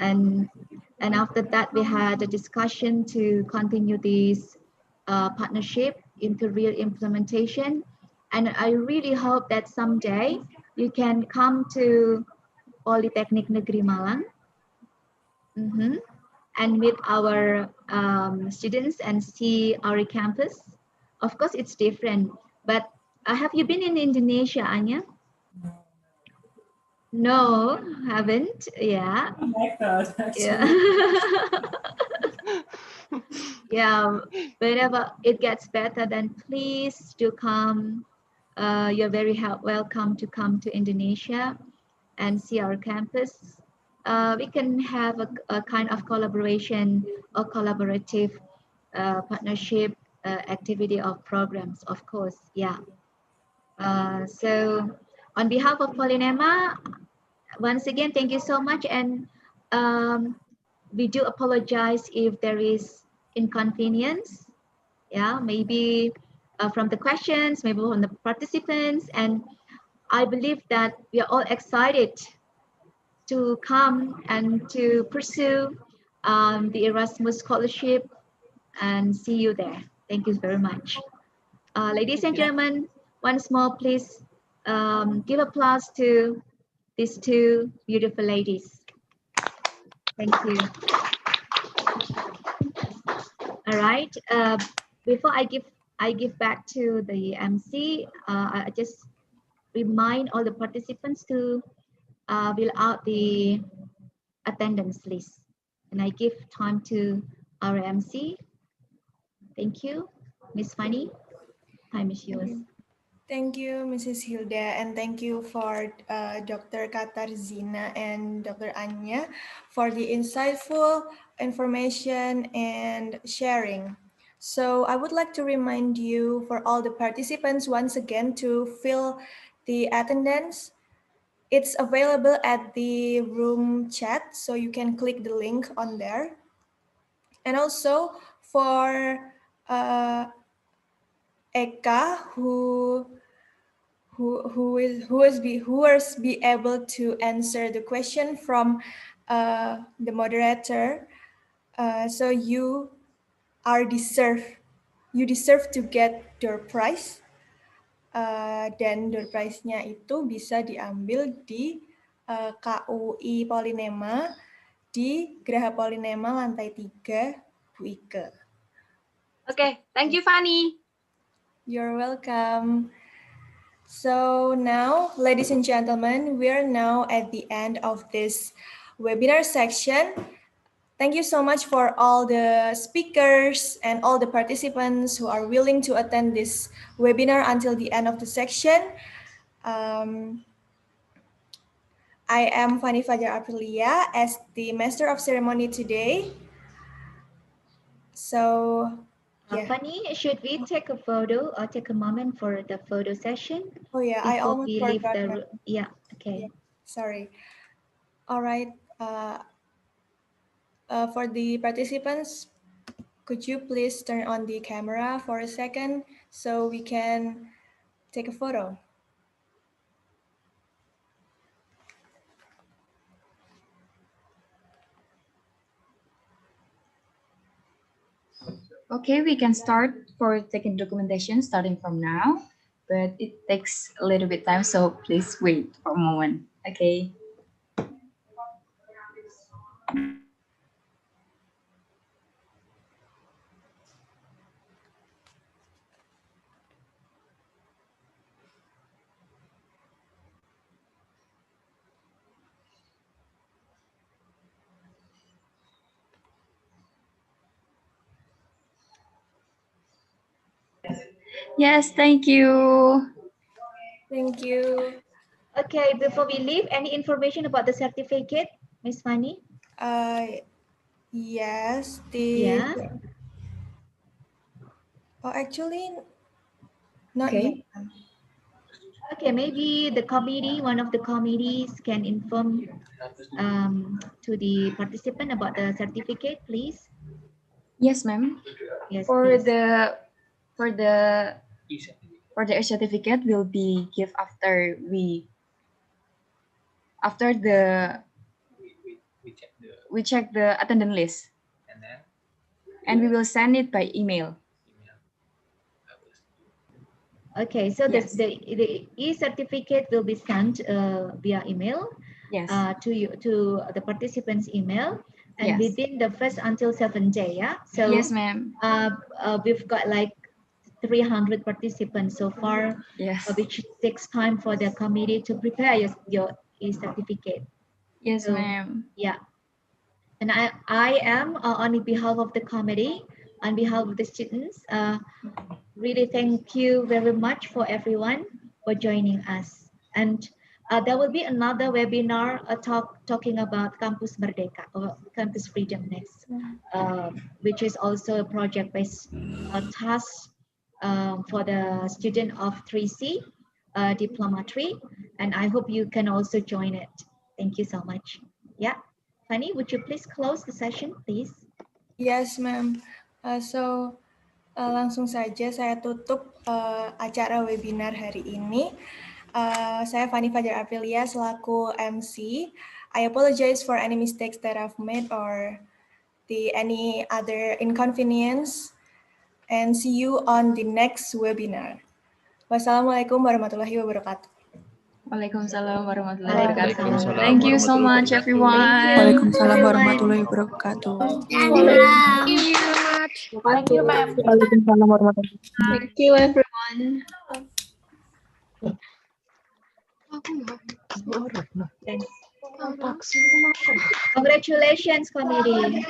and after that we had a discussion to continue this partnership into real implementation. And I really hope that someday you can come to Polytechnic Negeri Malang and meet our students and see our campus. Of course, it's different, but have you been in Indonesia, Anya? No, haven't. Yeah. I like that, actually. Yeah. Whenever it gets better, then please do come. You're very welcome to come to Indonesia and see our campus. We can have a kind of collaboration or collaborative partnership activity or programs, of course. Yeah. So on behalf of Polynema, once again, thank you so much. And we do apologize if there is inconvenience. Yeah, maybe from the questions, maybe from the participants. And I believe that we are all excited to come and to pursue the Erasmus Scholarship and see you there. Thank you very much. Ladies and gentlemen, once more, please give applause to these two beautiful ladies. Thank you. All right. Before I give back to the MC, I just remind all the participants to fill out the attendance list, and I give time to our MC. Thank you, Miss Fanny. Time is yours. Thank you, Mrs. Hilda, and thank you for Dr. Katarzyna and Dr. Anya for the insightful information and sharing. So I would like to remind you for all the participants once again to fill the attendance. It's available at the room chat, so you can click the link on there. And also for Eka, who will be able to answer the question from the moderator. So you you deserve to get door prize. Dan door prize-nya itu bisa diambil di KUI Polinema di Geraha Polinema lantai 3, Bu Ike. Okay, thank you, Fanny. You're welcome. So now, ladies and gentlemen, we are now at the end of this webinar section. Thank you so much for all the speakers and all the participants who are willing to attend this webinar until the end of the section. I am Fanny Fajar Aprilia as the Master of Ceremony today. So, yeah. Fanny, should we take a photo or take a moment for the photo session? Oh yeah, I almost forgot. Yeah, okay. Yeah, sorry. All right. For the participants, could you please turn on the camera for a second so we can take a photo? Okay, we can start for taking documentation starting from now, but it takes a little bit time, so please wait for a moment. Okay. Yes, thank you. Thank you. Okay, before we leave, any information about the certificate, Miss Fanny? Yes. Yeah. Oh, actually, not okay. yet. Okay, maybe the committee, one of the committees can inform to the participant about the certificate, please. Yes, ma'am. Yes, for please. the certificate will be give after we check the attendance list, and we will send it by email. Okay, so yes. the e-certificate will be sent via email. Yes. To the participants' email, and yes. within the first until 7 days. Yeah. So yes, ma'am. We've got like 300 participants so far. Yes. Which takes time for the committee to prepare your e-certificate. Yes, so, ma'am. Yeah. And I am on behalf of the committee, on behalf of the students, really thank you very much for everyone for joining us. And there will be another webinar talking about Campus Merdeka or Campus Freedom next, which is also a project-based task for the student of 3C Diploma 3. And I hope you can also join it. Thank you so much. Yeah. Fanny, would you please close the session, please? Yes, ma'am. Langsung saja saya tutup acara webinar hari ini. Saya Fanny Fajar Aprilia selaku MC. I apologize for any mistakes that I've made or any other inconvenience. And see you on the next webinar. Wassalamualaikum warahmatullahi wabarakatuh. Waalaikumsalam warahmatullahi wabarakatuh. Thank you so much, everyone. Waalaikumsalam warahmatullahi wabarakatuh. Thank you so much. Thank you, ma'am. Waalaikumsalam warahmatullahi wabarakatuh. Thank you, everyone. Congratulations, committee.